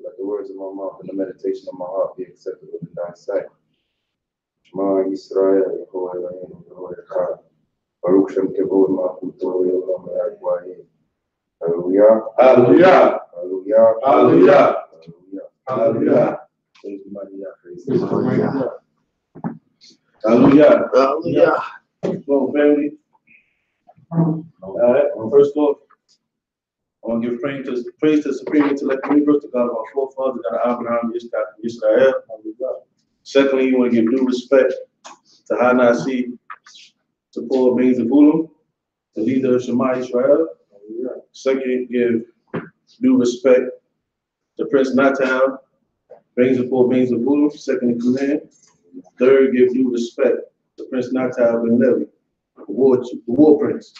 Let the words of my mouth and the meditation of my heart be acceptable in thy sight. Shema Yisrael, Yehovah Elohim, Yehovah Echad. Baruch Shem Kevod Malchuto Yolam Elohim. Hallelujah. Hallelujah. Hallelujah. Hallelujah. Hallelujah. Hallelujah. Praise the mighty Yah. Praise the mighty Yah. Hallelujah. Hallelujah. Well, family. All right. Well, first off, I want to give praise to Supreme Intellect Universe, to God of our forefathers, God of Abraham, Yitzchak, and Israel. Secondly, you want to give due respect to Hanasi, to Paul Baines of Ulam, the leader of Shema Israel. Second, give due respect to Prince Natal, Baines of Paul Baines of Ulam, second in command. Third, give due respect to Prince Natal Ben Levi, the war prince.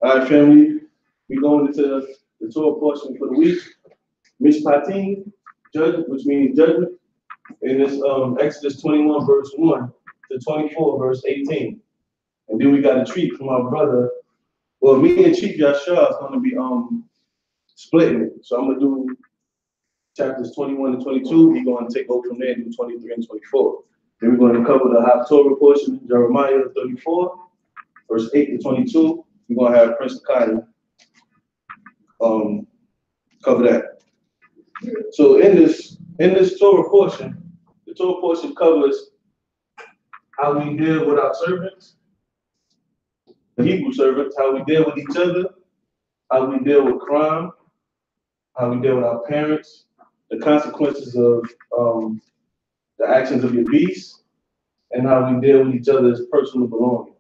All right, family, we're going into the Torah portion for the week. Mishpatim, judgment, which means judgment. And it's Exodus 21, verse 1 to 24, verse 18. And then we got a treat from our brother. Well, me and Chief Yashar is going to be splitting it. So I'm going to do chapters 21 and 22. We're going to take over from there and do 23 and 24. Then we're going to cover the Hot Torah portion, Jeremiah 34, verse 8 to 22. We're going to have Prince Akai cover that. So in this Torah portion, the Torah portion covers how we deal with our servants, the Hebrew servants, how we deal with each other, how we deal with crime, how we deal with our parents, the consequences of the actions of your beast, and how we deal with each other's personal belongings.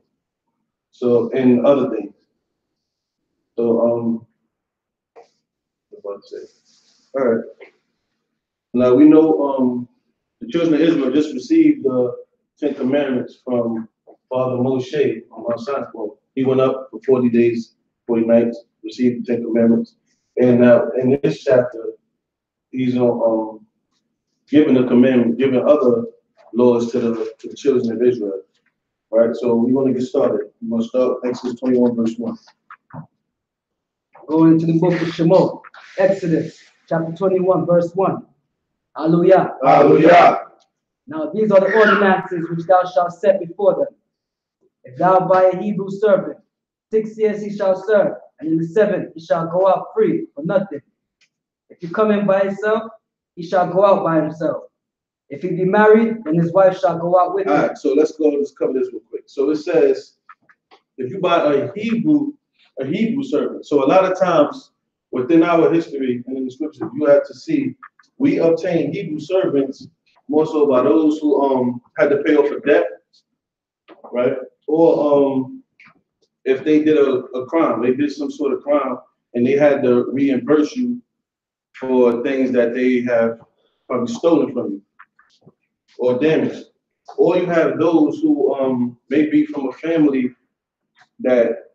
So, and other things. So, what to say? All right. Now we know the children of Israel just received the 10 Commandments from Father Moshe on Mount Sinai. He went up for 40 days, 40 nights, received the 10 Commandments. And now in this chapter, he's giving a commandment, giving other laws to the children of Israel. All right, so we want to get started. We're going to start Exodus 21, verse 1. Going into the book of Shemot, Exodus chapter 21, verse 1. Hallelujah. Hallelujah. Now these are the ordinances which thou shalt set before them. If thou buy a Hebrew servant, 6 years he shall serve, and in the 7th he shall go out free for nothing. If he come in by himself, he shall go out by himself. If he be married, then his wife shall go out with him. All right, so let's cover this real quick. So it says, if you buy a Hebrew servant. So a lot of times within our history and in the scriptures, you have to see we obtain Hebrew servants more so by those who had to pay off a debt, right? Or if they did a crime, they did some sort of crime, and they had to reimburse you for things that they have probably stolen from you or damaged. Or you have those who may be from a family that,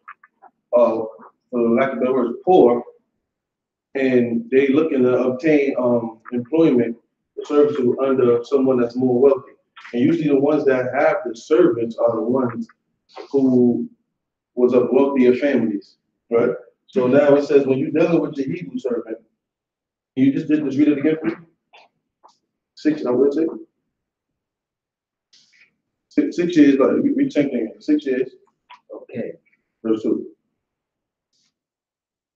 for lack of better words, poor, and they looking to obtain employment services under someone that's more wealthy. And usually the ones that have the servants are the ones who was of wealthier families, right? So now it says when you're dealing with your Hebrew servant, you just read it again for me. 6 years, like we changing it. 6 years. Okay. Verse 2.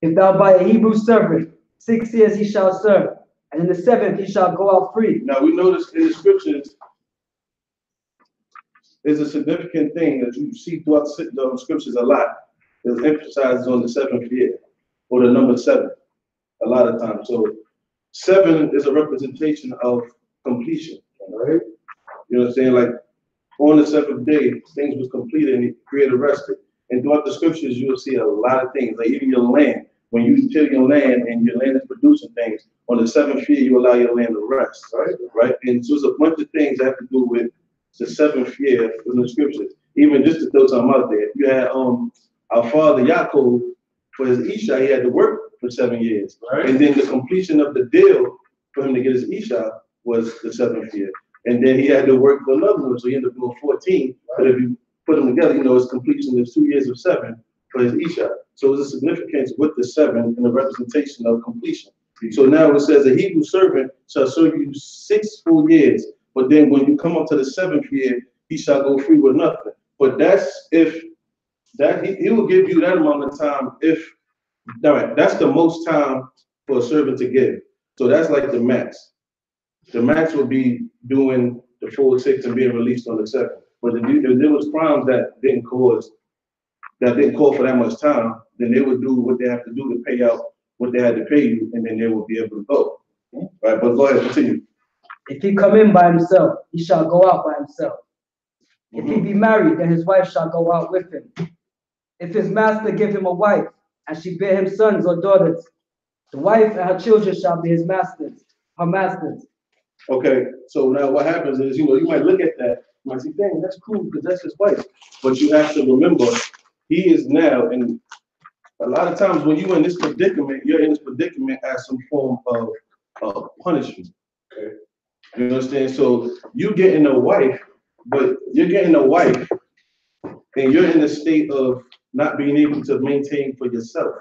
If thou buy a Hebrew servant, 6 years he shall serve, and in the 7th he shall go out free. Now we notice in the scriptures is a significant thing that you see throughout the scriptures a lot. It emphasizes on the 7th year, or the number 7, a lot of times. So 7 is a representation of completion, right? You know what I'm saying? Like on the 7th day, things was completed and he created rested. And throughout the scriptures, you will see a lot of things, like even your land. when you till your land and your land is producing things, on the seventh year you allow your land to rest, right? And so there's a bunch of things that have to do with the seventh year in the scriptures. Even just to throw something out there, you had our father Yaakov, for his Isha, he had to work for 7 years. Right. And then the completion of the deal for him to get his Isha was the 7th year. And then he had to work for another one, so he ended up doing 14. Right. But if you put them together, his completion is 2 years of 7 for his Isha. So it was a significance with the 7 and the representation of completion. So now it says a Hebrew servant shall serve you 6 full years, but then when you come up to the 7th year, he shall go free with nothing. But that's if that he will give you that amount of time if that's the most time for a servant to give. So that's like the max. The max would be doing the full 6 and being released on the 7th. But if there was crimes that didn't call for that much time, then they would do what they have to do to pay out what they had to pay you, and then they will be able to go. Right, but go ahead, continue. If he come in by himself, he shall go out by himself. If he be married, then his wife shall go out with him. If his master give him a wife, and she bear him sons or daughters, the wife and her children shall be his masters, her masters. Okay, so now what happens is, you might look at that, you might say, dang, that's cool because that's his wife. But you have to remember, he is now, and a lot of times when you're in this predicament, you're in this predicament as some form of punishment. Okay. You understand? So you getting a wife, but you're getting a wife, and you're in the state of not being able to maintain for yourself.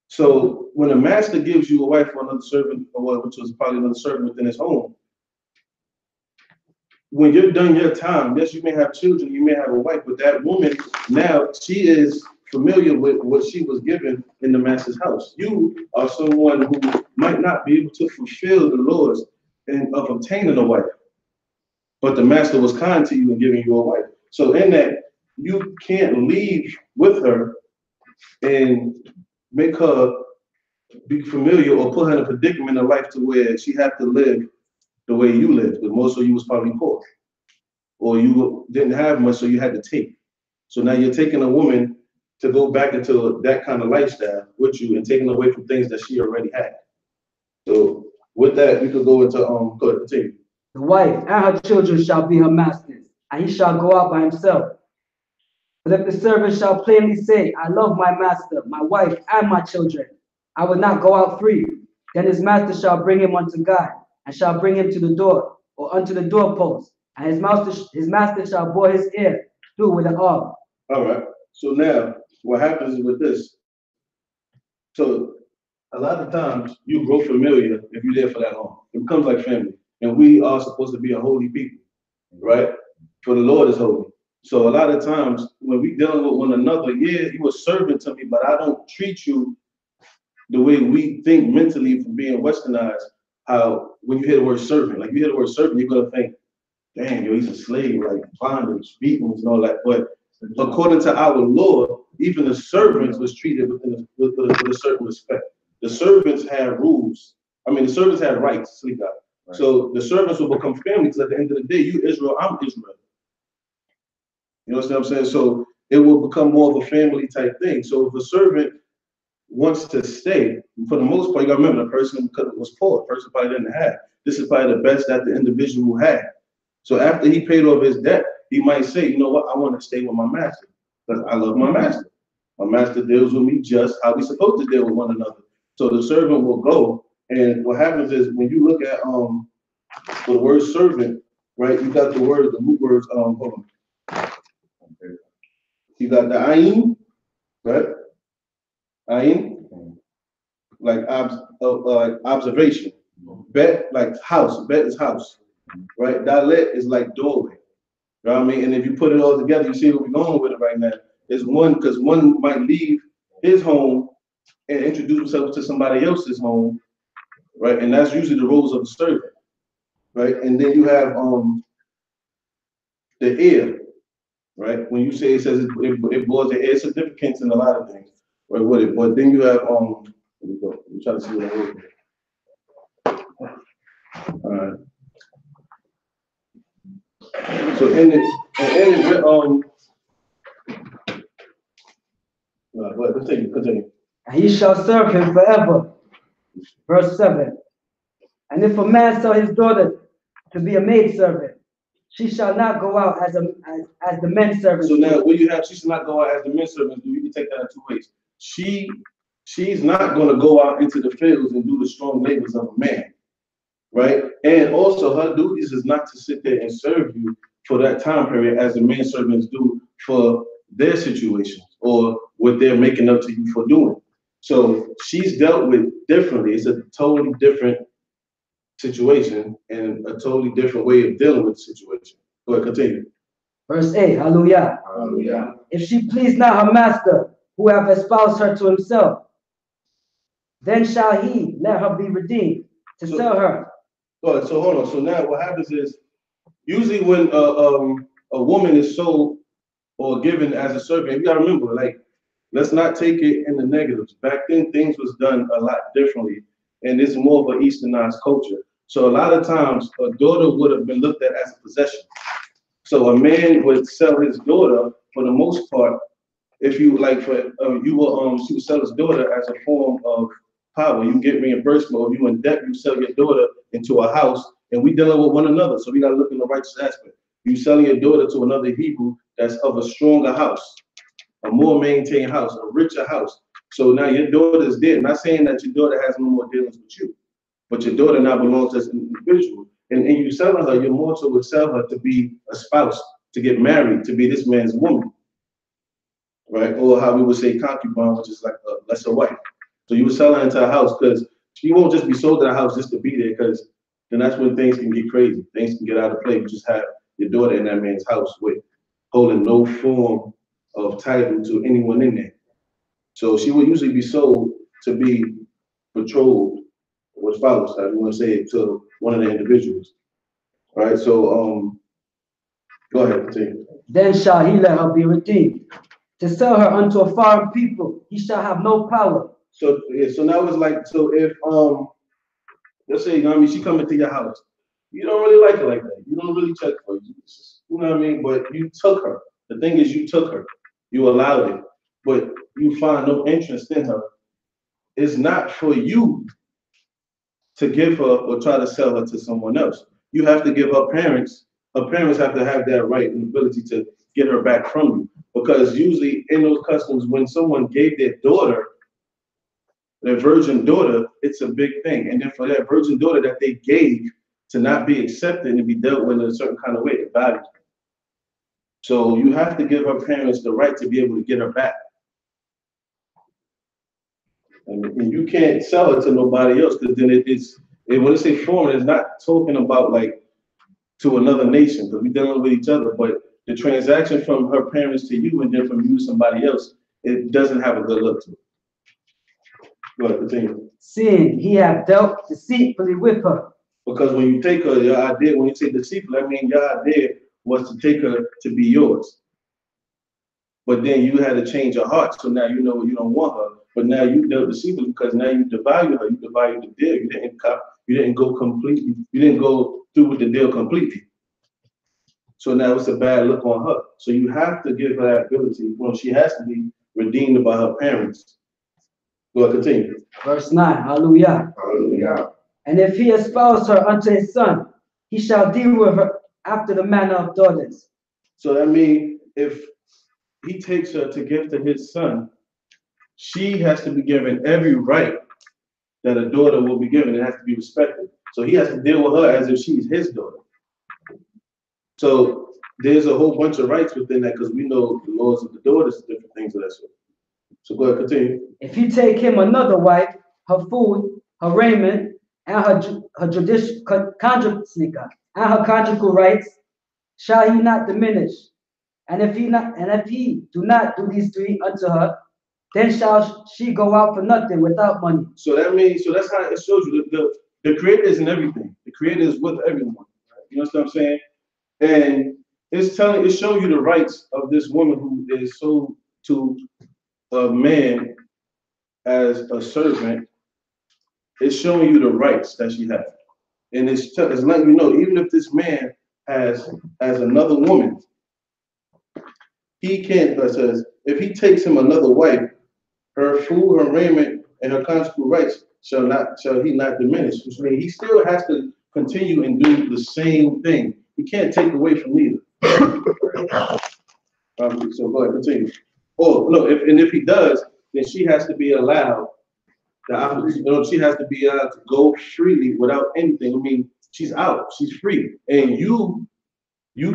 So when a master gives you a wife or another servant, or which was probably another servant within his home, when you're done your time, yes, you may have children, you may have a wife, but that woman now, she is familiar with what she was given in the master's house. You are someone who might not be able to fulfill the laws of obtaining a wife, but the master was kind to you in giving you a wife. So in that, you can't leave with her and make her be familiar or put her in a predicament of life to where she had to live the way you lived, because most of you was probably poor, or you didn't have much, so you had to take. So now you're taking a woman to go back into that kind of lifestyle with you and taking away from things that she already had. So with that, we could go into go ahead, continue. The wife and her children shall be her masters, and he shall go out by himself. But if the servant shall plainly say, I love my master, my wife, and my children, I will not go out free, then his master shall bring him unto God, and shall bring him to the door, or unto the doorpost, and his master shall bore his ear through with an arm. All right. So now, what happens with this? So a lot of times you grow familiar if you're there for that long. It becomes like family. And we are supposed to be a holy people, right? For the Lord is holy. So a lot of times when we dealing with one another, yeah, you a servant to me, but I don't treat you the way we think mentally from being westernized. How when you hear the word servant, like you hear the word servant, you're gonna think, dang, yo, he's a slave, like bondage, beatings, and all that. But according to our law, even the servants was treated with a certain respect. The servants had rules. I mean, the servants had rights, sleep out. Right. So the servants will become family, because at the end of the day, you Israel, I'm Israel. You know what I'm saying? So it will become more of a family type thing. So if a servant wants to stay, for the most part, you gotta remember the person was poor, the person probably didn't have. This is probably the best that the individual had. So after he paid off his debt, he might say, you know what, I want to stay with my master because I love my master. My master deals with me just how we're supposed to deal with one another. So the servant will go, and what happens is when you look at the word servant, right? You got the root words. Hold on. You got the ayin, right? Ayin, like observation. Bet, like house. Bet is house, right? Dalet is like doorway. You know what I mean? And if you put it all together, you see where we're going with it right now. It's one, because one might leave his home and introduce himself to somebody else's home, right? And that's usually the roles of the servant, right? And then you have the ear, right? When you say it says it bores the ear, significance in a lot of things, right? With it, but then you have let me go. I'm trying to see what I'm looking at. All right. So continue. and he shall serve him forever. Verse 7. And if a man sell his daughter to be a maidservant, she shall not go out as the men servants. So now, what you have, she shall not go out as the men servants do. You can take that in two ways. She's not going to go out into the fields and do the strong labors of a man, right? And also, her duties is not to sit there and serve you for that time period as the men servants do for their situations or what they're making up to you for doing. So she's dealt with differently. It's a totally different situation and a totally different way of dealing with the situation. Go ahead, continue. Verse 8, hallelujah. Hallelujah. If she please not her master, who have espoused her to himself, then shall he let her be redeemed to sell her. So hold on. So now what happens is, usually when a woman is sold or given as a servant, you gotta remember, like, let's not take it in the negatives. Back then, things was done a lot differently, and it's more of an Easternized culture. So a lot of times, a daughter would have been looked at as a possession. So a man would sell his daughter, for the most part, if you like, for she would sell his daughter as a form of power. You get reimbursement, or you in debt, you sell your daughter into a house, and we dealing with one another. So we gotta look in the righteous aspect. You selling your daughter to another Hebrew that's of a stronger house, a more maintained house, a richer house. So now your daughter is there. Not saying that your daughter has no more dealings with you, but your daughter now belongs as an individual. And you selling her, you're more so would sell her to be a spouse, to get married, to be this man's woman, right? Or how we would say concubine, which is like a lesser wife. So you would sell her into a house, because she won't just be sold to the house just to be there, because then that's when things can get crazy. Things can get out of play. You just have your daughter in that man's house with holding no form of title to anyone in there. So she would usually be sold to be betrothed or spouse, how you want to say it, to one of the individuals. All right, so go ahead, continue. Then shall he let her be redeemed. To sell her unto a foreign people, he shall have no power. So yeah, so now it's like, so if let's say, you know what I mean, she come into your house, you don't really like her like that. You don't really check for her. You know what I mean? But you took her. The thing is, you took her. You allowed it. But you find no interest in her. It's not for you to give her or try to sell her to someone else. You have to give her parents have to have that right and ability to get her back from you. Because usually in those customs, when someone gave their daughter, their virgin daughter, it's a big thing. And then for that virgin daughter that they gave to not be accepted and to be dealt with in a certain kind of way, it values. So you have to give her parents the right to be able to get her back. And you can't sell it to nobody else, because then when they say foreign, it's not talking about like to another nation, because we're dealing with each other, but the transaction from her parents to you and then from you to somebody else, it doesn't have a good look to it. Go ahead, continue. Seeing he hath dealt deceitfully with her. Because when you take her, your idea, when you say deceitful, that means your idea was to take her to be yours. But then you had to change your heart, so now you know you don't want her. But now you dealt deceitfully because now you devalue her, you devalue the deal. You didn't go completely, you didn't go through with the deal completely. So now it's a bad look on her. So you have to give her that ability. Well, she has to be redeemed by her parents. Go ahead, continue. Verse 9, hallelujah. Hallelujah. And if he espouse her unto his son, he shall deal with her after the manner of daughters. So that means if he takes her to give to his son, she has to be given every right that a daughter will be given. It has to be respected. So he has to deal with her as if she's his daughter. So there's a whole bunch of rights within that, because we know the laws of the daughters and different things of that sort. So go ahead, continue. If you take him another wife, her food, her raiment, and her conjugal rights, shall he not diminish? And if he do not do these three unto her, then shall she go out for nothing without money. So that means, so that's how it shows you the Creator is in everything. The Creator is with everyone. Right? You know what I'm saying? And it's showing you the rights of this woman who is sold to a man as a servant. It's showing you the rights that she has. And it's letting you know, even if this man has another woman, he can't, says, if he takes him another wife, her food, her raiment, and her conjugal rights shall he not diminish. Which means he still has to continue and do the same thing. He can't take away from neither. So go ahead, continue. Oh, look, if he does, then she has to be allowed she has to be allowed to go freely without anything. I mean, she's out, she's free, and you can't you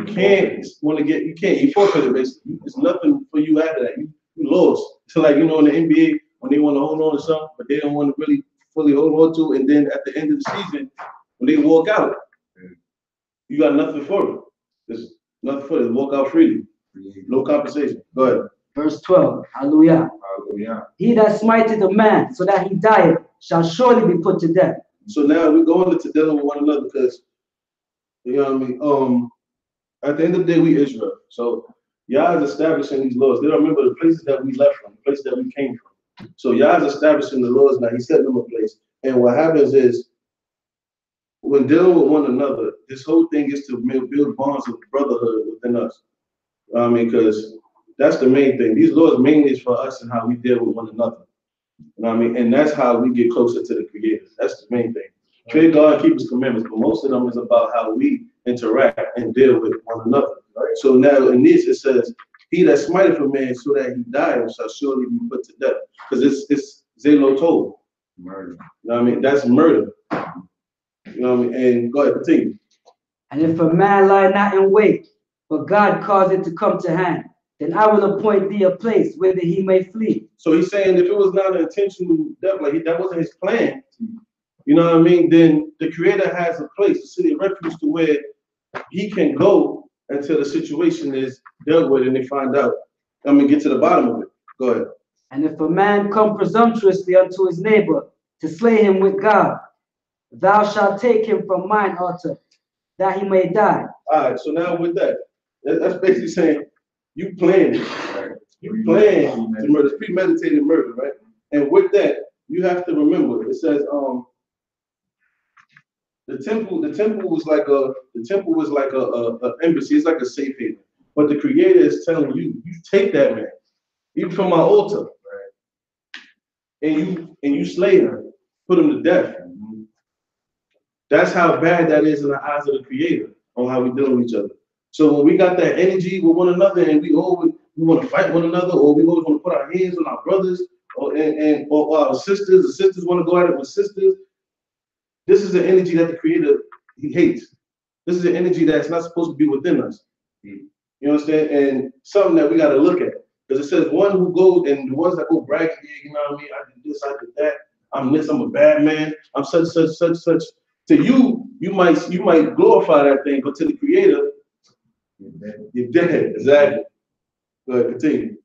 forfeited basically. There's nothing for you after that. You lost. So like in the NBA when they want to hold on to something, but they don't want to really fully hold on to it, and then at the end of the season, when they walk out, you got nothing for it. There's nothing for it. Walk out freely. No compensation. Go ahead. Verse 12. Hallelujah. Hallelujah. He that smiteth a man so that he dieth shall surely be put to death. So now we're going into dealing with one another because, you know what I mean? At the end of the day, we Israel. So Yah is establishing these laws. They don't remember the places that we left from, the places that we came from. So Yah is establishing the laws now. He set them in place. And what happens is, when dealing with one another, this whole thing is to build bonds of brotherhood within us. I mean, because that's the main thing. These laws mainly is for us and how we deal with one another. You know what I mean? And that's how we get closer to the Creator. That's the main thing. Fear God and keep His commandments, but most of them is about how we interact and deal with one another. Right? So now in this it says, "He that smiteth a man so that he dieth shall surely be put to death." Because it's zelotov. Murder. You know what I mean? That's murder. You know what I mean? And go ahead, continue. And if a man lie not in wait, but God cause it to come to hand, then I will appoint thee a place whither he may flee. So he's saying if it was not an intentional death, like that wasn't his plan, you know what I mean? Then the Creator has a place, a city of refuge, to where he can go until the situation is dealt with and they find out. I'm gonna get to the bottom of it. Go ahead. And if a man come presumptuously unto his neighbor to slay him with God, thou shalt take him from mine altar, that he may die. All right, so now with that's basically saying you planned it. Right? You planned to murder, it's premeditated murder, right? And with that, you have to remember, it says the temple was like a embassy, it's like a safe haven. But the Creator is telling you, you take that man, even from my altar, right? And you slay him, put him to death. That's how bad that is in the eyes of the Creator on how we deal with each other. So when we got that energy with one another and we want to fight one another, or we always want to put our hands on our brothers or our sisters, the sisters want to go at it with sisters. This is the energy that the Creator, He hates. This is the energy that's not supposed to be within us. You understand? And something that we got to look at. Because it says one who goes, and the ones that go bragging, you know what I mean? I did this, I did that. I'm this, I'm a bad man. I'm such. To you, you might glorify that thing, but to the Creator, you're dead. Exactly. Go ahead, continue.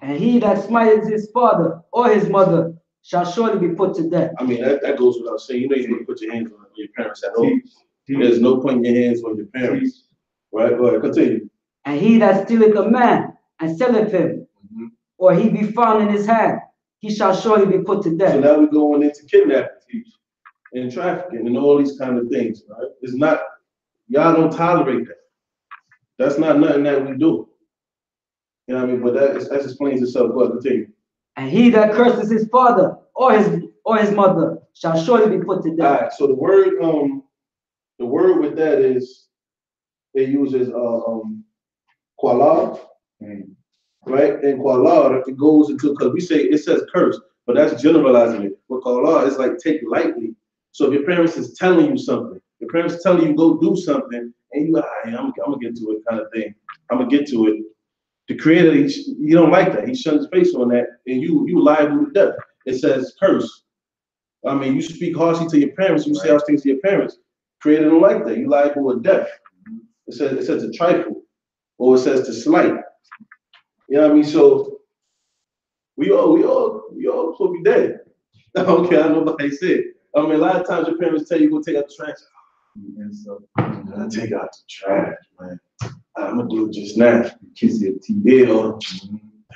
And he that smiteth his father or his mother shall surely be put to death. I mean, that goes without saying. You know you need to put your hands on your parents at home. There's no point in your hands on your parents. Right? Go ahead, continue. And he that stealeth a man and selleth him, or he be found in his hand, he shall surely be put to death. So now we're going into kidnapping and trafficking and all these kind of things. Right? It's not, y'all don't tolerate that. That's not nothing that we do. You know what I mean? But that explains itself. Go ahead, continue. And he that curses his father or his mother shall surely be put to death. All right. So the word with that is it uses qualar, right? And qualar it goes into, because we say it says curse, but that's generalizing it. But qualar is like take lightly. So if your parents is telling you something, your parents telling you go do something, and you like, I'm gonna get to it, kind of thing. I'm gonna get to it. The Creator, you don't like that. He shuns his face on that, and you liable to death. It says curse. I mean, you speak harshly to your parents. You say harsh things to your parents. Creator don't like that. You liable to death. It says to trifle, or it says to slight. You know what I mean? So we all supposed to be dead. I don't care how nobody said. I mean, a lot of times your parents tell you go take out the trash. And so I take out the trash, man. I'm gonna do it just now. Kiss your teeth. Yeah, or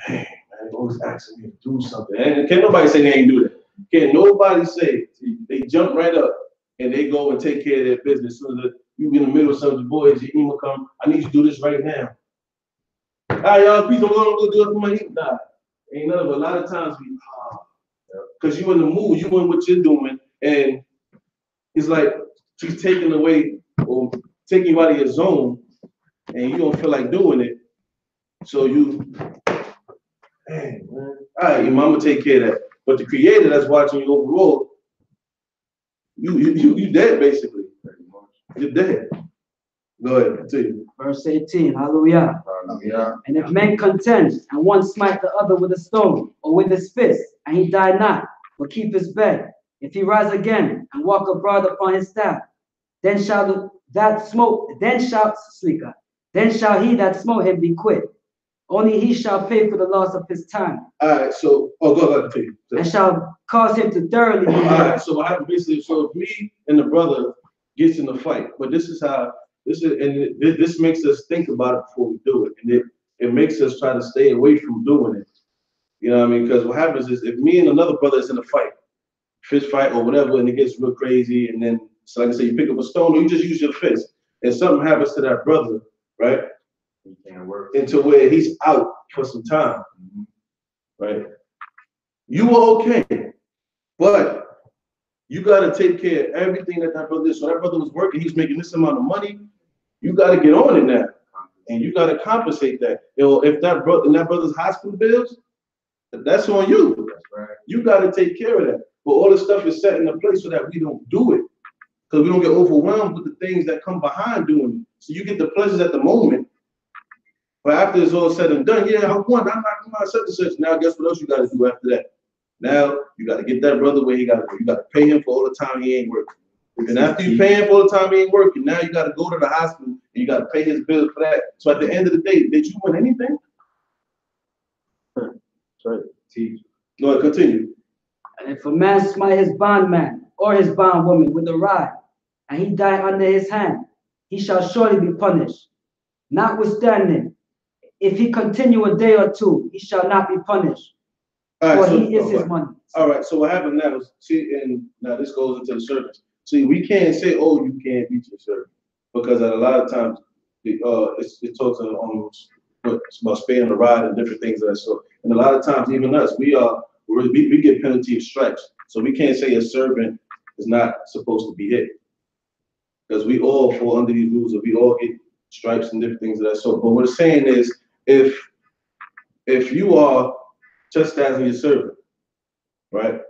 hey, man, they always asking me to do something. And can't nobody say they ain't do that. Can't nobody say they jump right up and they go and take care of their business. So that you in the middle of some boys, your email come, I need you to do this right now. All right, y'all, please don't go do it for my email. Nah, Ain't none of it. A lot of times we, because you in the mood, you in what you're doing, and it's like she's taking away or taking you out of your zone, and you don't feel like doing it. So you, dang, man. All right, your mama take care of that. But the creator that's watching you overall, you dead basically. You're dead. Go ahead, continue. Verse 18, hallelujah. Hallelujah. And if men contend, and one smite the other with a stone, or with his fist, and he die not, but keep his bed, if he rise again, and walk abroad upon his staff, then shall he that smote him be quit. Only he shall pay for the loss of his time. All right, so, go ahead, continue. And shall cause him to thoroughly be All right, so what happened basically, so if me and the brother gets in the fight, but this makes us think about it before we do it, and it makes us try to stay away from doing it. You know what I mean? Because what happens is if me and another brother is in a fight, fist fight or whatever, and it gets real crazy, and then, so like I said, you pick up a stone or you just use your fist, and something happens to that brother, right? He can't work. Into where he's out for some time, right? You were okay, but you got to take care of everything that brother did. So that brother was working, he's making this amount of money. You got to get on it now, and you got to compensate that. You know, if that brother's hospital bills, that's on you. That's right. You got to take care of that. But all this stuff is set in a place so that we don't do it, because we don't get overwhelmed with the things that come behind doing it. So you get the pleasures at the moment, but after it's all said and done, yeah, I won. I'm not such and such. Now, guess what else you got to do after that? Now you got to get that brother where he got to go. You got to pay him for all the time he ain't working. And after you pay him for all the time he ain't working, now you got to go to the hospital and you got to pay his bills for that. So at the end of the day, did you win anything? Sorry. No, continue. And if a man smite his bondman or his bondwoman with a rod, and he die under his hand, he shall surely be punished. Notwithstanding, if he continue a day or two, he shall not be punished. For he is his money. All right, so what happened now is, see, and now this goes into the servants. See, we can't say, oh, you can't beat your servant, because at a lot of times, it talks about sparing the rod and different things of that sort. And a lot of times, even us, we get penalty of stripes. So we can't say a servant is not supposed to be hit, because we all fall under these rules, and we all get stripes and different things of that sort. But what it's saying is, if you are chastising your servant, right,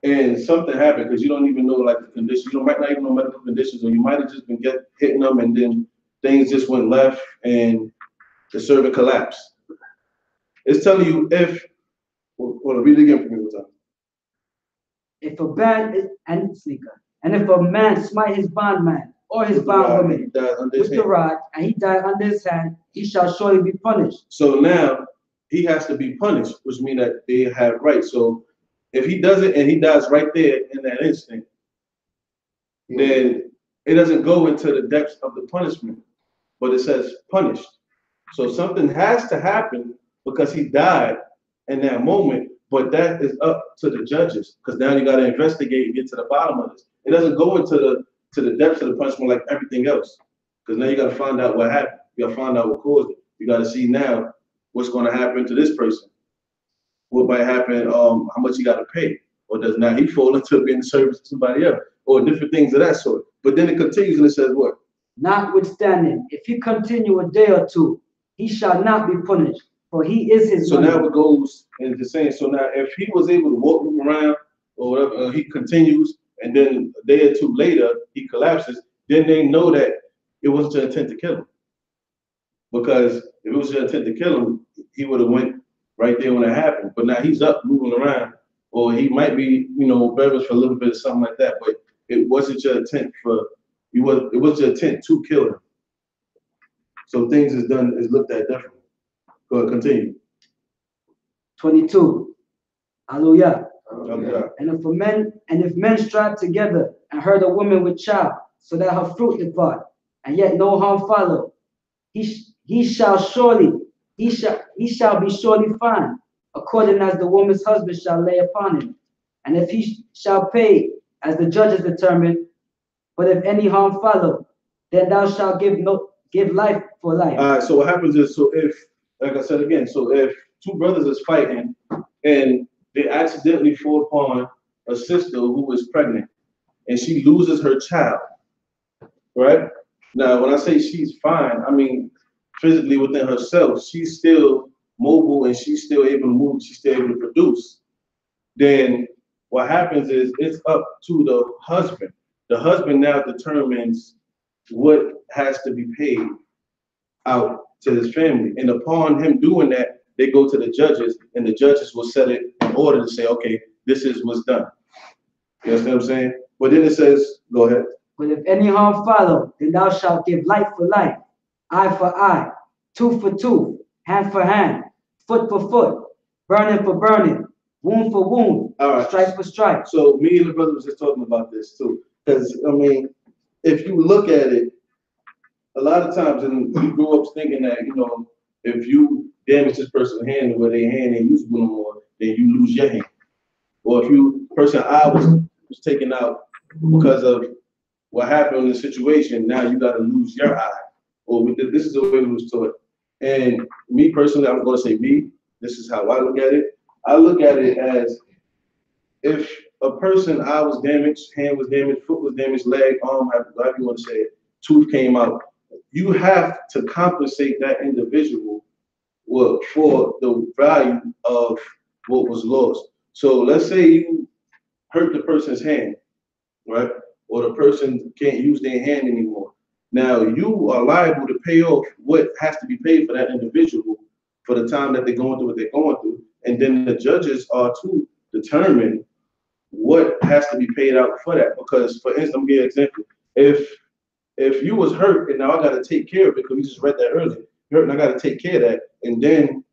and something happened because you don't even know like the conditions, you might not even know medical conditions, or you might have just been hitting them, and then things just went left and the servant collapsed. It's telling you read it again for me one time. If a man smite his bondman or his bondwoman with the rod, and he die under his hand, he shall surely be punished. So now he has to be punished, which means that they have rights. So if he does it and he dies right there in that instant, then it doesn't go into the depths of the punishment, but it says punished. So something has to happen because he died in that moment, but that is up to the judges, because now you got to investigate and get to the bottom of this. It doesn't go into the depths of the punishment like everything else, because now you got to find out what happened. You got to find out what caused it. You got to see now what's going to happen to this person. What might happen, how much he got to pay, or does not he fall into being service to somebody else, or different things of that sort. But then it continues and it says what? Notwithstanding, if he continue a day or two, he shall not be punished, for he is his money. So now it goes into saying, so now if he was able to walk him around or whatever, he continues, and then a day or two later he collapses, then they know that it wasn't your intent to kill him. Because if it was your intent to kill him, he would have went right there when it happened. But now he's up moving around, or he might be, beverage for a little bit or something like that. But it wasn't your intent it was your intent to kill him. So things is looked at differently. Go ahead, continue. 22. Hallelujah. Hallelujah. And if men strive together and hurt a woman with child, so that her fruit depart, and yet no harm follow, he shall be surely fined, according as the woman's husband shall lay upon him. And if he shall pay as the judges determine, but if any harm follow, then thou shalt give life for life. All right, so what happens is, so if, like I said again, so if two brothers is fighting and they accidentally fall upon a sister who is pregnant, and she loses her child, right? Now, when I say she's fine, I mean physically within herself, she's still mobile and she's still able to move, she's still able to produce. Then what happens is it's up to the husband. The husband now determines what has to be paid out to his family. And upon him doing that, they go to the judges, and the judges will set it in order to say, okay, this is what's done. You understand what I'm saying? But then it says, go ahead. But if any harm follow, then thou shalt give life for life, eye for eye, tooth for tooth, hand for hand, foot for foot, burning for burning, wound for wound, All right. stripe for stripe. So me and the brother was just talking about this too. Because, I mean, if you look at it, a lot of times, and you grow up thinking that, you know, if you damage this person's hand where their hand ain't usable no more, then you lose your hand. Or if you person eye was taken out because of what happened in the situation, now you got to lose your eye. Or this is the way we was taught. And me personally, I'm going to say me. This is how I look at it. I look at it as if a person eye was damaged, hand was damaged, foot was damaged, leg, arm, however you want to say it, tooth came out. You have to compensate that individual for the value of what was lost. So let's say you hurt the person's hand, right? Or the person can't use their hand anymore. Now you are liable to pay off what has to be paid for that individual for the time that they're going through what they're going through. And then the judges are to determine what has to be paid out for that. Because, for instance, I'm gonna give you an example. If you was hurt and now I got to take care of it, because we just read that earlier, you're hurt and I got to take care of that, and then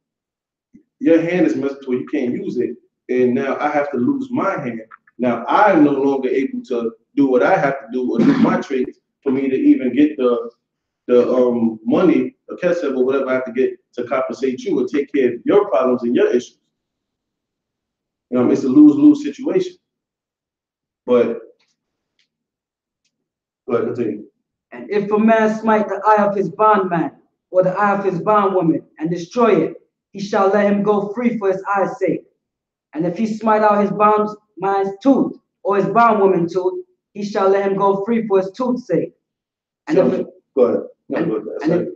your hand is messed to where you can't use it, and now I have to lose my hand. Now I'm no longer able to do what I have to do or do my trades for me to even get the money, or kesef, or whatever I have to get to compensate you or take care of your problems and your issues. You know, it's a lose-lose situation. But continue. And if a man smite the eye of his bondman, or the eye of his bondwoman, and destroy it, he shall let him go free for his eye's sake. And if he smite out his bondman's tooth, or his bondwoman's tooth, he shall let him go free for his tooth's sake. And So, if go ahead. No, go ahead.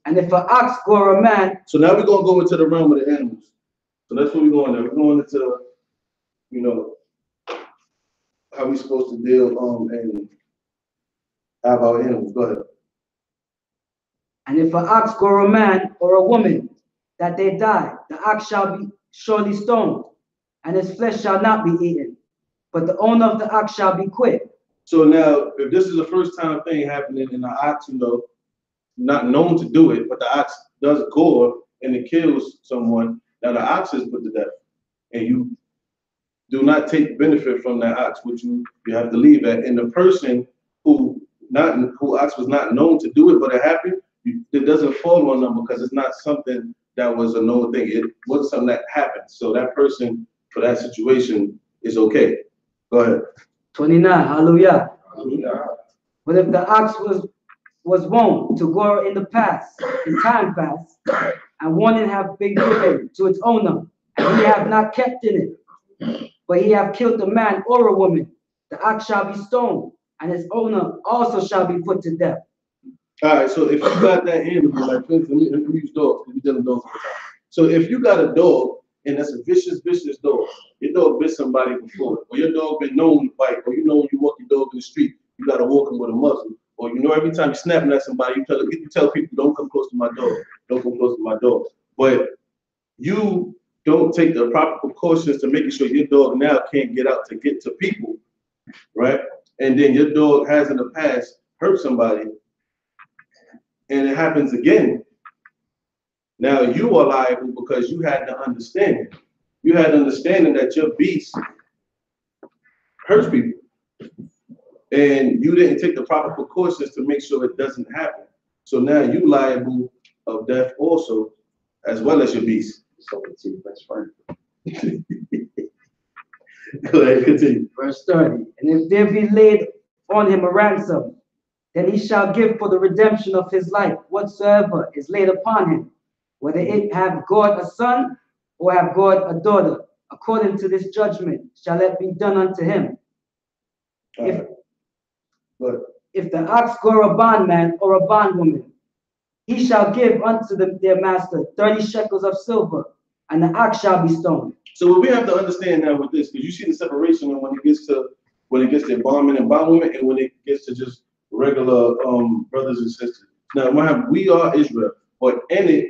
and if an ox gore a man, So now we're gonna go into the realm of the animals. So that's what we're going there. We're going into, you know, how we supposed to deal and have our animals. Go ahead. and if an ox gore a man or a woman, that they die, the ox shall be surely stoned, and his flesh shall not be eaten, but the owner of the ox shall be quit. So now, if this is the first time thing happening and the ox, you know, not known to do it, but the ox does gore and it kills someone, now the ox is put to death, and you do not take benefit from that ox, which you have to leave at. And the person who ox was not known to do it, but it happened, it doesn't fall on them because it's not something that was a known thing. It wasn't something that happened. So that person for that situation is okay. Go ahead. 29, hallelujah. Hallelujah. But if the ox was wont to gore in the past, in time past, and warning have been given to its owner, and he have not kept in it, but he have killed a man or a woman, the ox shall be stoned, and his owner also shall be put to death. All right, so if you got that animal, like for instance, we use dogs, we deal with dogs all the time. So if you got a dog and that's a vicious dog, your dog bit somebody before, or your dog been known to bite, or you know when you walk your dog in the street, you gotta walk him with a muzzle, or you know every time you're snapping at somebody, you tell people don't come close to my dog, don't come close to my dog. But you don't take the proper precautions to making sure your dog now can't get out to get to people, right? And then your dog has in the past hurt somebody, and it happens again. Now you are liable because you had the understanding. You had understanding that your beast hurts people, and you didn't take the proper precautions to make sure it doesn't happen. So now you liable of death also, as well as your beast. So it's your best friend. Go ahead, continue. Verse 30, and if there be laid on him a ransom, then he shall give for the redemption of his life whatsoever is laid upon him, whether it have God a son or have got a daughter, according to this judgment shall it be done unto him. If the ox gore a bondman or a bondwoman, he shall give unto their master 30 shekels of silver, and the ox shall be stoned. So what we have to understand now with this, because you see the separation when it gets to bondman and bondwoman, and when it gets to just regular brothers and sisters. Now we are Israel, but in it,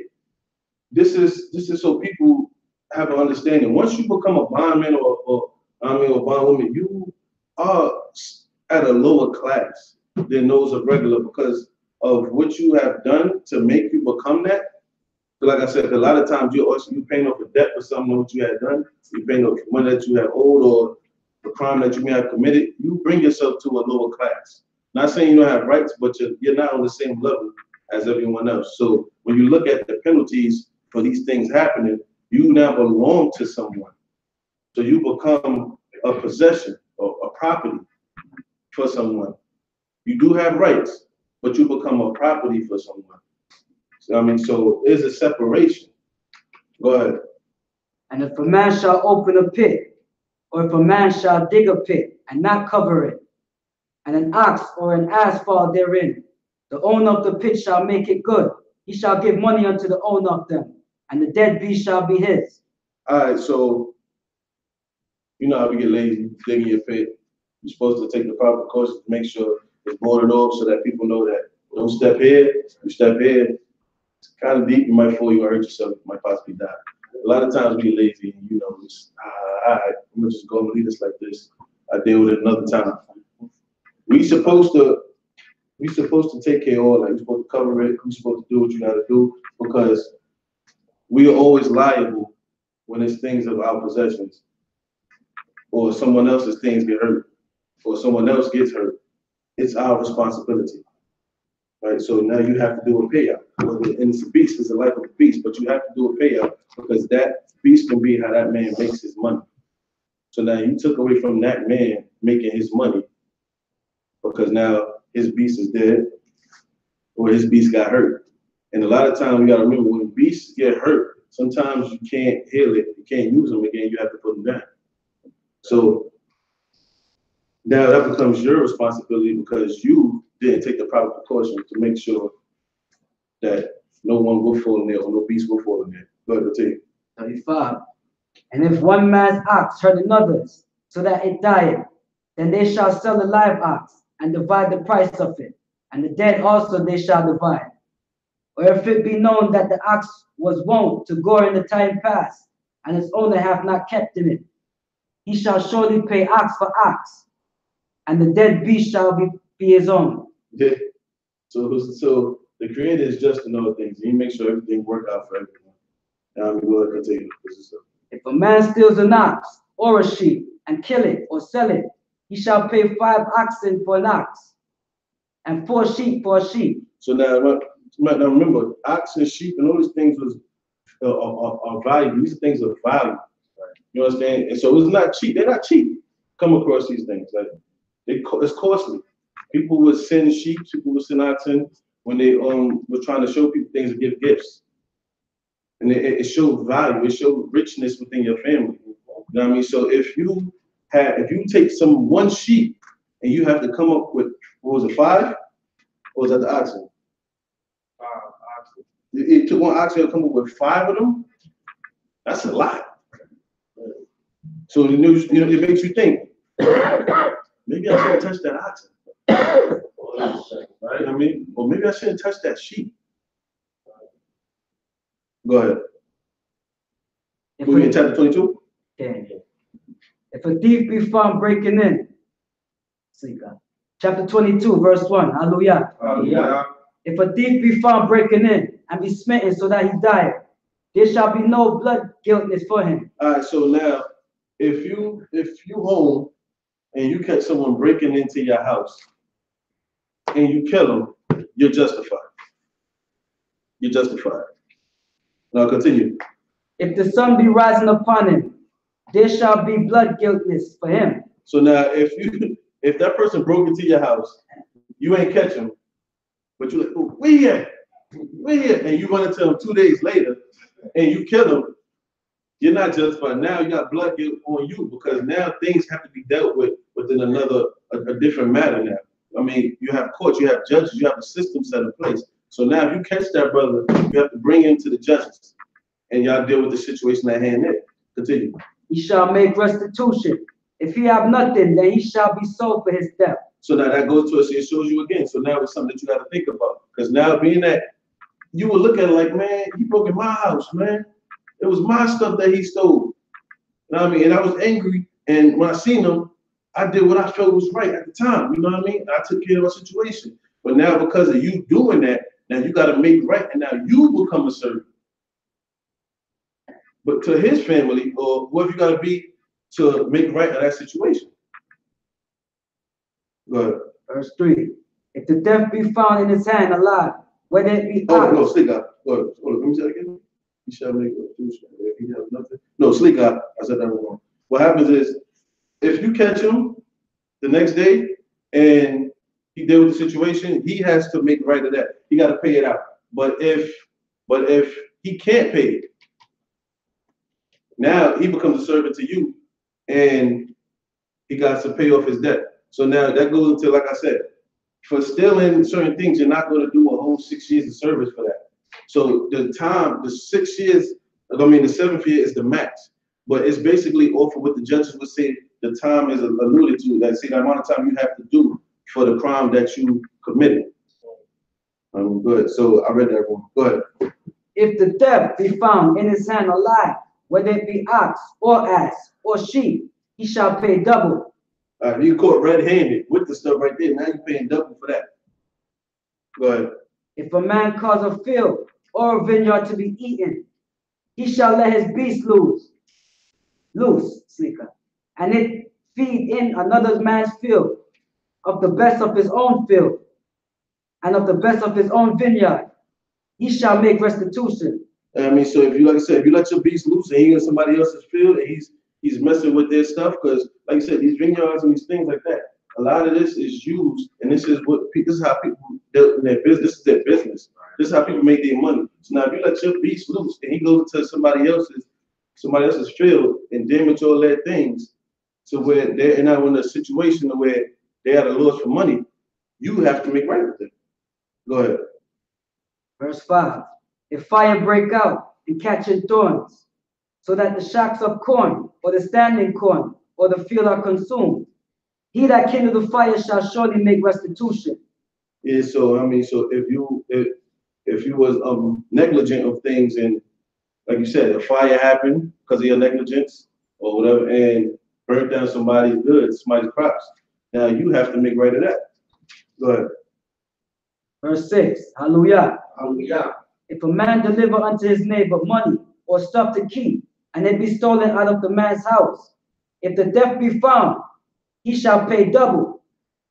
this is so people have an understanding. Once you become a bondman or bondwoman, you are at a lower class than those of regular because of what you have done to make you become that. Like I said, a lot of times you're paying off a debt for something that you had done. You're paying off money that you have owed or the crime that you may have committed. You bring yourself to a lower class. Not saying you don't have rights, but you're not on the same level as everyone else. So when you look at the penalties for these things happening, you now belong to someone. So you become a possession or a property for someone. You do have rights, but you become a property for someone. So there's a separation. Go ahead. And if a man shall open a pit, or if a man shall dig a pit and not cover it, and an ox or an ass fall therein, the owner of the pit shall make it good. He shall give money unto the owner of them, and the dead beast shall be his. All right, so you know how we get lazy digging your pit. You're supposed to take the proper precautions to make sure it's boarded off so that people know that don't step here, you step here. It's kind of deep, you might fall, you might hurt yourself, you might possibly die. A lot of times we get lazy and just, all right, I'm gonna just go and leave this like this. I deal with it another time. We supposed to take care of all that. We're supposed to cover it. We're supposed to do what you gotta do because we are always liable when it's things of our possessions or someone else's things get hurt or someone else gets hurt. It's our responsibility, right? So now you have to do a payout. And it's a beast, it's a life of a beast, but you have to do a payout because that beast can be how that man makes his money. So now you took away from that man making his money because now his beast is dead or his beast got hurt. And a lot of times we gotta remember when beasts get hurt, sometimes you can't heal it, you can't use them again, you have to put them down. So now that becomes your responsibility because you didn't take the proper precautions to make sure that no one will fall in there or no beast will fall in there. Go ahead, continue. 35. And if one man's ox hurt another's, so that it dieth, then they shall sell the live ox and divide the price of it, and the dead also they shall divide. Or if it be known that the ox was wont to gore in the time past, and its owner hath not kept in it, he shall surely pay ox for ox, and the dead beast shall be his own. Yeah. So the Creator is just in all things. He makes sure everything works out for everyone. Now I'm going to continue. If a man steals an ox or a sheep and kill it or sell it, he shall pay 5 oxen for an ox, and 4 sheep for a sheep. So now remember, ox and sheep and all these things was are value. These things are value. You understand? And so it's not cheap. They're not cheap. Come across these things. Like it's costly. People would send sheep, people would send oxen when they were trying to show people things and give gifts. And it showed value, it showed richness within your family. You know what I mean? So if you take one sheep and you have to come up with, what was it, 5? Or was that the oxen? Oxen. It took one oxen to come up with 5 of them. That's a lot. So it makes you think, maybe I shouldn't touch that oxen. Right? I mean, or maybe I shouldn't touch that sheep. Go ahead. We in chapter 22? Okay. If a thief be found breaking in, see God. Chapter 22, verse 1. Hallelujah. Hallelujah. If a thief be found breaking in and be smitten so that he die, there shall be no blood guiltness for him. All right, so now if you home and you catch someone breaking into your house and you kill them, you're justified. You're justified. Now continue. If the sun be rising upon him, there shall be blood guiltness for him. So now if that person broke into your house, you ain't catch him, but you're like, oh, where he at? Where he at? And you run into him 2 days later and you kill him, you're not justified. Now you got blood guilt on you because now things have to be dealt with within a different matter now. I mean, you have courts, you have judges, you have a system set in place. So now if you catch that brother, you have to bring him to the judges and y'all deal with the situation at hand there. Continue. He shall make restitution. If he have nothing, then he shall be sold for his debt. So now that goes to us, it shows you again. So now it's something that you got to think about. Because now being that you will look at it like, man, he broke in my house, man. It was my stuff that he stole. You know what I mean? And I was angry. And when I seen him, I did what I felt was right at the time. You know what I mean? I took care of the situation. But now because of you doing that, now you got to make right. And now you become a servant. But to his family, or whoever you got to be to make right of that situation. Go ahead. Verse 3. If the death be found in his hand alive, whether it be no, sleep God. Go ahead. Hold on, let me say that again. He shall make restitution if he has nothing. No, sleep God. I said that wrong. What happens is, if you catch him the next day and he deal with the situation, he has to make right of that. He got to pay it out. But if he can't pay it, now he becomes a servant to you, and he got to pay off his debt. So now that goes into, like I said, for stealing certain things, you're not going to do a whole 6 years of service for that. So the 6 years, the 7th year is the max. But it's basically off of what the judges would say the time is alluded to. That see the amount of time you have to do for the crime that you committed. Good. So I read that wrong. Go ahead. If the debt be found in his hand alive, whether it be ox or ass or sheep, he shall pay double. You caught red-handed with the stuff right there. Now you're paying double for that. Go ahead. If a man cause a field or a vineyard to be eaten, he shall let his beast loose, and it feed in another man's field, of the best of his own field, and of the best of his own vineyard. He shall make restitution. I mean, so if you, like I said, if you let your beast loose and he in somebody else's field and he's messing with their stuff, because like I said, these vineyards and these things like that, a lot of this is used, and this is how people deal in their business. This is their business. This is how people make their money. So now, if you let your beast loose and he goes to somebody else's field and damage all their things, to where they're now in a situation where they are at a loss for money, you have to make right with it. Go ahead. Verse 5. If fire break out and catch in thorns, so that the shocks of corn or the standing corn or the field are consumed, he that kindled the fire shall surely make restitution. Yeah, so I mean, so if you was negligent of things, and like you said, a fire happened because of your negligence or whatever, and burnt down somebody's goods, somebody's crops, now you have to make right of that. Go ahead. Verse 6. Hallelujah. Hallelujah. If a man deliver unto his neighbor money or stuff to keep, and it be stolen out of the man's house, if the theft be found, he shall pay double.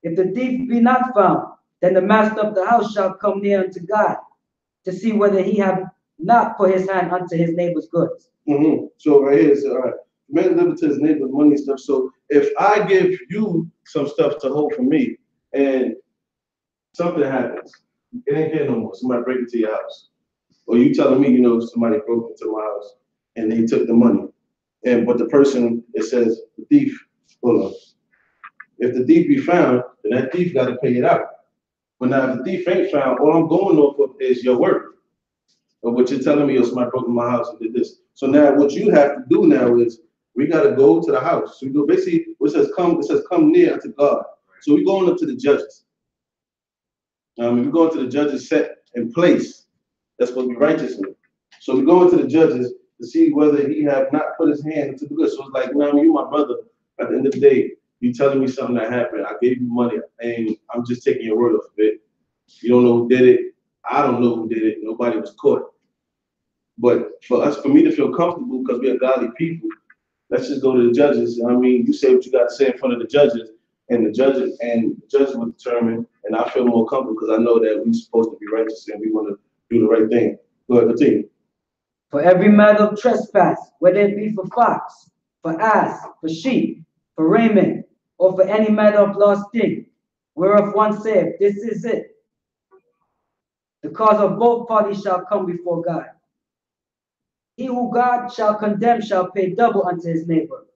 If the thief be not found, then the master of the house shall come near unto God to see whether he have not put his hand unto his neighbor's goods. So right here is all right. Man deliver to his neighbor's money and stuff. So if I give you some stuff to hold for me, and something happens, it ain't here no more. Somebody break into your house, or you telling me, somebody broke into my house and they took the money, but the person, it says the thief. Hold on. If the thief be found, then that thief got to pay it out. But now if the thief ain't found, all I'm going off of is your word, or what you're telling me, somebody broke in my house and did this. So now what you have to do now is we got to go to the house. So we go basically, it says come near to God. So we're going up to the judges. We're going to the judges set in place. That's what we righteously. So we're going to the judges to see whether he have not put his hand into the good. So it's like, you my brother. At the end of the day, you telling me something that happened. I gave you money, and I'm just taking your word off of it. You don't know who did it. I don't know who did it. Nobody was caught. But for me to feel comfortable, because we are godly people, let's just go to the judges. You say what you got to say in front of the judges, and the judges will determine. And I feel more comfortable because I know that we're supposed to be righteous and we want to do the right thing. Go ahead, continue. For every matter of trespass, whether it be for fox, for ass, for sheep, for raiment, or for any matter of lost thing, whereof one saith, this is it, the cause of both parties shall come before God. He who God shall condemn shall pay double unto his neighbor.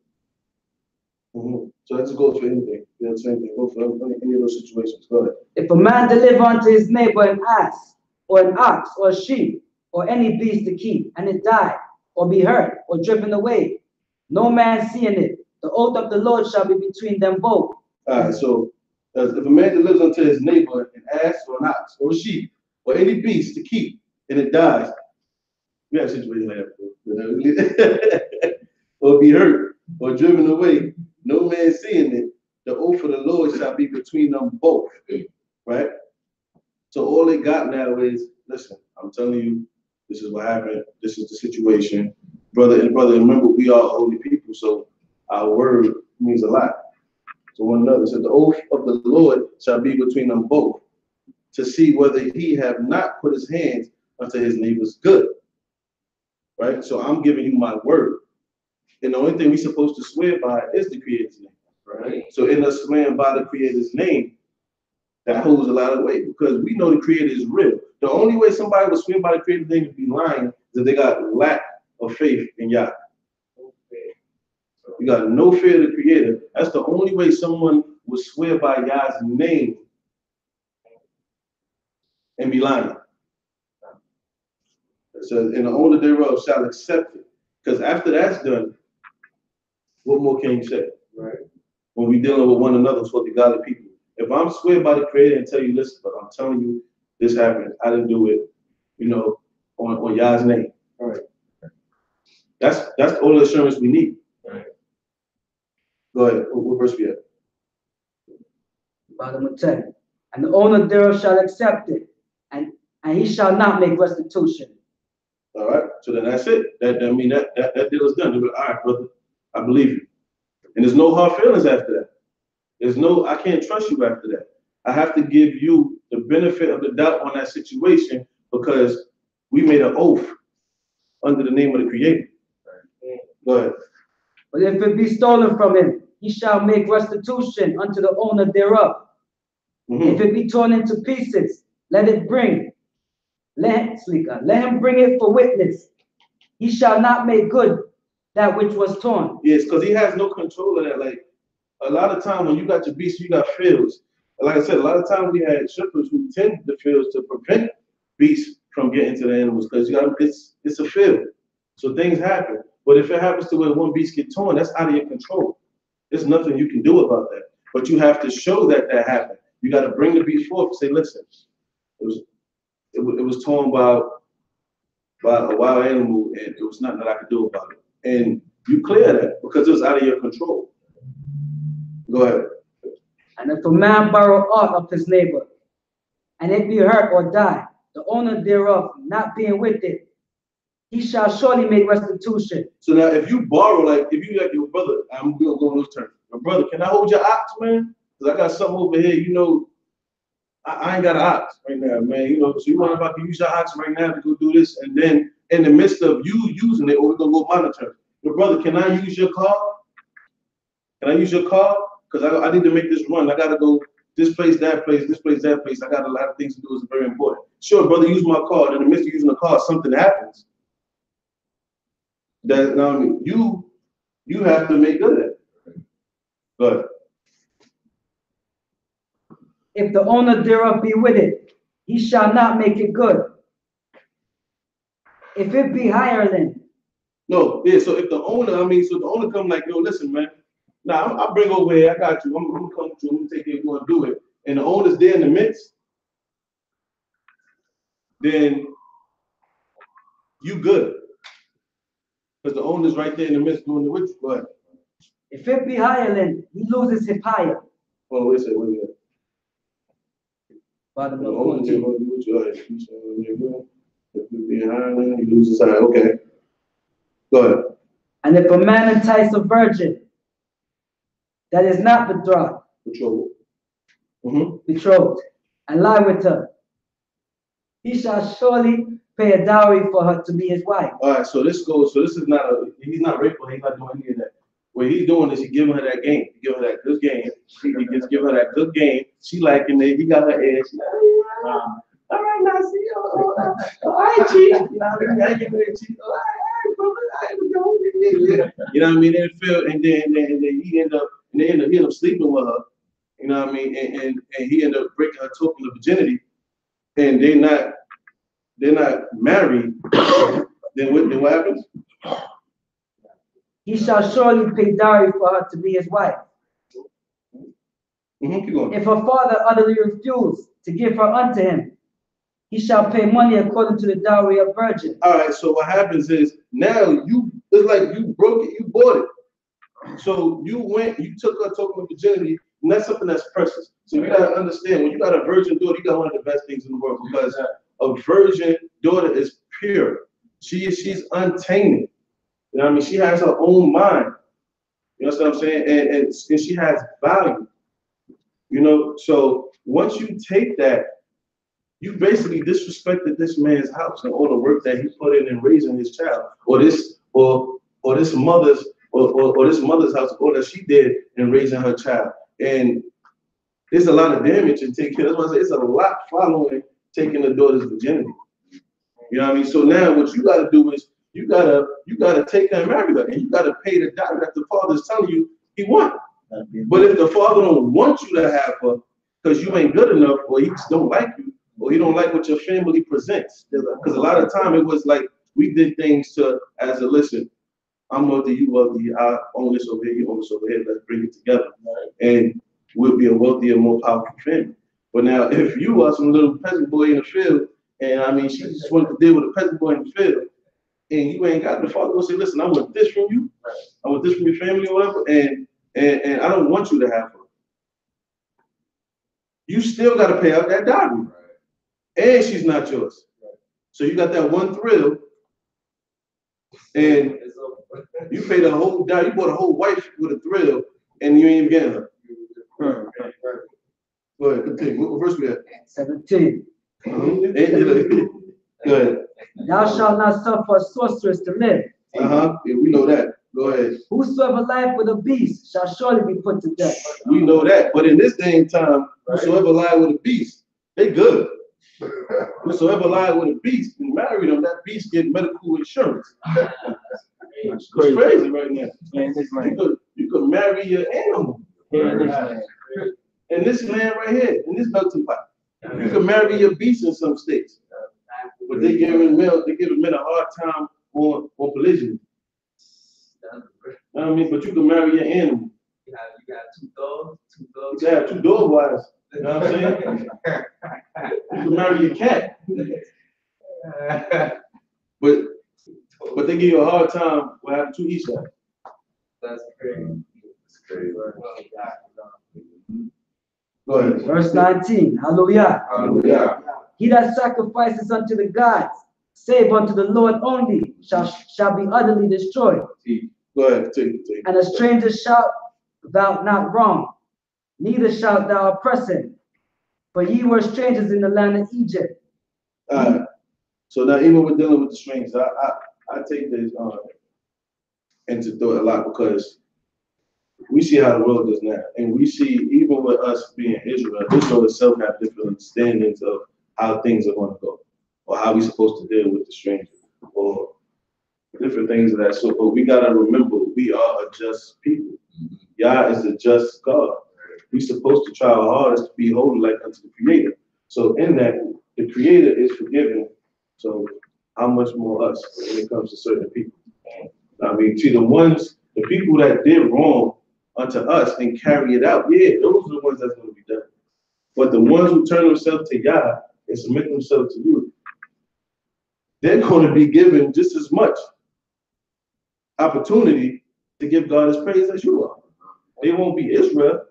So that just goes for anything. You know, same thing. Go for any of those situations. Go ahead. If a man deliver unto his neighbor an ass, or an ox, or a sheep, or any beast to keep, and it die, or be hurt, or driven away, no man seeing it, the oath of the Lord shall be between them both. All right, so if a man delivers unto his neighbor an ass or an ox or a sheep or any beast to keep, and it dies, we have situations like that, or be hurt or driven away, no man seeing it, the oath of the Lord shall be between them both, right? So all they got now is, listen, I'm telling you, this is what happened, this is the situation. Brother, remember, we are holy people, so our word means a lot to one another. So the oath of the Lord shall be between them both, to see whether he have not put his hands unto his neighbor's good. Right? So I'm giving you my word. And the only thing we're supposed to swear by is the Creator's name. Right? So in us swearing by the Creator's name, that holds a lot of weight because we know the Creator is real. The only way somebody would swear by the Creator's name to be lying is if they got lack of faith in Yah. You got no fear of the Creator. That's the only way someone would swear by Yah's name and be lying. It says, and the owner thereof shall accept it. Because after that's done, what more can you say? Right? When we dealing with one another, so the godly people. If I'm swear by the Creator and tell you, listen, but I'm telling you, this happened. I didn't do it, you know, on Yah's name. All right. That's all the assurance we need. Right. Go ahead. What verse we at? Bottom of 10. And the owner thereof shall accept it, and he shall not make restitution. All right. So then that's it. That deal is done. They'll be, all right, brother, I believe you. And there's no hard feelings after that. There's no, I can't trust you after that. I have to give you the benefit of the doubt on that situation because we made an oath under the name of the Creator. Right. Go ahead. But if it be stolen from him, he shall make restitution unto the owner thereof. If it be torn into pieces, let him bring it for witness. He shall not make good that which was torn. Yes, because he has no control of that. Like a lot of time when you got your beasts, you got fields. Like I said, a lot of times we had shepherds who tend the fields to prevent beasts from getting to the animals because it's a field. So things happen. But if it happens to where one beast get torn, that's out of your control. There's nothing you can do about that. But you have to show that happened. You got to bring the beast forth and say, listen, it was torn by a wild animal and it was nothing that I could do about it. And you clear that because it was out of your control. Go ahead. And if a man borrow aught of his neighbor, and it be hurt or die, the owner thereof not being with it, he shall surely make restitution. So now if you borrow, like if you like your brother, I'm gonna go on those terms. My brother, can I hold your ox, man? Because I got something over here, you know, I ain't got an ox right now, man. You know, so you want if I can use your ox right now to go do this, and then in the midst of you using it, or we're gonna go monitor. But brother, can I use your car? Can I use your car? Because I need to make this run. I gotta go this place, that place, this place, that place. I got a lot of things to do. It's very important. Sure, brother, use my car. In the midst of using the car, something happens. That now you have to make good at it. Go ahead. If the owner thereof be with it, he shall not make it good. If it be hireling. No, yeah, so if the owner, so the owner come like, yo, listen, man, now I'll bring over here, I got you, I'm gonna come to, I'm gonna take it, we're gonna do it. And the owner's there in the midst, then you good. Because the owner's right there in the midst doing the with you. Go ahead. If it be hireling, he loses his hire. Oh, wait a second, wait a minute. Bottom The of owner 14. will do what you like. If you be hireling, he loses his hire. Okay. Go ahead. And if a man entice a virgin that is not betrothed, betrothed, and lie with her, he shall surely pay a dowry for her to be his wife. All right, so this is not he's not raping her, he's not doing any of that. What he's doing is he's giving her that game. He giving her that good game. He just giving her that good game. She liking it. He got her ass. All right, now see, all right, Chief. I give her a Chief. All right, brother. You know what I mean? And then he ended up sleeping with her. You know what I mean? And he ended up breaking her token of virginity. And they're not married. Then what happens? He shall surely pay dowry for her to be his wife. Keep going. If her father utterly refuse to give her unto him, he shall pay money according to the dowry of virgin. All right, so what happens is now it's like you broke it, you bought it. So you took her token of virginity, and that's something that's precious. So you gotta understand, when you got a virgin daughter, you got one of the best things in the world, because a virgin daughter is pure. She's untainted. You know what I mean? She has her own mind. You know what I'm saying? And she has value. You know, so once you take that, you basically disrespected this man's house and all the work that he put in raising his child, or this mother's house, all that she did in raising her child. And there's a lot of damage in taking. That's why I say it's a lot following taking the daughter's virginity. You know what I mean? So now what you got to do is you gotta take her and marry her, and you gotta pay the dowry that the father's telling you he wants. But if the father don't want you to have her because you ain't good enough, or he just don't like you, or he don't like what your family presents, because a lot of time it was like we did things as a listen, I'm wealthy, you wealthy, I own this over here, you own this over here, let's bring it together, and we'll be a wealthier, more powerful family. But now if you are some little peasant boy in the field, and I mean she just wanted to deal with a peasant boy in the field, and you ain't got, the father will say, listen, I want this from you, I want this from your family or whatever, and I don't want you to have her. You still got to pay out that dowry. And she's not yours. So you got that one thrill, and you paid a whole dowry, you bought a whole wife with a thrill, and you ain't even getting her. Go ahead, continue. What verse we at? 17. Go ahead. Thou shalt not suffer a sorceress to live. Yeah, we know that. Go ahead. Whosoever lieth with a beast shall surely be put to death. We know that. But in this day and time, whosoever lie with a beast, they good. Whosoever lie with a beast and marry them, that beast get medical insurance. It's crazy right now. You could marry your animal. And this land right here, in this melting pot, you can marry your beast in some states. But they giving men a hard time on polygyny. You know what I mean? But you can marry your animal. You got two dogs. You can have two dog wives. You know what I'm saying? You can marry your cat. But they give you a hard time with having two each side. That's crazy. It's crazy. Go ahead. Verse 19. Hallelujah. Hallelujah. He that sacrifices unto the gods, save unto the Lord only, shall be utterly destroyed. Go ahead, take it. And a stranger shalt thou not wrong, neither shalt thou oppress him. For ye were strangers in the land of Egypt. So now even with dealing with the strangers, I take this into thought a lot, because we see how the world is now. And we see, even with us being Israel itself have different understandings of how things are going to go, or how we're supposed to deal with the stranger, or different things of that sort. But we got to remember, we are a just people. Yah is a just God. We're supposed to try our hardest to be holy like unto the Creator. So in that, the Creator is forgiving. So how much more us when it comes to certain people? I mean, to the people that did wrong unto us and carry it out, yeah, those are the ones that's going to be done. But the ones who turn themselves to Yah and submit themselves to you, they're going to be given just as much opportunity to give God his praise as you are. They won't be Israel,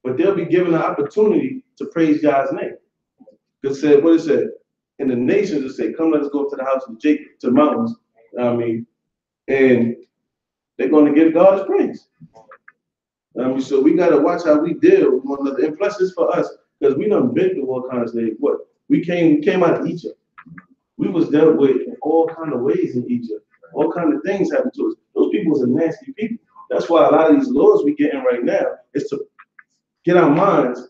but they'll be given an opportunity to praise God's name. It said, what it said? In the nations, it said, come, let us go to the house of Jacob, to the mountains. I mean, and they're going to give God his praise. I mean, so we got to watch how we deal with one another. And plus, it's for us, because we done been through all kinds of things. What? We came out of Egypt. We was dealt with in all kinds of ways in Egypt. All kinds of things happened to us. Those people are nasty people. That's why a lot of these laws we getting right now is to get our minds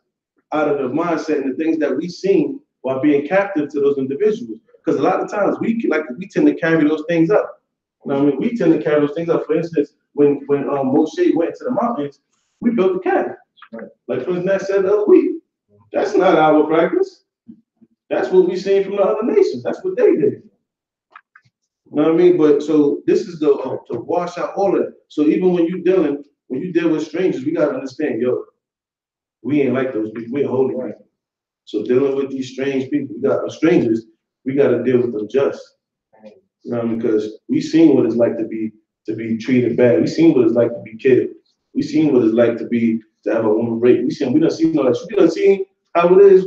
out of the mindset and the things that we seen while being captive to those individuals. Because a lot of times we tend to carry those things up. You know what I mean? We tend to carry those things up. For instance, when Moshe went to the mountains, we built a calf. Like for instance, that said the other week. That's not our practice. That's what we seen from the other nations. That's what they did. You know what I mean? But so this is to wash out all of that. So even when you deal with strangers, we gotta understand, yo, we ain't like those people. We're holy people. So dealing with these strange people, strangers, we gotta deal with them just. You know what I mean? Because we seen what it's like to be treated bad. We seen what it's like to be killed. We seen what it's like to have a woman raped. We done seen all that. We done seen how it is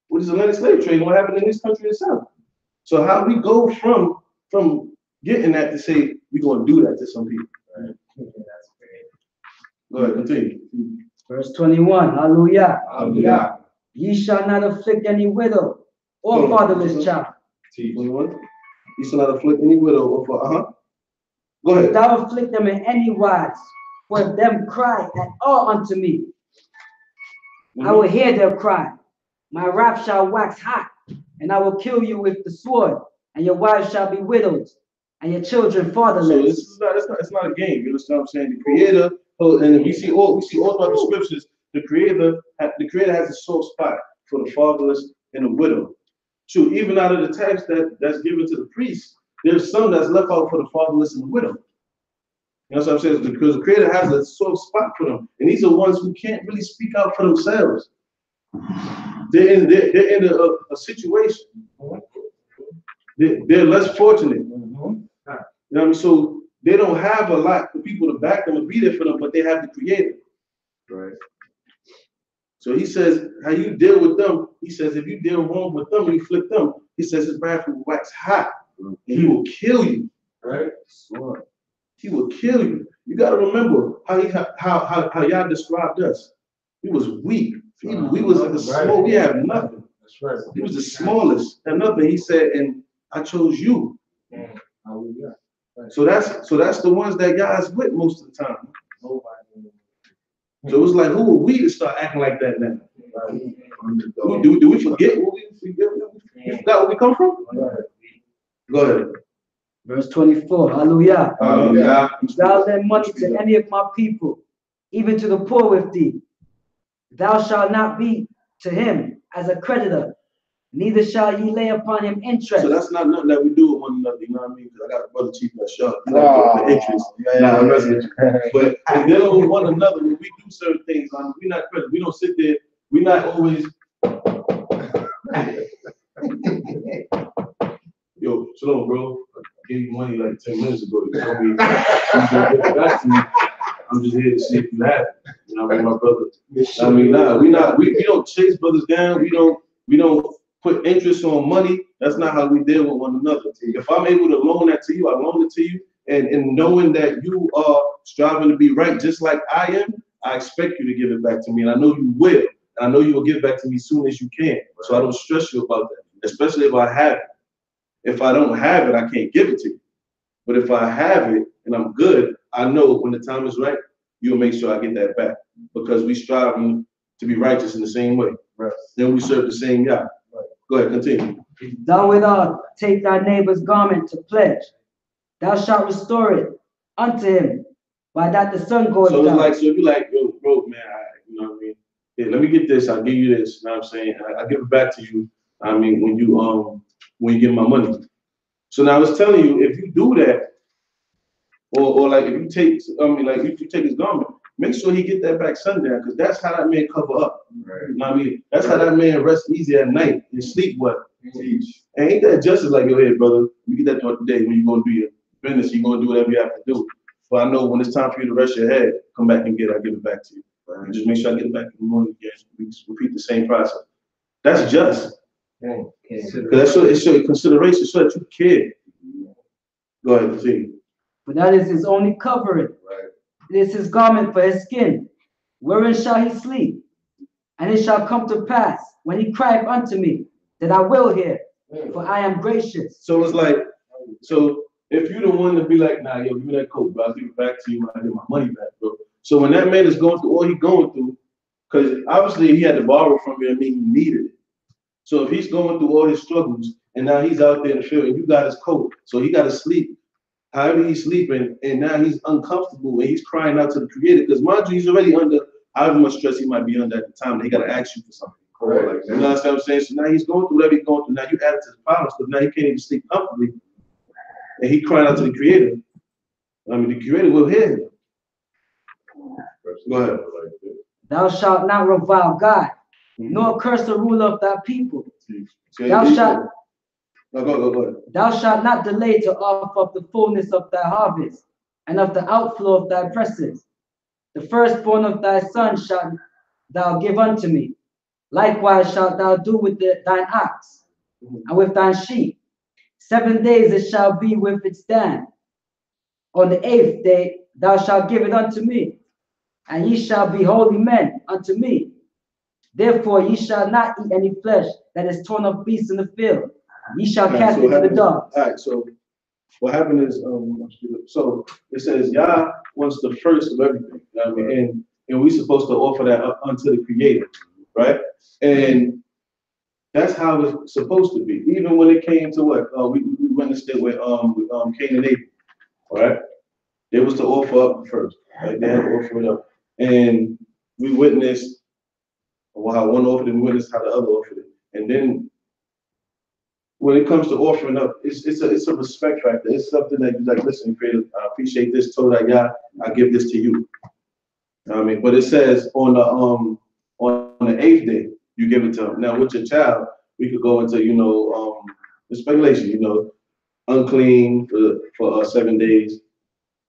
with this Atlantic slave trade and what happened in this country itself. So how we go from getting that to say we're gonna do that to some people. Right? That's great. Go ahead, continue. Verse 21, hallelujah. Hallelujah. Ye shall not afflict any widow or fatherless child. 21. You shall not afflict any widow or Go ahead. If thou afflict them in any wise, for if them cry at all unto me, I will hear their cry. My wrath shall wax hot, and I will kill you with the sword, and your wives shall be widows, and your children fatherless. So it's not a game. You understand what I'm saying? The Creator, and we see all throughout the scriptures, the Creator has a sore spot for the fatherless and the widow. True, even out of the text that's given to the priest, there's some that's left out for the fatherless and the widow. You know what I'm saying? Because the Creator has a sore spot for them, and these are ones who can't really speak out for themselves. They're in a situation. They're less fortunate. You know what I mean? So they don't have a lot for people to back them and be there for them, but they have the Creator. Right. So he says, how you deal with them, he says, if you deal wrong with them and you afflict them, he says his wrath will wax hot. And he will kill you. Right? He will kill you. You got to remember how y'all described us. He was weak. We was the small. We had nothing. That's right. He was the smallest. And nothing. He said, and I chose you. Hallelujah. So that's the ones that guys with most of the time. So it was like, who are we to start acting like that now? Do we forget where we forgot where we come from? Go ahead. Verse 24, hallelujah. Hallelujah. If thou lend money to any of my people, even to the poor with thee, thou shalt not be to him as a creditor, neither shall ye lay upon him interest. So that's not nothing that we do with one another, you know what I mean? Because I got a brother chief that's sharp. The interest. But in dealing with one another, when we do certain things, we're not credited. We don't sit there, we're not always. Yo, shalom, bro. I gave you money like 10 minutes ago. You told me you gonna get it back to me. I'm just here to see if you have it. You know what I mean, my brother? I mean, we don't chase brothers down. We don't put interest on money. That's not how we deal with one another. If I'm able to loan that to you, I loan it to you. And knowing that you are striving to be right just like I am, I expect you to give it back to me. And I know you will. And I know you will give it back to me as soon as you can. So I don't stress you about that, especially if I have it. If I don't have it, I can't give it to you. But if I have it and I'm good, I know when the time is right, you'll make sure I get that back. Because we strive to be righteous in the same way. Right. Then we serve the same Yah. Right. Go ahead, continue. If thou withal take thy neighbor's garment to pledge, thou shalt restore it unto him, by that the sun goes down. So if you like, yo, bro, man, you know what I mean? Hey, let me get this, I'll give you this, you know what I'm saying? I give it back to you, I mean, when you give my money. So now I was telling you, if you do that, or like if you take, if you take his garment, make sure he get that back sundown, because that's how that man cover up. Right. You know what I mean? That's how that man rest easy at night and sleep well. And ain't that justice like, yo, hey, brother, you get that throughout the day when you're going to do your business, you're going to do whatever you have to do. But I know when it's time for you to rest your head, come back and I'll give it back to you. Right. And just make sure I get it back in the morning again. We just repeat the same process. That's just. Because it shows consideration, so that you care. Go ahead, continue. For that is his only covering. Right. It is his garment for his skin. Wherein shall he sleep? And it shall come to pass, when he crieth unto me, that I will hear, for I am gracious. So it's like, so if you're the one to be like, nah, yo, give me that coat, bro, I'll give it back to you when I get my money back, bro. So when that man is going through all he's going through, because obviously he had to borrow from you and he needed it. So if he's going through all his struggles and now he's out there in the field, and you got his coat, so he got to sleep. However he's sleeping, and now he's uncomfortable, and he's crying out to the Creator, because mind you, he's already under however much stress he might be under at the time, and he got to ask you for something. Right. Like, you know what I'm saying? So now he's going through whatever he's going through. Now you add it to the problems, because now he can't even sleep comfortably, and he crying out to the Creator. I mean, the Creator will hear him. Go ahead. Thou shalt not revile God, nor curse the ruler of thy people. Thou shalt go ahead. Thou shalt not delay to offer up the fullness of thy harvest, and of the outflow of thy presses. The firstborn of thy son shalt thou give unto me. Likewise shalt thou do with thine ox, and with thine sheep. 7 days it shall be with its dam. On the 8th day thou shalt give it unto me, and ye shall be holy men unto me. Therefore ye shall not eat any flesh that is torn of beasts in the field. Ye shall cast it to the dogs. All right, so what happened is, so it says Yah wants the first of everything. You know what I mean? And we're supposed to offer that up unto the Creator, right? And that's how it's supposed to be. Even when it came to what we witnessed it with Cain and Abel, all right? They was to offer up first, right? They had to offer it up, and we witnessed how one offered it, and we witnessed how the other offered it, and then when it comes to offering up, it's a respect factor. It's something that you're like, listen, Creator, I appreciate this. Torah, Yah, I give this to you. You know what I mean? But it says on the 8th day, you give it to him. Now with your child, we could go into, the speculation, unclean for 7 days.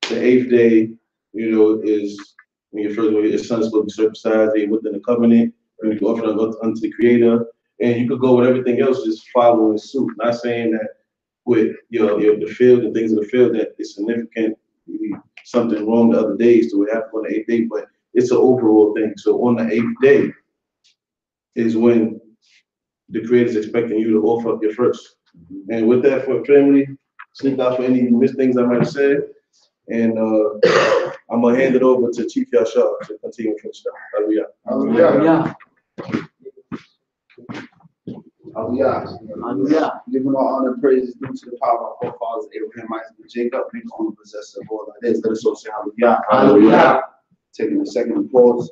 The 8th day, is when your son is supposed to be circumcised, they within the covenant, and you can offer them unto the Creator. And you could go with everything else, just following suit. Not saying that with the field and things of the field that it's significant, something wrong the other days, so it happened on the 8th day, but it's an overall thing. So on the 8th day is when the Creator is expecting you to offer up your first. And with that, for family, sleep out for any missed things I might have said. And I'm gonna hand it over to Chief Yashar to continue with stuff. Hallelujah. Hallelujah. Hallelujah. Giving all honor and praise due to the power of our forefathers, Abraham, Isaac, and Jacob, being the only possessor of all that is. Let us all say hallelujah. Hallelujah. Taking a second to pause,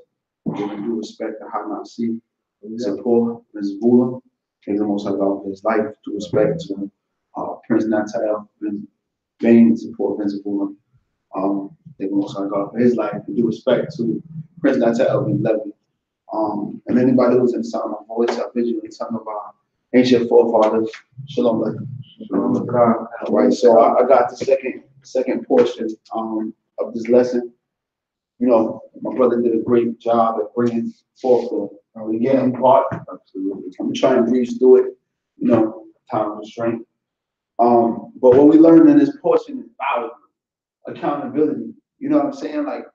giving due respect to Hanasi, Zipporah, Ms. Bula, giving the Most High God for his life, due respect to Prince Natal, Bain, Zipporah, Ms. Bula. Thank the Most High God for his life, and due respect to Prince Natal, and Levy. And anybody who's in sound of voice, I visually talking about ancient forefathers. Shalom Aleichem. Shalom Aleichem. All right, so I got the second portion of this lesson. My brother did a great job at bringing forth the beginning part. Absolutely. I'm trying to breeze through it, time constraint. But what we learned in this portion is value, accountability. You know what I'm saying? Like,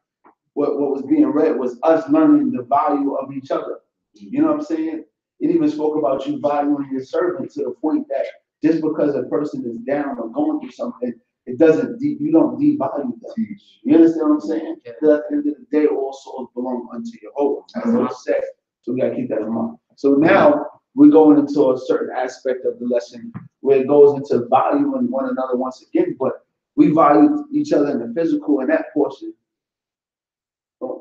what was being read was us learning the value of each other. You know what I'm saying? It even spoke about you valuing your servant to the point that just because a person is down or going through something, you don't devalue them. You understand what I'm saying? Because at the end of the day, all souls belong unto Jehovah, as it was said. So we gotta keep that in mind. So now we're going into a certain aspect of the lesson where it goes into valuing one another once again, but we value each other in the physical in that portion.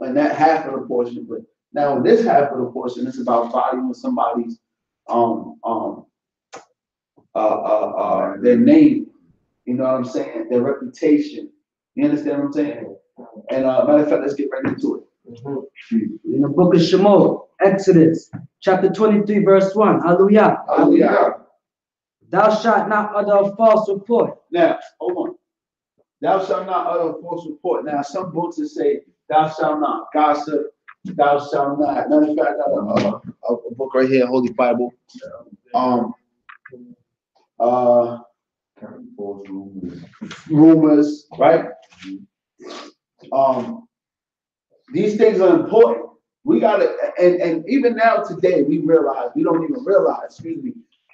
And that half of the portion, but now in this half of the portion, it's about valuing somebody's their name, you know what I'm saying, their reputation. You understand what I'm saying? And matter of fact, let's get right into it. In the book of Shemot, Exodus, chapter 23, verse 1. Hallelujah. Hallelujah. Thou shalt not utter a false report. Now, hold on. Thou shalt not utter a false report. Now, some books that say, thou shalt not gossip, thou shalt not. Matter of fact, I got a book right here, Holy Bible. Rumors, right? These things are important. We gotta, and even now today, we don't even realize,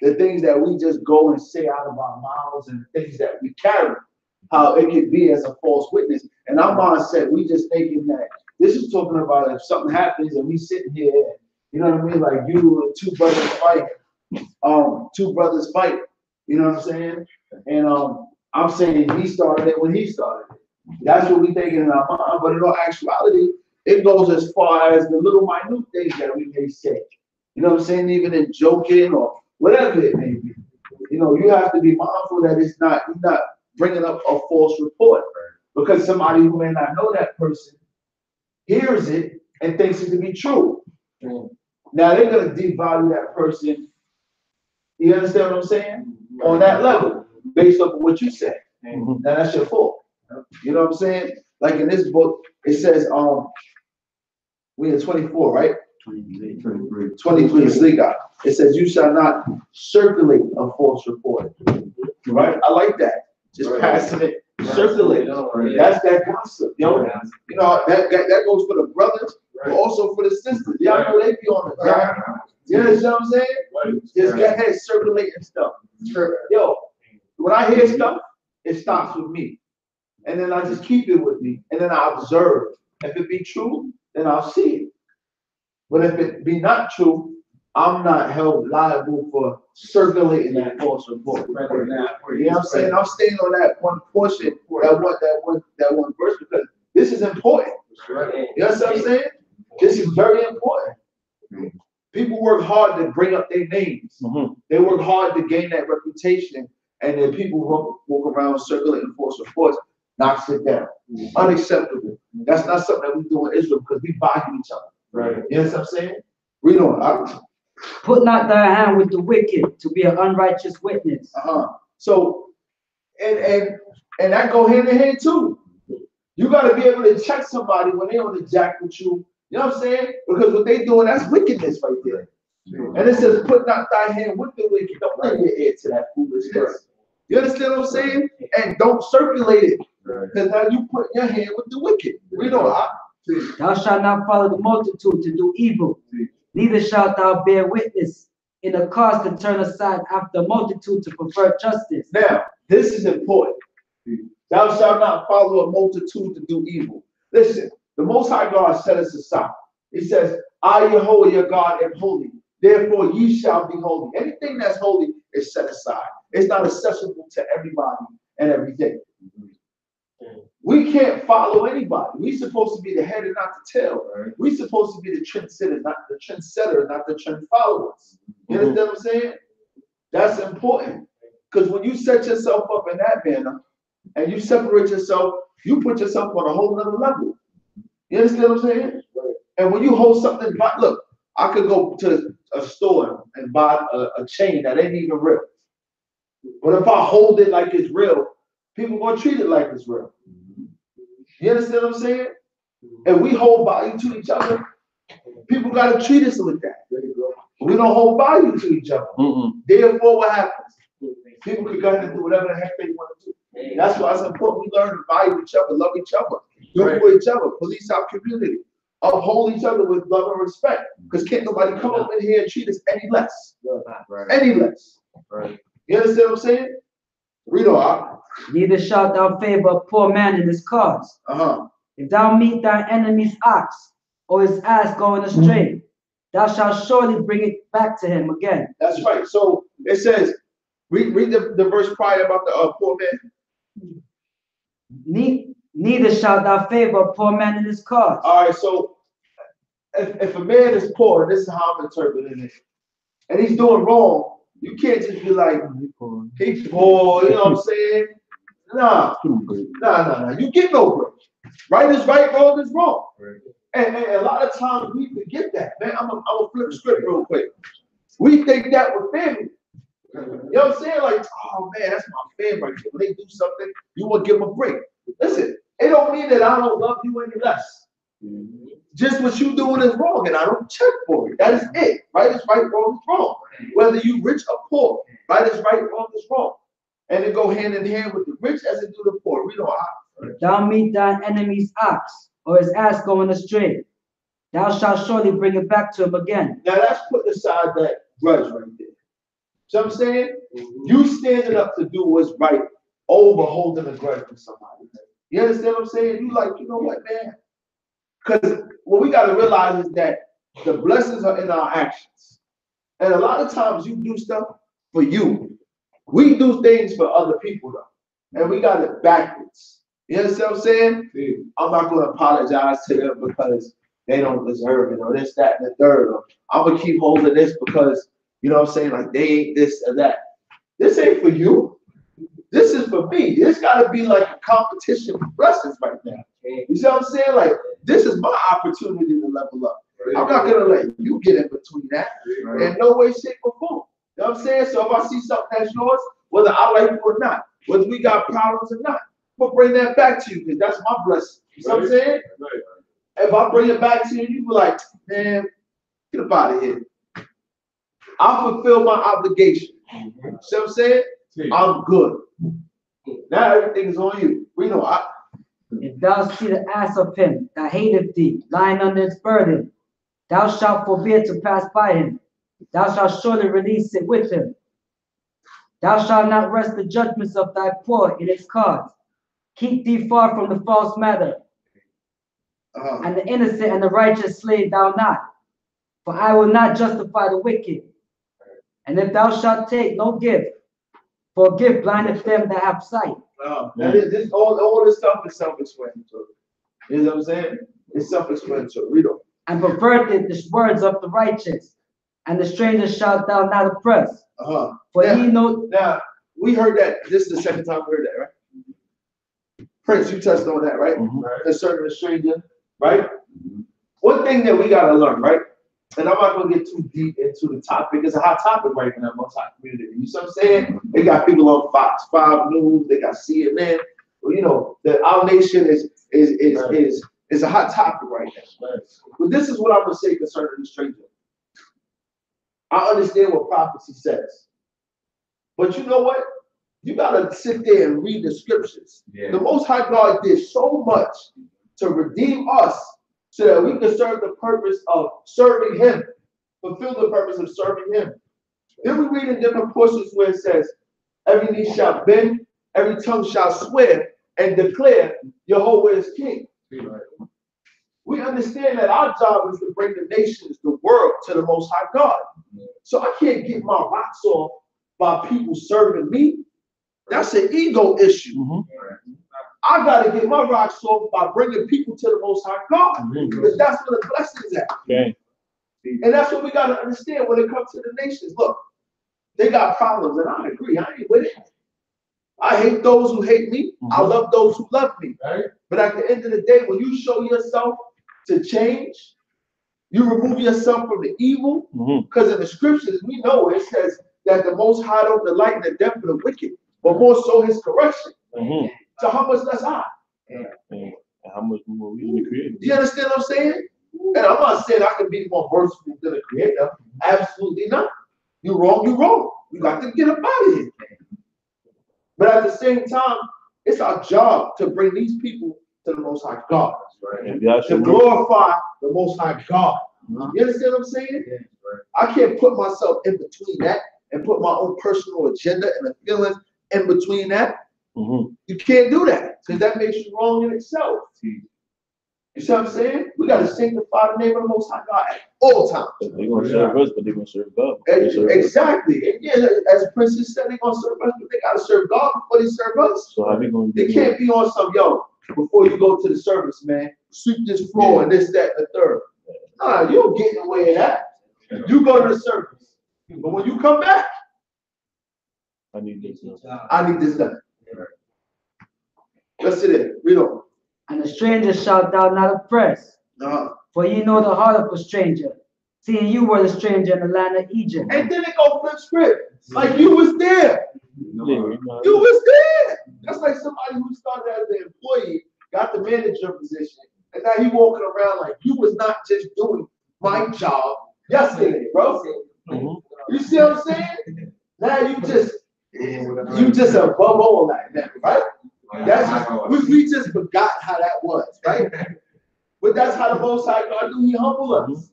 the things that we just go and say out of our mouths and things that we carry, how it could be as a false witness. And our mindset, we just thinking that this is talking about if something happens and we sitting here, you know what I mean? Like you and two brothers fight, You know what I'm saying? And I'm saying he started it when he started it. That's what we thinking in our mind, but in all actuality, it goes as far as the little minute things that we may say. You know what I'm saying? Even in joking or whatever it may be. You know, you have to be mindful that you're not bringing up a false report, because somebody who may not know that person hears it and thinks it to be true. Now they're gonna devalue that person. You understand what I'm saying? On that level, based off of what you said. Now that's your fault. You know what I'm saying? Like in this book, it says, we in 24, right? 23 is legal. It says, you shall not circulate a false report. Right? I like that. Just passing it, circulate. That's that gossip. You know, that goes for the brothers, but also for the sisters. Y'all know they be on the job. You understand what I'm saying? Just go ahead circulating stuff. Yo, when I hear stuff, it stops with me. And then I just keep it with me. And then I observe. If it be true, then I'll see it. But if it be not true, I'm not held liable for circulating that false report. You know what I'm saying? I'm staying on that one portion, that one verse, because this is important. You know what I'm saying? This is very important. People work hard to bring up their names. They work hard to gain that reputation, and then people walk around circulating false reports, knocks it down. Unacceptable. That's not something that we do in Israel, because we value each other. Right. You know what I'm saying? We don't. Put not thy hand with the wicked to be an unrighteous witness. So, and that go hand in hand too. You got to be able to check somebody when they on the jack with you. You know what I'm saying? Because what they doing, that's wickedness right there. And it says, put not thy hand with the wicked. Don't lend your ear to that foolishness. You understand what I'm saying? And don't circulate it. Because now you put your hand with the wicked. We know. Thou shalt not follow the multitude to do evil, neither shalt thou bear witness in a cause to turn aside after a multitude to prefer justice. Now, this is important. Thou shalt not follow a multitude to do evil. Listen, the Most High God set us aside. He says, I, Yehovah, your God, am holy. Therefore, ye shall be holy. Anything that's holy is set aside. It's not accessible to everybody and everything. We can't follow anybody. We're supposed to be the head and not the tail. We're supposed to be the trendsetter, not the trend followers. You understand what I'm saying? That's important. Because when you set yourself up in that manner and you separate yourself, you put yourself on a whole nother level. You understand what I'm saying? And when you hold something, look, I could go to a store and buy a chain that ain't even real. But if I hold it like it's real, people are going to treat it like it's real. You understand what I'm saying? And we hold value to each other. People got to treat us like that. We don't hold value to each other. Therefore, what happens? People can go ahead and do whatever the heck they want to do. That's why it's important we learn to value each other, love each other, do for each other, police our community, uphold each other with love and respect. Because can't nobody come up in here and treat us any less. Any less. You understand what I'm saying? Read on. Neither shalt thou favor a poor man in his cause. If thou meet thy enemy's ox or his ass going astray, thou shalt surely bring it back to him again. That's right. So it says, read the verse prior about the poor man. Neither shalt thou favor a poor man in his cause. All right, so if a man is poor, this is how I'm interpreting it, and he's doing wrong, you can't just be like, he's poor, you know what I'm saying? Nah. You get no break. Right is right, wrong is wrong. And a lot of times we forget that, man. I'm gonna flip the script real quick. We think that with family. You know what I'm saying? Like, oh man, that's my family right here. When they do something, you want to give them a break. Listen, it don't mean that I don't love you any less. Just what you doing is wrong, and I don't check for it. That is it. Right is right, wrong is wrong. Whether you rich or poor, right is right, wrong is wrong. And it go hand in hand with the rich as it do the poor. Read on. If thou meet thine enemy's ox or his ass going astray, thou shalt surely bring it back to him again. Now that's putting aside that grudge right there. So I'm saying, you standing up to do what's right over holding a grudge with somebody. You understand what I'm saying? You like, you know what, man? Because what we got to realize is that the blessings are in our actions. And a lot of times you do stuff for you. We do things for other people though, and we got it backwards. You understand what I'm saying? Yeah. I'm not going to apologize to them because they don't deserve it or this, that, and the third. Or I'm going to keep holding this because, you know what I'm saying, like they ain't this or that. This ain't for you. This is for me. It's got to be like a competition for blessings right now. You see what I'm saying? Like, this is my opportunity to level up. I'm not going to let you get in between that in no way, shape, or form. You know what I'm saying? So if I see something that's yours, whether I like it or not, whether we got problems or not, I'm going to bring that back to you because that's my blessing. You know what I'm saying? If I bring it back to you, you be like, man, get up out of here. I'll fulfill my obligation. You see what I'm saying? I'm good. Now everything is on you. We know. If thou see the ass of him that hateth thee lying under its burden, thou shalt forbear to pass by him. Thou shalt surely release it with him. Thou shalt not rest the judgments of thy poor in its cause. Keep thee far from the false matter. And the innocent and the righteous slay thou not. For I will not justify the wicked. And if thou shalt take no gift, for gift blindeth them that have sight. All this stuff is self-explanatory. You know what I'm saying? It's self-explanatory. Read on. And perverted the words of the righteous, and the stranger shalt thou not oppress. For now, ye know. Now, we heard that. This is the second time we heard that, right? Prince, you touched on that, right? Concerning the stranger, right? One thing that we got to learn, right? And I'm not going to get too deep into the topic. It's a hot topic right now amongst our community. You see what I'm saying? They got people on Fox 5 News. They got CNN. Well, you know, our nation is a hot topic right now. But this is what I'm going to say concerning the stranger. I understand what prophecy says. But you know what? You got to sit there and read the scriptures. Yeah. The Most High God did so much to redeem us so that we can serve the purpose of serving him, fulfill the purpose of serving him. Then we read in different portions where it says, every knee shall bend, every tongue shall swear and declare Jehovah is king. Right. We understand that our job is to bring the nations, the world, to the Most High God. So I can't get my rocks off by people serving me. That's an ego issue. I got to get my rocks off by bringing people to the Most High God. Because that's where the blessings at. Okay. And that's what we got to understand when it comes to the nations. Look, they got problems, and I agree. I ain't with it. I hate those who hate me. I love those who love me. Right? But at the end of the day, when you show yourself to change, you remove yourself from the evil. Because in the scriptures, we know it says that the Most High don't delight in the death of the wicked, but more so his correction. So how much less I? And how much more we in the creator? Do you understand what I'm saying? And I'm not saying I can be more merciful than the creator. Absolutely not. You're wrong, you're wrong. You got to get up out of here. But at the same time, it's our job to bring these people to the Most High God. Right. To glorify the Most High God. You understand what I'm saying? I can't put myself in between that and put my own personal agenda and the feelings in between that. You can't do that because that makes you wrong in itself. You see what I'm saying? We got to sanctify the name of the Most High God at all times. They're going to serve us, but they're going to serve God. Exactly. And yeah, as the princess said, they're going to serve us, but they got to serve God before they serve us. So how they going to do? They can't be on some, yo, before you go to the service, man, sweep this floor and this, that, and the third. Nah, you don't get in the way of that. You go to the service. But when you come back, I need this done. I need this done. Let's sit there. Read on. And the stranger shalt thou not oppress. For ye know the heart of a stranger, seeing you were the stranger in the land of Egypt. And then it go flip script. Like you was there. You was there. That's like somebody who started as an employee, got the manager position, and now he walking around like you was not just doing my job yesterday, bro. You see what I'm saying? Now you just above all that, right? That's just, we just forgot how that was, right? But that's how the Most High God do. He humble us,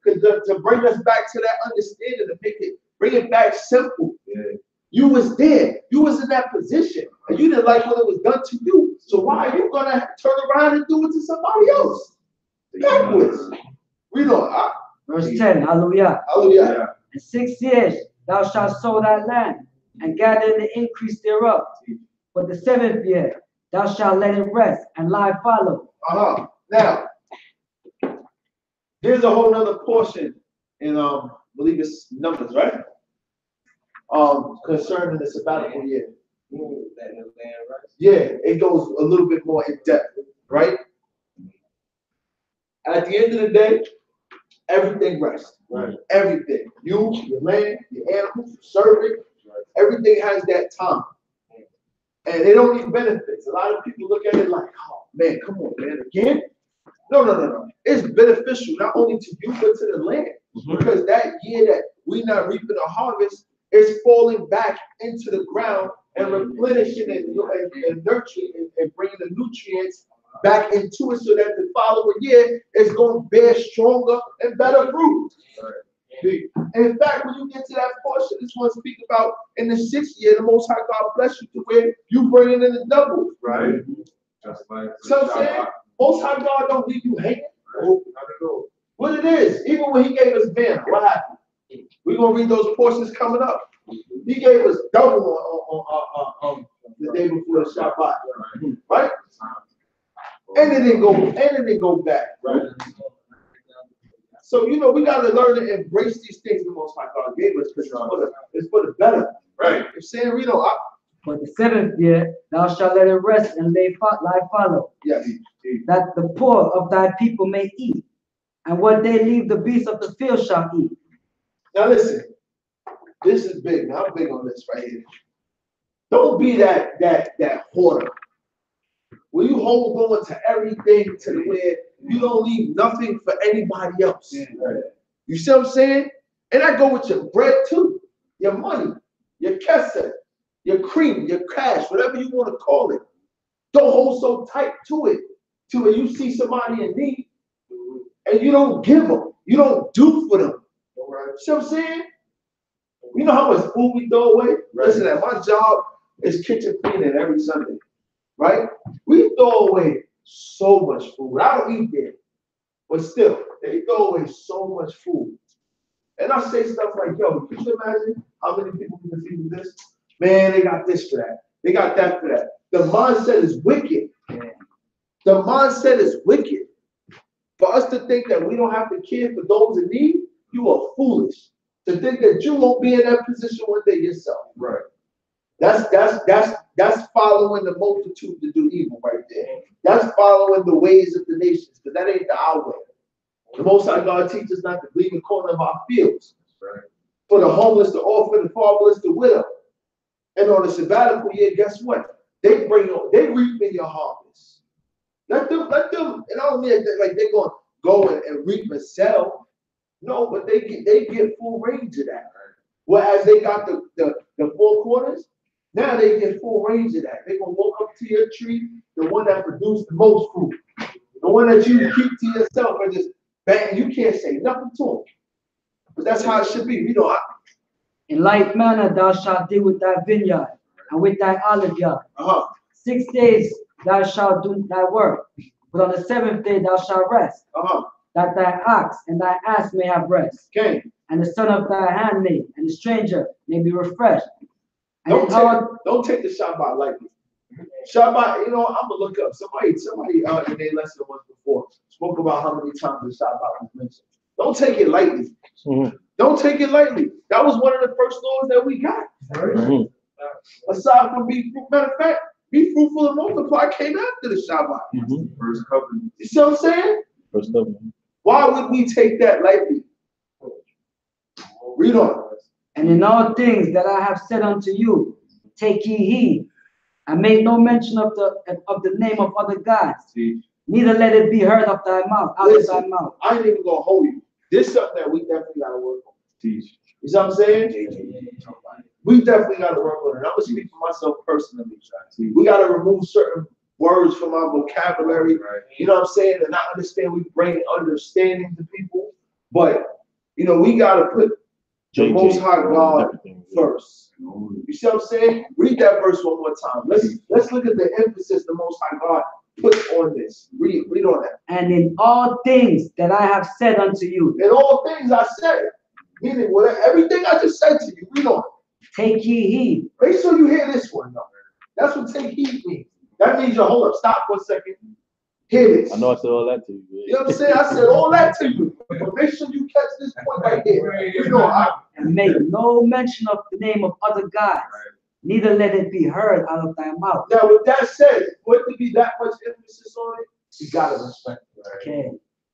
to bring us back to that understanding, to bring it back simple. You was there, you was in that position, and you didn't like what it was done to you. So why are you gonna turn around and do it to somebody else? Backwards. Read on. Verse 10. Hallelujah. Hallelujah. In 6 years thou shalt sow that land, and gather in the increase thereof. But the 7th year, thou shalt let it rest, and lie fallow. Now, there's a whole other portion in I believe it's Numbers, right? Concerning the sabbatical year. Yeah, it goes a little bit more in depth, right? At the end of the day, everything rests. Right. Everything. You, your land, your animals, your servant, everything has that time. And it only benefits. A lot of people look at it like, oh man, come on, man, again? No. It's beneficial not only to you, but to the land. Because that year that we're not reaping a harvest, it's falling back into the ground and replenishing and nurturing and bringing the nutrients back into it so that the following year is going to bear stronger and better fruit. In fact, when you get to that portion, this one speak about in the 6th year, the Most High God bless you to where you bring it in the double. Right. Just like So I'm saying, Most High God don't leave you hanging. What it is, even when He gave us manna, what happened? We're gonna read those portions coming up. He gave us double on the day before the Shabbat, right? And it didn't go back, right? So we gotta learn to embrace these things the Most High God gave us because it's for the better, right? If saying But the 7th year, thou shalt let it rest and lie fallow. Yes. That the poor of thy people may eat, and what they leave the beasts of the field shall eat. Now listen, this is big. Now I'm big on this right here. Don't be that hoarder. Will you hold on to everything to where you don't leave nothing for anybody else? You see what I'm saying? And I go with your bread too, your money, your kesed, your cream, your cash, whatever you want to call it. Don't hold so tight to it till when you see somebody in need and you don't give them, you don't do for them. See what I'm saying? You know how much food we throw away? Listen, my job is kitchen cleaning every Sunday, right? We throw away so much food. I don't eat there, but still, they throw away so much food. And I say stuff like, yo, can you imagine how many people can feed with this? Man, they got this for that. They got that for that. The mindset is wicked. The mindset is wicked. For us to think that we don't have to care for those in need, you are foolish. To think that you won't be in that position one day yourself. Right. That's following the multitude to do evil right there. That's following the ways of the nations, because that ain't our way. The Most High God teaches us not to leave the corner of our fields. Right. For the homeless, the orphan, the fatherless, the widow. And on the sabbatical year, guess what? They reap in your harvest. Let them, and I don't mean like they're going to go and reap and sell. No, but they get full range of that. Whereas they got the 4 quarters, now they get full range of that. They're going to walk up to your tree, the one that produced the most fruit. The one that you keep to yourself and just bang, you can't say nothing to them. But that's how it should be. In like manner thou shalt deal with thy vineyard and with thy olive yard. 6 days thou shalt do thy work, but on the 7th day thou shalt rest. That thy ox and thy ass may have rest. Okay. And the son of thy handmaid and the stranger may be refreshed. And don't take the Shabbat lightly. Shabbat, I'm gonna look up. Somebody in their lesson once before spoke about how many times the Shabbat was mentioned. Don't take it lightly. Don't take it lightly. That was one of the first laws that we got. Aside from be fruitful, matter of fact, be fruitful and multiply came after the Shabbat. First covenant. You see what I'm saying? First covenant. Why would we take that lightly? Read on. And in all things that I have said unto you, take ye heed, and make no mention of the name of other gods. Neither let it be heard of thy mouth, out of thy mouth. I ain't even gonna hold you. This is something that we definitely gotta work on. You see what I'm saying? We definitely gotta work on it. I'm gonna speak for myself personally. We gotta remove certain words from our vocabulary. You know what I'm saying? And I understand we bring understanding to people, but we gotta put the Most High God first. You see what I'm saying? Read that verse one more time. Let's look at the emphasis the Most High God put on this. Read on that. And in all things that I have said unto you. In all things I said. Meaning everything I just said to you, read on. Take ye heed. Make sure you hear this one, though. That's what take heed means. That means you hold up, stop for a second. Hear this. I know I said all that to you. You know what I'm saying? I said all that to you. But make sure you catch this point right here. You know, And make no mention of the name of other gods, neither let it be heard out of thy mouth. now with that said, for it to be that much emphasis on it, you gotta respect it. Okay.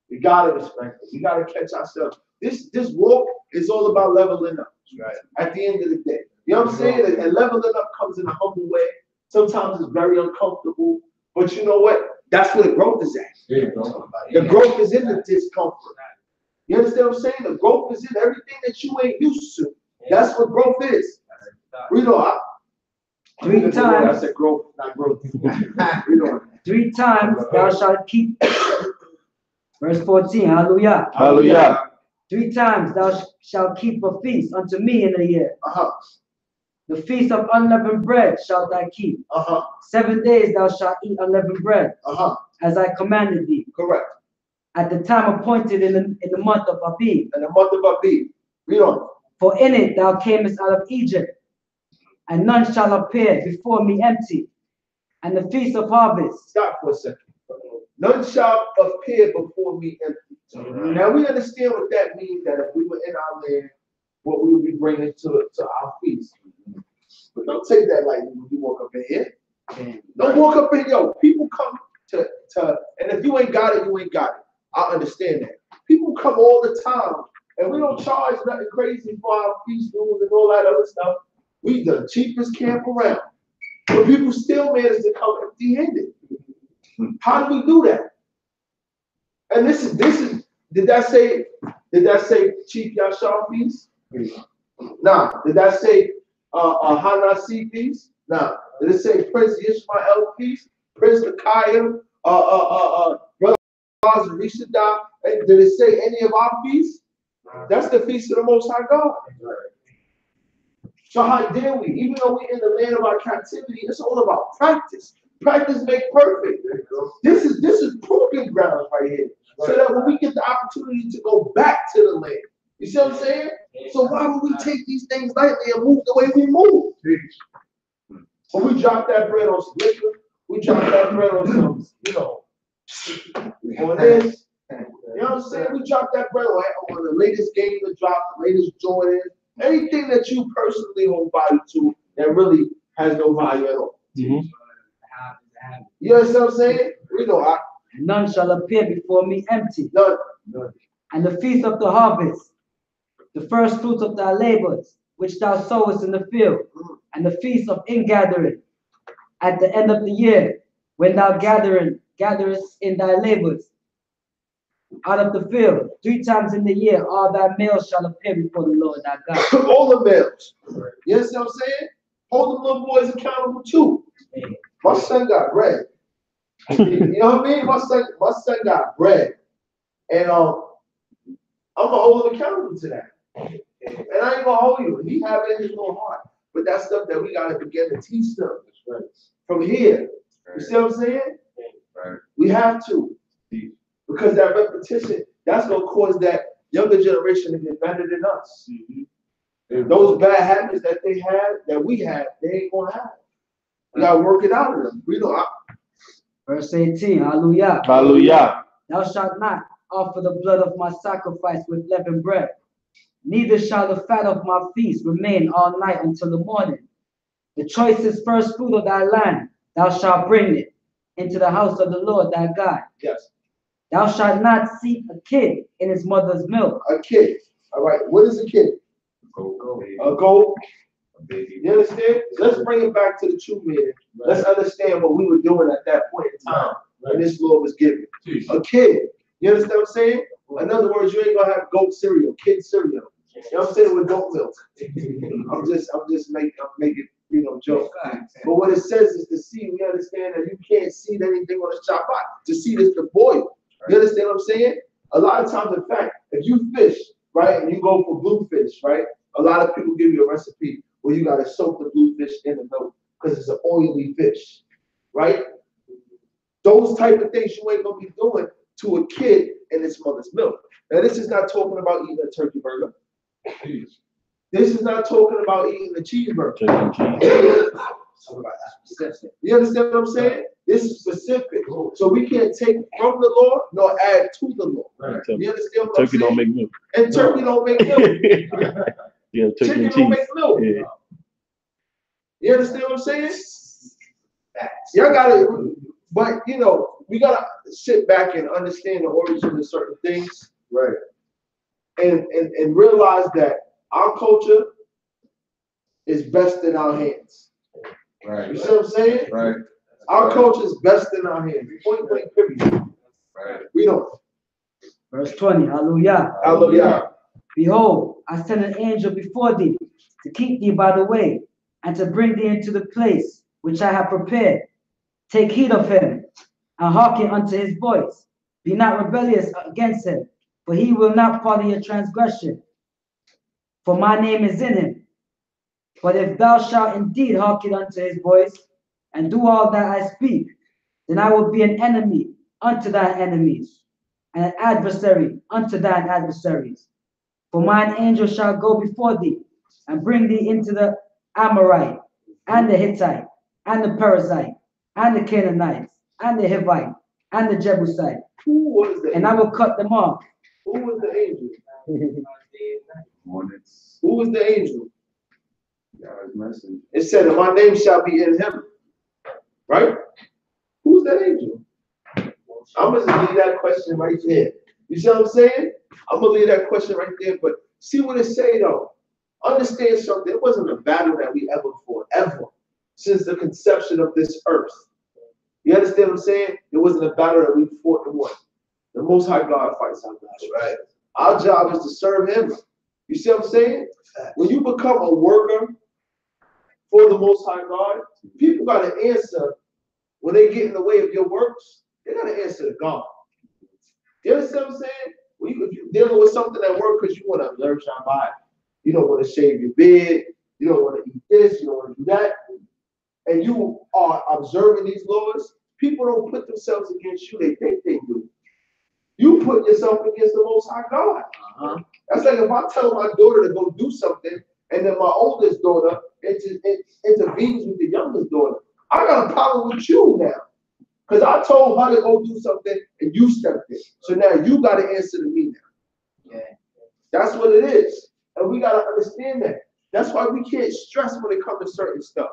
We gotta respect it. We gotta catch ourselves. This walk is all about leveling up. Right. At the end of the day. You know what I'm saying? And leveling up comes in a humble way. Sometimes it's very uncomfortable. But you know what? That's where the growth is at. The growth is in the discomfort. You understand what I'm saying? The growth is in everything that you ain't used to. That's what growth is. Read on. 3 times. I said growth, not growth. Read on. 3 times thou shalt keep. Verse 14. Hallelujah. Hallelujah. 3 times thou shalt keep a feast unto me in a year. The feast of unleavened bread shalt thou keep. 7 days thou shalt eat unleavened bread, as I commanded thee. Correct. At the time appointed in the month of Abib. In the month of Abib. Read on. For in it thou camest out of Egypt, and none shall appear before me empty. And the feast of harvest. Stop for a second. None shall appear before me empty. Now we understand what that means, that if we were in our land, what we would be bringing to our feast. But don't take that lightly when you walk up in here. Don't walk up in, yo, people come to, and if you ain't got it, you ain't got it. I understand that. People come all the time, and we don't charge nothing crazy for our feast rooms and all that other stuff. We the cheapest camp around. But people still manage to come empty-handed. How do we do that? And this is, did that say Chief Yashar feast? Nah. Did that say Hanasi feast? Nah. Did it say Prince Ishmael feast? Prince Micaiah, Brother Rishada? Did it say any of our feasts? That's the feast of the Most High God. So how dare we? Even though we're in the land of our captivity, it's all about practice. Practice makes perfect. This is proving ground right here. So that when we get the opportunity to go back to the land, you see what I'm saying? So why would we take these things lightly and move the way we move? When we drop that bread on some liquor, we drop that bread on some, on this. You know what I'm saying? We drop that bread on the latest game to drop, the latest Jordan, anything that you personally hold value to that really has no value at all. You understand what I'm saying? None shall appear before me empty. None. And the feast of the harvest, the first fruits of thy labors, which thou sowest in the field, and the feast of ingathering, at the end of the year, when thou gatherest in thy labors out of the field, 3 times in the year, all thy males shall appear before the Lord thy God. All the males. You understand what I'm saying? Hold them little boys accountable too. My son got bread. You know what I mean? My son got bread. And I'm gonna hold him accountable to that. And I ain't gonna hold you. He have it in his little heart. But that's stuff that we gotta begin to teach them from here. You see what I'm saying? We have to. Because that repetition, that's gonna cause that younger generation to get better than us. Those bad habits that they have, that we have, they ain't gonna have. We gotta work it out of them. Verse 18, hallelujah. Hallelujah. Thou shalt not offer the blood of my sacrifice with leavened bread, neither shall the fat of my feast remain all night until the morning. The choicest first fruit of thy land, thou shalt bring it into the house of the Lord thy God. Yes. Thou shalt not seek a kid in his mother's milk. A kid. All right. What is a kid? A goat. You understand? Let's bring it back to the true meaning. Let's understand what we were doing at that point in time when this law was given. A kid. You understand what I'm saying? In other words, you ain't gonna have goat cereal, kid cereal. You know what I'm saying? With goat milk. I'm just making joke. But what it says is to see. We understand that you can't seed anything on a Shabbat. To seed is to boil. You understand what I'm saying? A lot of times, in fact, if you fish, right, and you go for bluefish, right, a lot of people give you a recipe where you got to soak the bluefish in the milk because it's an oily fish, right? Those type of things you ain't going to be doing to a kid in its mother's milk. Now, this is not talking about eating a turkey burger. This This is not talking about eating a cheeseburger. You understand what I'm saying? This is specific. So we can't take from the law nor add to the law. Right. You understand what I'm Turkey saying? don't make milk. And turkey don't make milk. Yeah, turkey Chicken and don't cheese. make milk. Yeah. You understand what I'm saying? Y'all gotta, but you know, we gotta sit back and understand the origin of certain things, Right. and realize that our culture is best in our hands. Right. You see what I'm saying? Right. Our culture is best in our hands. Point blank, period. Right. We don't. Verse 20, hallelujah. Hallelujah. Behold, I send an angel before thee to keep thee by the way and to bring thee into the place which I have prepared. Take heed of him and hearken unto his voice. Be not rebellious against him, for he will not pardon your transgression. For my name is in him. But if thou shalt indeed hearken unto his voice and do all that I speak, then I will be an enemy unto thine enemies and an adversary unto thine adversaries. For mine angel shall go before thee and bring thee into the Amorite and the Hittite and the Perizzite and the Canaanites and the Hivite and the Jebusite. Who was the And I will cut them off. Who was the angel? Hornets. Who was the angel? God's messenger. It said, and my name shall be in him. Right? Who's that angel? I'm going to leave that question right there. You see what I'm saying? I'm going to leave that question right there. But see what it say, though. Understand something. It wasn't a battle that we ever fought, ever, since the conception of this earth. You understand what I'm saying? It wasn't a battle that we fought and won. The Most High God fights our battle. Right. Our job is to serve him. You see what I'm saying? When you become a worker for the Most High God, people got to answer when they get in the way of your works. They got to answer to God. You understand what I'm saying? If you're dealing with something at work because you want to learn Shabbat, you don't want to shave your beard, you don't want to eat this, you don't want to do that, and you are observing these laws, people don't put themselves against you. They think they do. You put yourself against the Most High God. That's like if I tell my daughter to go do something, and then my oldest daughter intervenes with the youngest daughter. I got a problem with you now. Because I told her to go do something, and you stepped in. So now you got to answer to me now. Yeah. That's what it is. And we got to understand that. That's why we can't stress when it comes to certain stuff.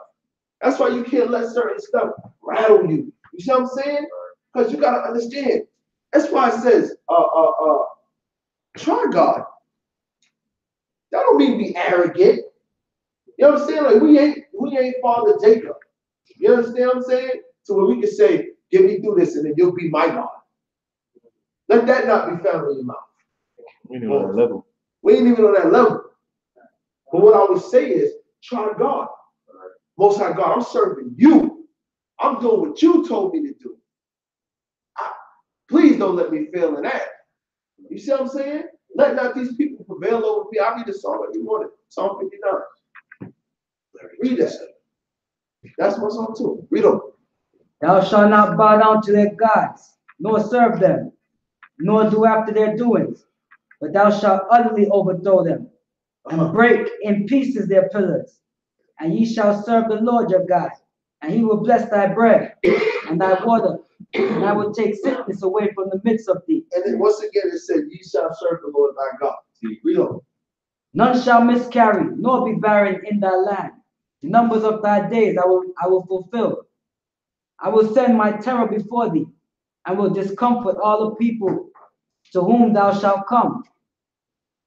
That's why you can't let certain stuff rattle you. You see what I'm saying? Because you got to understand. That's why it says, try God. That don't mean be arrogant. You know what I'm saying? Like we ain't Father Jacob. You understand what I'm saying? So when we can say, get me through this and then you'll be my God. Let that not be found in your mouth. We ain't on that level. We ain't even on that level. But what I would say is, try God. Most High God, I'm serving you. I'm doing what you told me to do. Please don't let me fail in that. You see what I'm saying? Let not these people prevail over me. I read the song every morning. Psalm 59. Read that. That's my song too. Read them. Thou shalt not bow down to their gods, nor serve them, nor do after their doings, but thou shalt utterly overthrow them, and break in pieces their pillars. And ye shall serve the Lord your God, and he will bless thy bread and thy water, and I will take sickness away from the midst of thee. And then once again it said, ye shall serve the Lord thy God. Read on. None shall miscarry, nor be barren in thy land. The numbers of thy days I will fulfill. I will send my terror before thee, and will discomfort all the people to whom thou shalt come.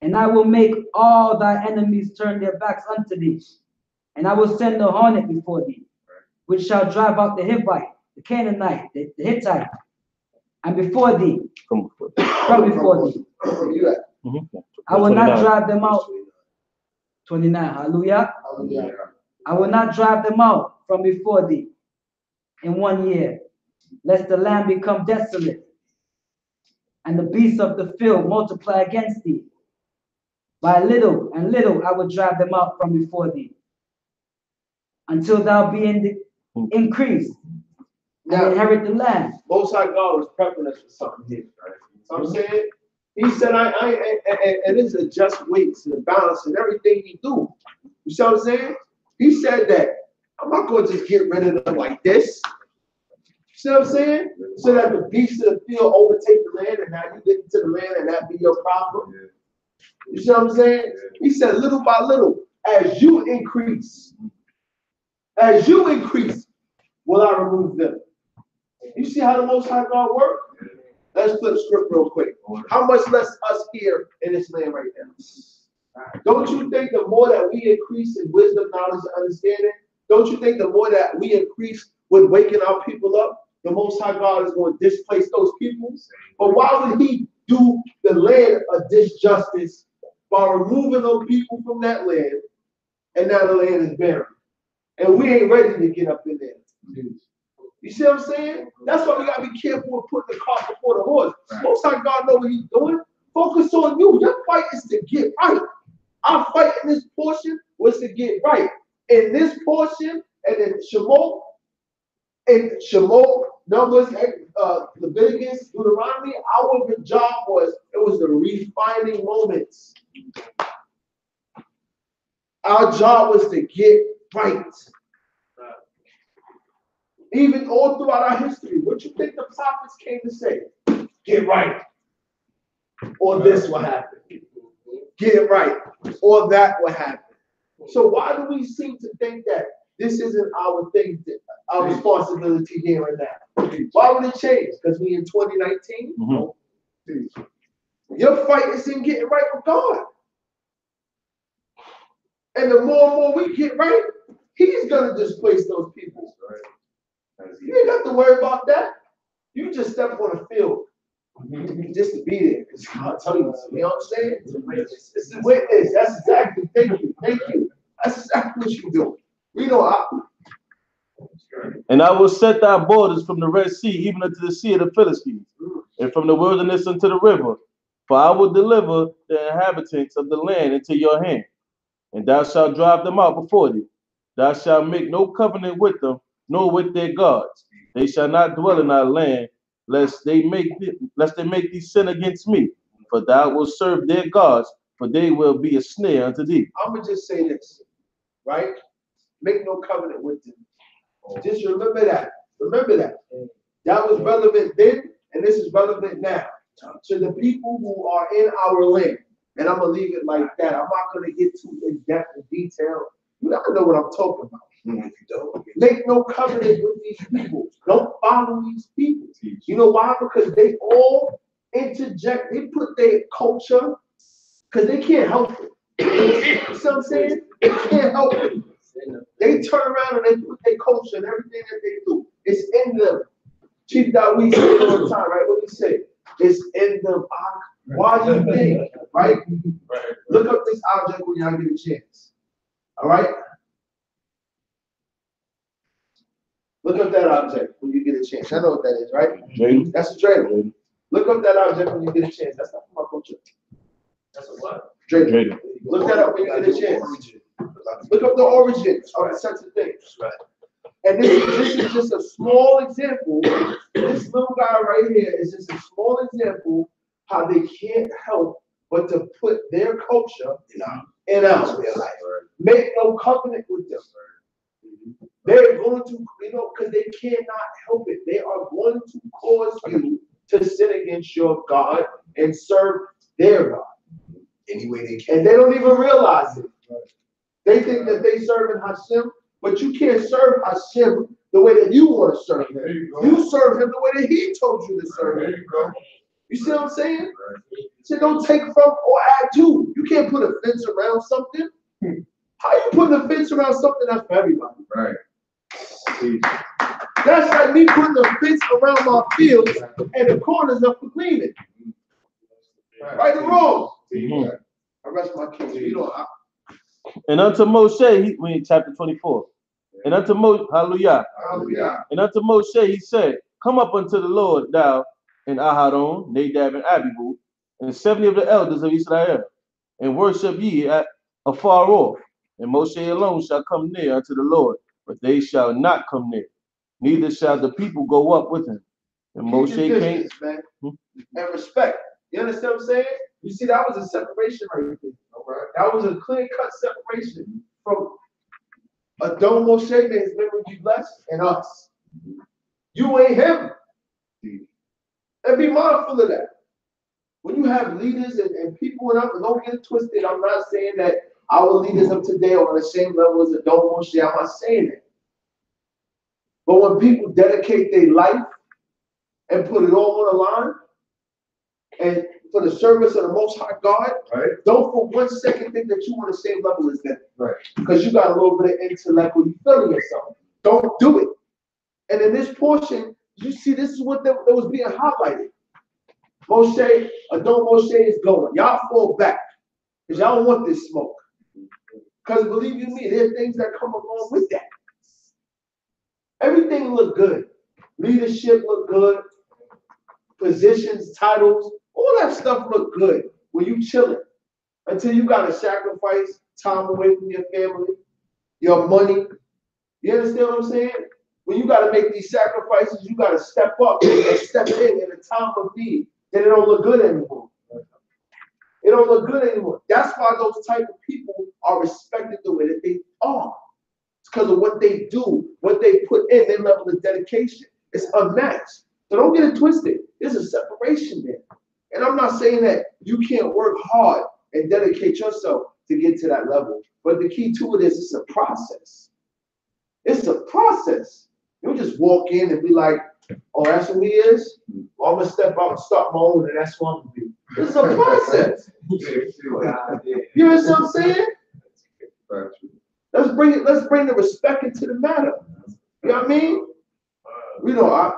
And I will make all thy enemies turn their backs unto thee. And I will send the hornet before thee, which shall drive out the Hivite, the Canaanite, the Hittite, and before thee, from before thee. I will not drive them out. 29, hallelujah. I will not drive them out from before thee in 1 year, lest the land become desolate, and the beasts of the field multiply against thee. By little and little I will drive them out from before thee, until thou be in the increase and inherit the land. Most High God was prepping us for something here. Right? So I'm saying, He said, and it's a just weights and balance and everything he do. You see what I'm saying? He said that I'm not going to just get rid of them like this. You see what I'm saying? So that the beasts of the field overtake the land and now you get into the land and that be your problem. You see what I'm saying? He said, little by little, as you increase, will I remove them. You see how the Most High God works? Let's flip script real quick. How much less us here in this land right now? Don't you think the more that we increase in wisdom, knowledge, and understanding, don't you think the more that we increase with waking our people up, the Most High God is going to displace those people? But why would he do the land a disjustice by removing those people from that land, and now the land is barren? And we ain't ready to get up in there. You see what I'm saying? That's why we gotta be careful with putting the cart before the horse. Most High God know what he's doing. Focus on you. Your fight is to get right. Our fight in this portion was to get right. In this portion, and in Shemot, Numbers, Leviticus, Deuteronomy, our job was the refining moments. Our job was to get right. Even all throughout our history, what you think the prophets came to say? Get right. Or this will happen. Get right. Or that will happen. So why do we seem to think that this isn't our thing, our responsibility here and now? Why would it change? Because we in 2019? No. Your fight is in getting right with God. And the more and more we get right, he's going to displace those people. You ain't got to worry about that. You just step on the field just to be there. Because God tell you, you know what I'm saying? It's a witness. That's exactly. Thank you. That's exactly what you do. We know. And I will set thy borders from the Red Sea even unto the sea of the Philistines, and from the wilderness unto the river. For I will deliver the inhabitants of the land into your hand, and thou shalt drive them out before thee. Thou shalt make no covenant with them, nor with their gods. They shall not dwell in our land, lest they make thee sin against me. For thou wilt serve their gods, for they will be a snare unto thee. I'm gonna just say this, right? Make no covenant with them. Just remember that. Remember that. That was relevant then, and this is relevant now. To the people who are in our land. And I'm gonna leave it like that. I'm not gonna get too in depth and detail. You gotta know what I'm talking about. If you don't, make no covenant with these people. Don't follow these people. You know why? Because they all interject. They put their culture because they can't help it. You know what I'm saying? They can't help it. They turn around and they put their culture and everything that they do. It's in them. Chief Dawid said it all the time, right? What did he say? It's in them. Why do you think? Right? Look up this object when y'all get a chance. All right? Look up that object when you get a chance. I know what that is, right? Dreidel. That's a dreidel. Look up that object when you get a chance. That's not from my culture. That's a what? Dreidel. Look that up when you get a chance. Look up the origin of such a thing. And this is just a small example. This little guy right here is just a small example how they can't help but to put their culture in ours. Make no covenant with them. They're going to, because they cannot help it. They are going to cause you to sin against your God and serve their God any way they can. And they don't even realize it. They think that they serving Hashem, but you can't serve Hashem the way that you want to serve him. You serve him the way that he told you to serve him. You see what I'm saying? So don't take from or add to. You can't put a fence around something. How you putting a fence around something that's for everybody? Right. That's like me putting a fence around my fields and the corners up for cleaning. Right or wrong? I rest my case. And unto Moshe, we in chapter 24. And unto Moshe, hallelujah. And unto Moshe he said, come up unto the Lord, thou and Aharon, Nadab and Abihu, and 70 of the elders of Israel, and worship ye at afar off. And Moshe alone shall come near unto the Lord, but they shall not come near, neither shall the people go up with him. And Moshe came. Man. And respect. You understand what I'm saying? You see, that was a separation right there. Right? That was a clear-cut separation from Adon Moshe, may his memory be blessed, and us. You ain't him. And be mindful of that. When you have leaders and people, and don't get it twisted, I'm not saying that our leaders of today are on the same level as Adon Moshe. I'm not saying that. But when people dedicate their life and put it all on the line, and for the service of the Most High God, right, don't for 1 second think that you're on the same level as them. Right. Because you got a little bit of intellect when you feeling yourself. Don't do it. And in this portion, you see, this is what that was being highlighted. Moshe, Adon Moshe is going. Y'all fall back. Because y'all don't want this smoke. Because believe you me, there are things that come along with that. Everything look good. Leadership look good. Positions, titles, all that stuff look good when you chilling. Until you got to sacrifice time away from your family, your money. You understand what I'm saying? When you got to make these sacrifices, you got to step up and step in a time of need. Then it don't look good anymore. It don't look good anymore. That's why those type of people are respected the way that they are. It's because of what they do, what they put in, their level of dedication. It's unmatched. So don't get it twisted. There's a separation there. And I'm not saying that you can't work hard and dedicate yourself to get to that level. But the key to it is it's a process. It's a process. You just walk in and be like, oh, that's who he is? Well, I'm going to step out and start my own, and that's who I'm going to be. It's a process. You know what I'm saying? Let's bring the respect into the matter. You know what I mean? You know,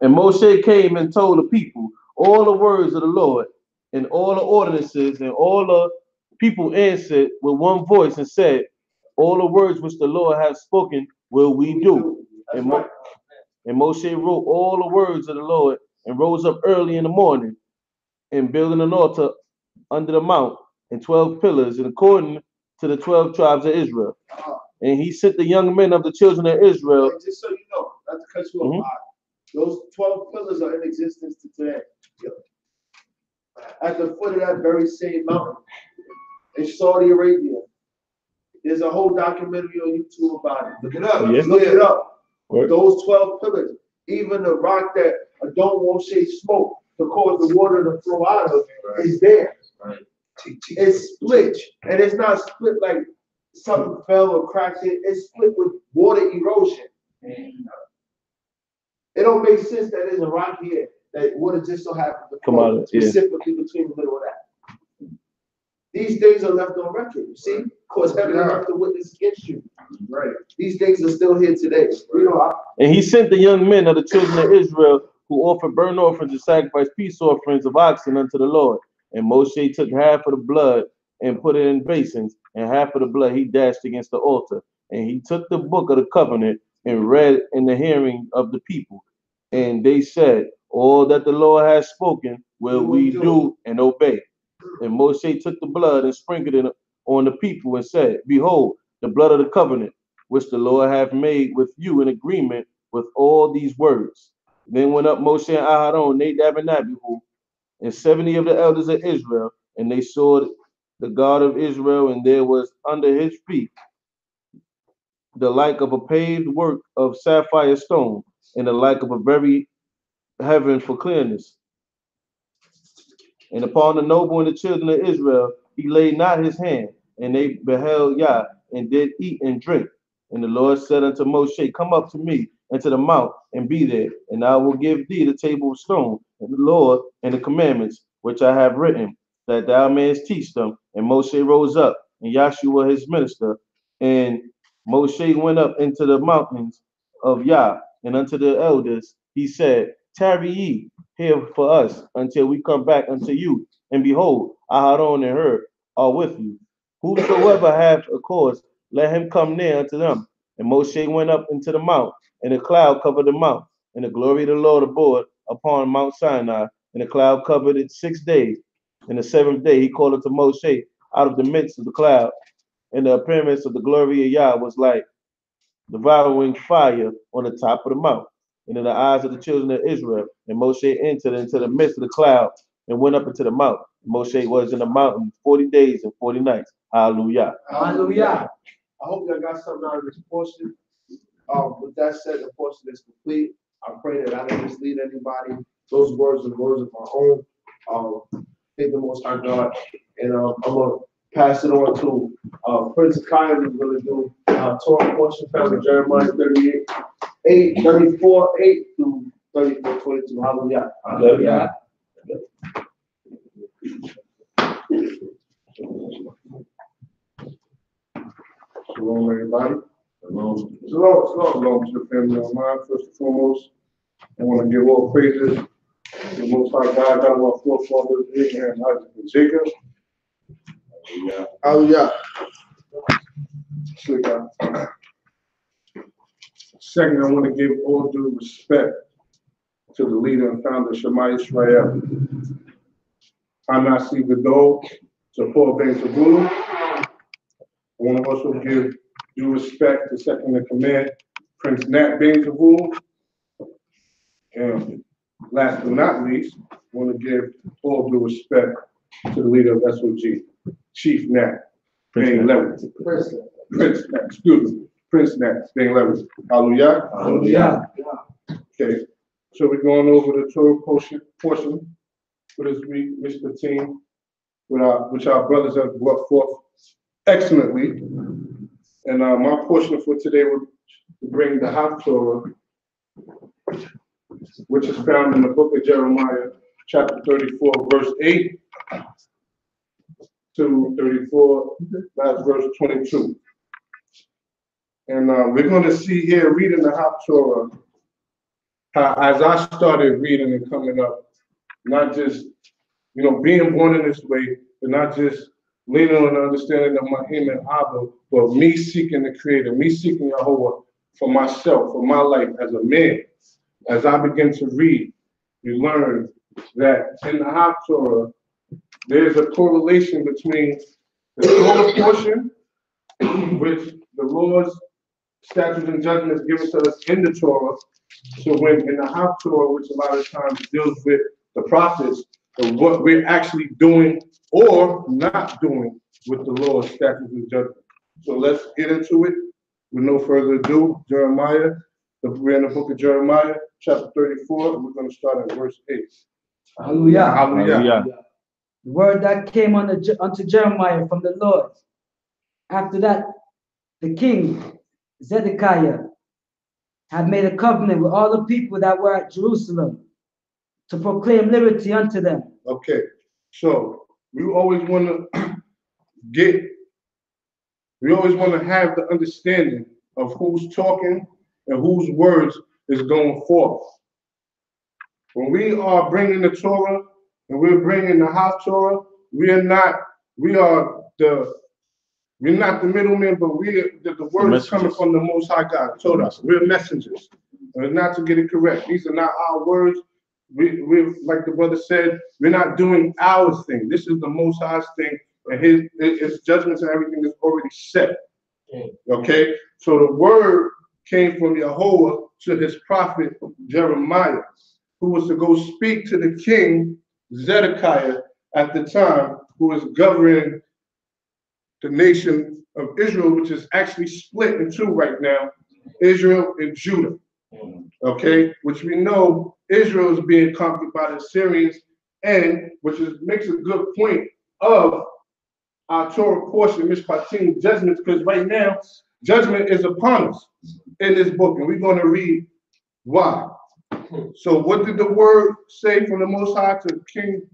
And Moshe came and told the people all the words of the Lord and all the ordinances, and all the people answered with one voice and said, all the words which the Lord hath spoken will we do. And Moshe wrote all the words of the Lord and rose up early in the morning and building an altar under the mount and 12 pillars in according to the 12 tribes of Israel. And he sent the young men of the children of Israel. Just so you know, not to cut you off, those 12 pillars are in existence to today. At the foot of that very same mountain in Saudi Arabia. There's a whole documentary on YouTube about it. Look it up. Yeah. Look it up. What? Those 12 pillars, even the rock that Adon Moshe smoked to cause the water to flow out of, is there. Right. It's split, and it's not split like something fell or cracked it. It's split with water erosion. It don't make sense that there's a rock here that water just so happens to come out specifically between the middle of that. These things are left on record. You see, cause heaven and earth to witness against you. Right. These things are still here today. You know. And he sent the young men of the children of Israel who offered burnt offerings and sacrificed peace offerings of oxen unto the Lord. And Moshe took half of the blood and put it in basins, and half of the blood he dashed against the altar. And he took the book of the covenant and read in the hearing of the people. And they said, all that the Lord has spoken will we do and obey. And Moshe took the blood and sprinkled it on the people and said, behold, the blood of the covenant, which the Lord hath made with you in agreement with all these words. Then went up Moshe and Aharon, Nadab and Abihu, and 70 of the elders of Israel, and they saw the God of Israel, and there was under his feet the like of a paved work of sapphire stone, and the like of a very heaven for clearness. And upon the noble and the children of Israel, he laid not his hand, and they beheld Yah, and did eat and drink. And the Lord said unto Moshe, come up to me into the mount, and be there, and I will give thee the table of stone, and the Lord, and the commandments which I have written, that thou mayest teach them. And Moshe rose up, and Yahshua his minister, and Moshe went up into the mountains of Yah, and unto the elders he said, tarry ye here for us until we come back unto you. And behold, Aharon and Hur are with you. Whosoever hath a cause, let him come near unto them. And Moshe went up into the mount, and the cloud covered the mount, and the glory of the Lord abode upon Mount Sinai, and the cloud covered it 6 days. And the 7th day he called unto Moshe out of the midst of the cloud, and the appearance of the glory of Yah was like devouring fire on the top of the mount. and in the eyes of the children of Israel. And Moshe entered into the midst of the cloud and went up into the mountain. Moshe was in the mountain 40 days and 40 nights. Hallelujah. Hallelujah. I hope y'all got something out of this portion. With that said, the portion is complete. I pray that I didn't mislead anybody. Those words are words of my own. Thank the Most High God. And I'm going to pass it on to Prince Kai, who's going to do Torah portion found in Jeremiah 34, 8 through 34, 22. Hallelujah. Hallelujah. Shalom, everybody. Shalom. Shalom to the family of mine. First and foremost, I want to give all praises to the Most High God, God of our forefathers, Abraham, Isaac, and Jacob. Hallelujah. Second, I want to give all due respect to the leader and founder, Shema Israel. Anasi Gadol, to Paul Ben Tabulu. I want to also give due respect to second in command, Prince Nat Ben Tabulu. And last but not least, I want to give all due respect to the leader of SOG, Chief Nat Ben Lewis. Prince Nat, excuse me, Prince Nat Ben Lewis. Hallelujah. Hallelujah. Okay, so we're going over the Torah portion for this week, Mishpatim, which our brothers have brought forth excellently. And my portion for today will bring the half Torah, which is found in the book of Jeremiah, chapter 34, verse 8 to 34, that's verse 22. And we're going to see here, reading the half Torah, how as I started reading and coming up, not just, being born in this way, but not just leaning on the understanding of my him and Abba, but me seeking the Creator, me seeking Yahweh for myself, for my life as a man. As I begin to read, you learn that in the half Torah, there's a correlation between the Torah portion, which the Lord's statutes and judgments given to us in the Torah. So when in the half Torah, which a lot of times deals with the prophets, of what we're actually doing or not doing with the Lord's statutes and judgments. So let's get into it. With no further ado, Jeremiah. We're in the book of Jeremiah, chapter 34, and we're going to start at verse 8. Hallelujah. Hallelujah. The word that came unto Jeremiah from the Lord. After that, the king Zedekiah had made a covenant with all the people that were at Jerusalem to proclaim liberty unto them. Okay, so we always want to have the understanding of who's talking and whose words is going forth. When we are bringing the Torah and we're bringing the half Torah, we're not the middlemen, but the word is coming from the Most High God, told us. We're messengers. And not to get it correct. These are not our words. We like the brother said, we're not doing our thing. This is the Most High's thing, and his judgments and everything is already set. Okay? So the word came from Yahweh to his prophet Jeremiah, who was to go speak to the king Zedekiah at the time, who was governing the nation of Israel, which is actually split in two right now, Israel and Judah. Okay, which we know Israel is being conquered by the Assyrians, and makes a good point of our Torah portion, Mishpatim, judgments, because right now judgment is upon us in this book, and we're going to read why. So, what did the word say from the Most High to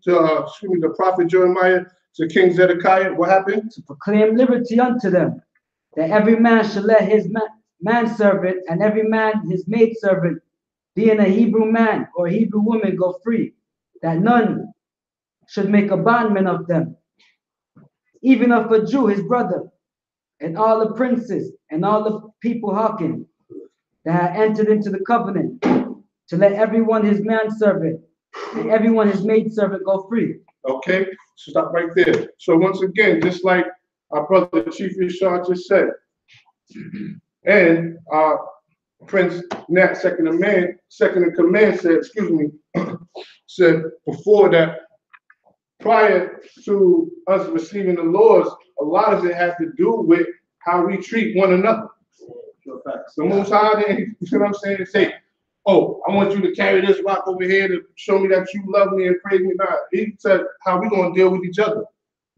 the prophet Jeremiah to King Zedekiah? What happened? To proclaim liberty unto them, that every man should let his manservant and every man his maidservant, being a Hebrew man or a Hebrew woman, go free, that none should make a bondman of them, even of a Jew his brother, and all the princes and all the people hearken, that had entered into the covenant, to let everyone his manservant and everyone his maidservant go free. Okay, so stop right there. So once again, just like our brother Chief Ishar just said, and Prince Nat, second in command, said, excuse me, said before that, prior to us receiving the laws, a lot of it has to do with how we treat one another. The Most High didn't, you know what I'm saying, say, oh, I want you to carry this rock over here to show me that you love me and praise me. Now, he said how we going to deal with each other.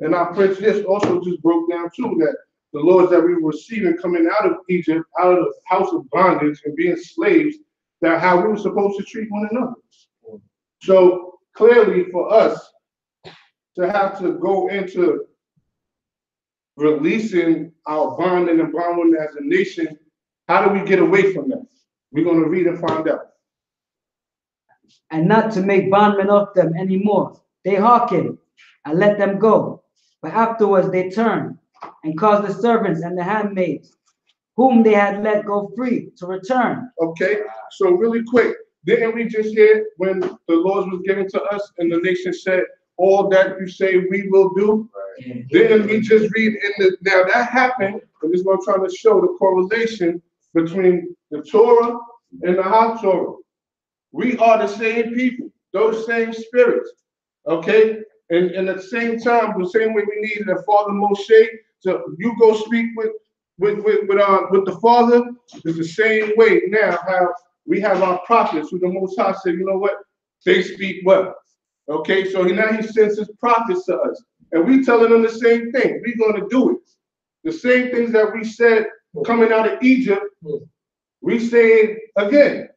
And our Prince this also just broke down too, that the laws that we were receiving coming out of Egypt, out of the house of bondage and being slaves, that how we were supposed to treat one another. So clearly for us to have to go into releasing our bonding and bonding as a nation, how do we get away from that? We're going to read and find out. And not to make bondmen of them anymore. They hearkened and let them go. But afterwards they turned and caused the servants and the handmaids, whom they had let go free, to return. Okay, so really quick, didn't we just hear when the laws was given to us and the nation said, all that you say we will do? Right. Didn't we just read in the, now that happened, and this is what I'm trying to show, the correlation between the Torah and the HaTorah. We are the same people, those same spirits, okay? And at the same time, the same way we needed a Father Moshe, so you go speak with the Father, is the same way now how we have our prophets who the Most High said, you know what, they speak well. Okay, so now he sends his prophets to us, and we telling them the same thing. We're going to do it. The same things that we said coming out of Egypt, we say again.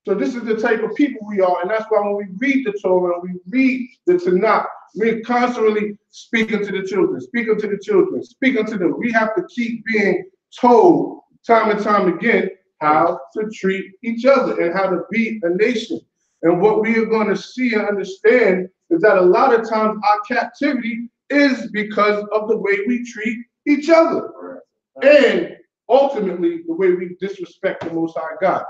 So this is the type of people we are, and that's why when we read the Torah, we read the Tanakh, we're constantly speaking to the children, speaking to the children, speaking to them. We have to keep being told time and time again how to treat each other and how to be a nation. And what we are going to see and understand is that a lot of times our captivity is because of the way we treat each other. And ultimately, the way we disrespect the Most High God.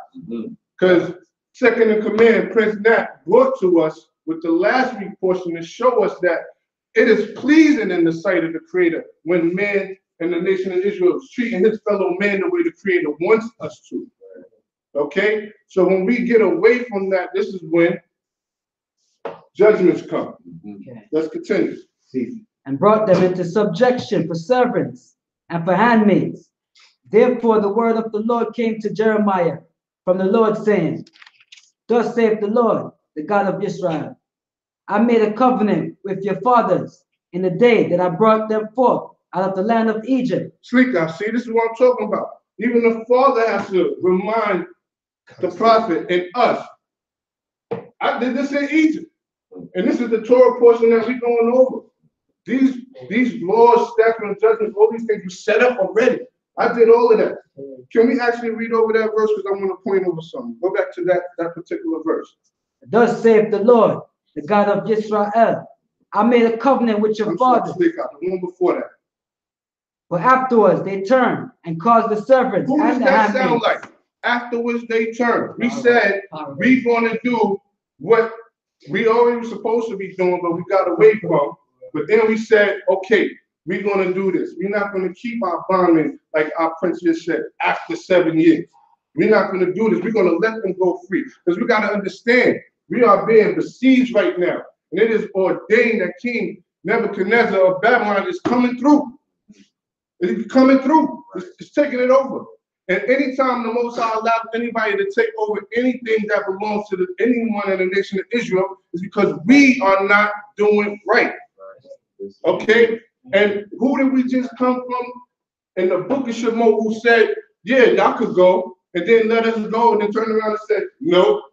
Because second in command, Prince Nat, brought to us with the last week portion to show us that it is pleasing in the sight of the Creator when man and the nation of Israel is treating his fellow man the way the Creator wants us to. Okay? So when we get away from that, this is when judgments come. Okay. Let's continue. And brought them into subjection for servants and for handmaids. Therefore the word of the Lord came to Jeremiah from the Lord, saying, thus saith the Lord, the God of Israel, I made a covenant with your fathers in the day that I brought them forth out of the land of Egypt. Slika, see, this is what I'm talking about. Even the Father has to remind the prophet and us. I did this in Egypt. And this is the Torah portion that we're going over. These laws, statutes, and judgments, all these things you set up already. I did all of that. Can we actually read over that verse? Because I want to point over something. Go back to that particular verse. Thus saith the Lord, the God of Israel, I made a covenant with your fathers. The one before that. But afterwards they turned and caused the servants Who and does the that handmaids. sound like? Afterwards they turned. We said we're going to do what we already were supposed to be doing, but we got away from. But then we said, okay, we're going to do this. We're not going to keep our bonding, like our prince just said, after 7 years. We're not going to do this. We're going to let them go free. Because we got to understand, we are being besieged right now. And it is ordained that King Nebuchadnezzar of Babylon is coming through. It's coming through. It's taking it over. And anytime the Most High allows anybody to take over anything that belongs to anyone in the nation of Israel, is because we are not doing right. Okay? And who did we just come from? In the book of Shemot, who said, yeah, y'all could go, and then let us go, and then turn around and say, no,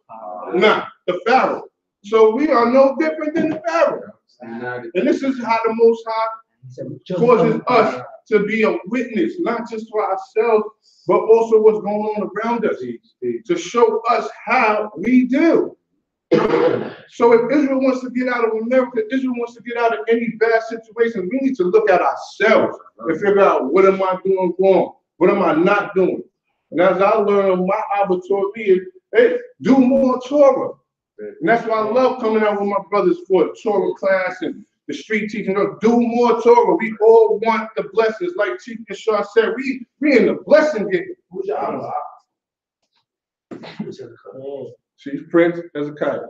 nah, the Pharaoh. So we are no different than the Pharaoh. And this is how the Most High causes us to be a witness, not just for ourselves, but also what's going on around us, to show us how we deal. So if Israel wants to get out of America, Israel wants to get out of any bad situation, we need to look at ourselves and figure out, what am I doing wrong? What am I not doing? And as I learn my Torah is, hey, do more Torah. And that's why I love coming out with my brothers for Torah class and the street teaching. Do more Torah. We all want the blessings. Like Chief Yeshua said, we in the blessing game. Chief Prince Hezekiah.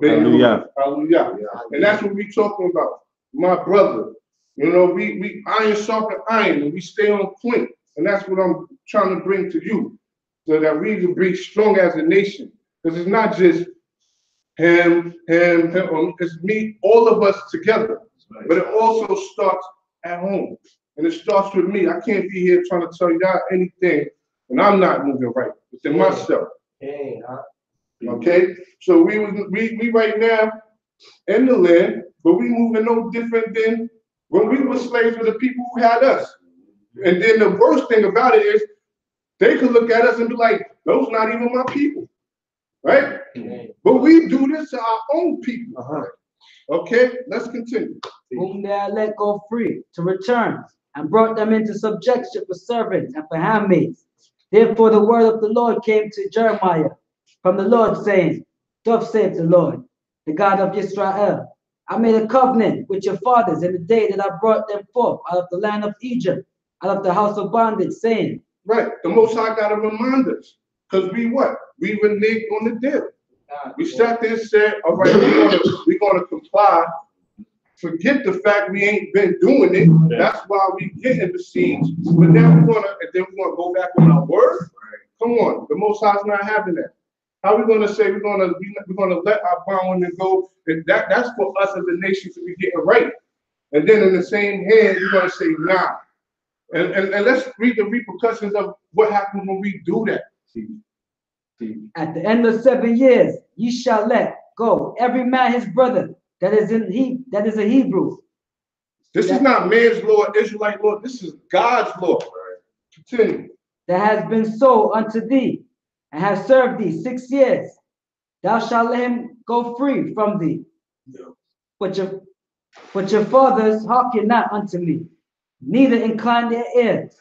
Hallelujah. Hallelujah. And that's what we're talking about. My brother. You know, we iron sharpen iron, and we stay on point. And that's what I'm trying to bring to you, so that we can be strong as a nation. Because it's not just him, it's me, all of us together. But it also starts at home. And it starts with me. I can't be here trying to tell y'all anything, and I'm not moving right within myself. Okay? So we right now in the land, but we moving no different than when we were slaves to the people who had us. And then the worst thing about it is they could look at us and be like, those not even my people. Right? But we do this to our own people. Okay, let's continue. Whom they had let go free to return, and brought them into subjection for servants and for handmaids. Therefore the word of the Lord came to Jeremiah from the Lord, saying, Thus saith the Lord, the God of Israel, I made a covenant with your fathers in the day that I brought them forth out of the land of Egypt, out of the house of bondage, saying. Right, the Most High got to remind us, because we what? We reneged on the deal. We sat there and said, all right, we're gonna comply. Forget the fact we ain't been doing it. That's why we getting besieged. But then we're gonna go back on our word. Come on, the Most High's not having that. How are we gonna say we're gonna let our bondwomen go? And that's for us as a nation to be getting right. And then in the same hand, we're gonna say nah. And let's read the repercussions of what happens when we do that. At the end of 7 years, ye shall let go every man his brother that is a Hebrew. This is not man's law, Israelite law. This is God's law. Continue. That has been sold unto thee, and has served thee 6 years. Thou shalt let him go free from thee. But your fathers hearken not unto me, neither incline their ears.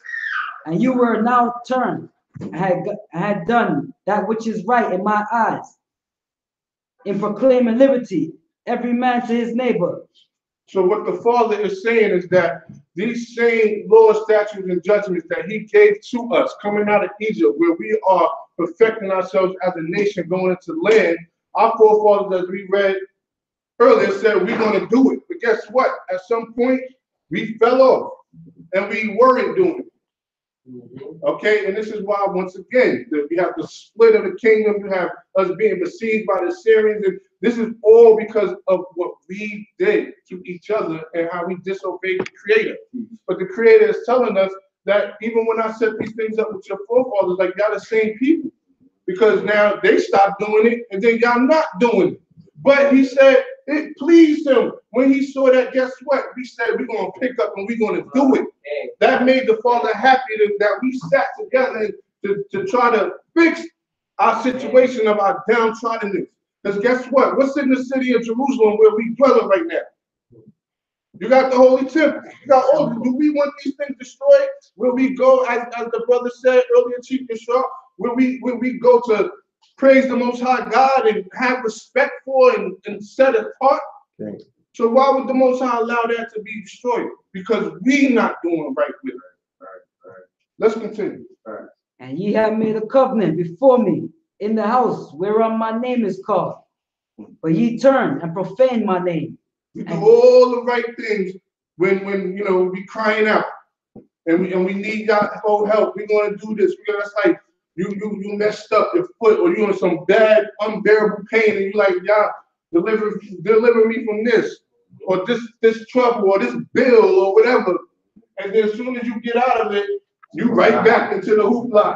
And you were now turned, and had done that which is right in my eyes, in proclaiming liberty, every man to his neighbor. So what the Father is saying is that these same laws, statutes, and judgments that he gave to us coming out of Egypt, where we are perfecting ourselves as a nation going into land, our forefathers, as we read earlier, said we're going to do it. But guess what? At some point, we fell off and we weren't doing it. Okay, and this is why, once again, we have the split of the kingdom, you have us being besieged by the Syrians, and this is all because of what we did to each other and how we disobeyed the Creator. But the Creator is telling us that even when I set these things up with your forefathers, like y'all the same people, because now they stopped doing it, and then y'all not doing it. But he said it pleased him when he saw that. Guess what? He said we're going to pick up and we're going to do it. That made the Father happy that we sat together to try to fix our situation of our downtroddenness. Because guess what? What's in the city of Jerusalem where we dwell right now? You got the Holy Temple. You got all. Do we want these things destroyed? Will we go, as the brother said earlier, Chief Bishop, will we go to praise the Most High God and have respect for and set apart? Okay. So why would the Most High allow that to be destroyed? Because we not doing right with it. All right. Let's continue. All right. And ye have made a covenant before me in the house whereon my name is called. But ye turn and profane my name. We do all the right things when we crying out and we need y'all help. We're gonna do this. That's like you messed up your foot, or you in some bad unbearable pain, and you like, y'all deliver me from this, or this trouble, or this bill, or whatever. And then as soon as you get out of it, you right back into the hoopla.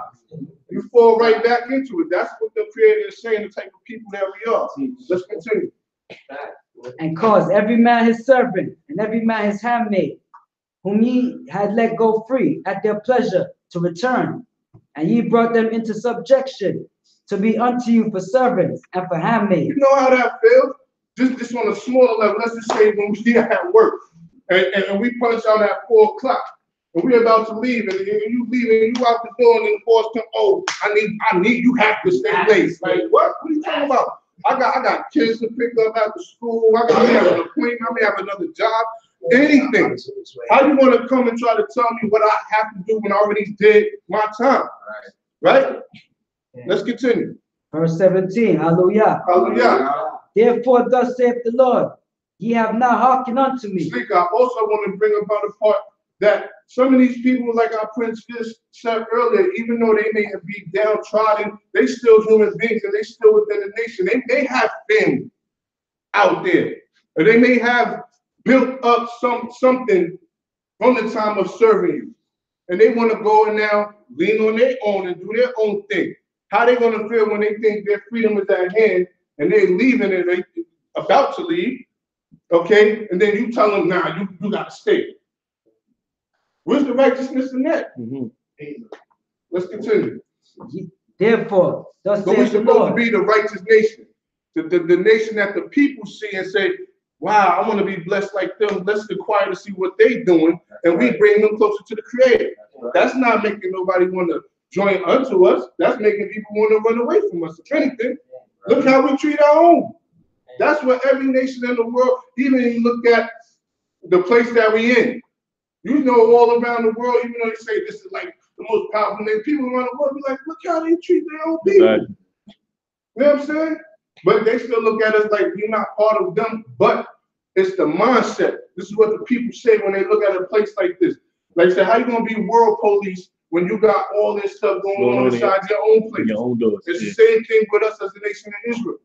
You fall right back into it. That's what the Creator is saying, the type of people that we are. Let's continue. And cause every man his servant and every man his handmaid, whom ye had let go free at their pleasure, to return. And ye brought them into subjection to be unto you for servants and for handmaids. You know how that feels? Just on a smaller level. Let's just say when we are at work and we punch out at 4 o'clock and we're about to leave, and you leave and you out the door, and then the boss comes, oh, I need you have to stay late. Like, what? What are you talking about? I got kids to pick up after school. I may have an appointment. I may have another job. Anything. How you want to come and try to tell me what I have to do when I already did my time? Right? Let's continue. Verse 17, hallelujah. Hallelujah. Therefore, thus saith the Lord, ye have not hearkened unto me. Speak, I also want to bring about a part that some of these people, like our prince just said earlier, even though they may be downtrodden, they still human beings and they still within the nation. They may have family out there, or they may have built up something from the time of serving you, and they want to go and now lean on their own and do their own thing. How they going to feel when they think their freedom is at hand and they're leaving and they about to leave, okay? And then you tell them, nah, you got to stay. Where's the righteousness in that? Let's continue. Therefore, thus But we're saith the supposed to Lord. be the righteous nation, the nation that the people see and say, wow, I want to be blessed like them. Let's inquire to see what they're doing, and we bring them closer to the Creator. That's not making nobody want to join unto us. That's making people want to run away from us. If anything, look how we treat our own. That's what every nation in the world, even if you look at the place that we in, you know, all around the world, even though they say this is like the most powerful nation, people around the world be like, look how they treat their own people. Right. You know what I'm saying? But they still look at us like we're not part of them, but it's the mindset. This is what the people say when they look at a place like this. Like, say, how you gonna be world police when you got all this stuff going on inside your own place? Your own doors. It's the same thing with us as the nation of Israel.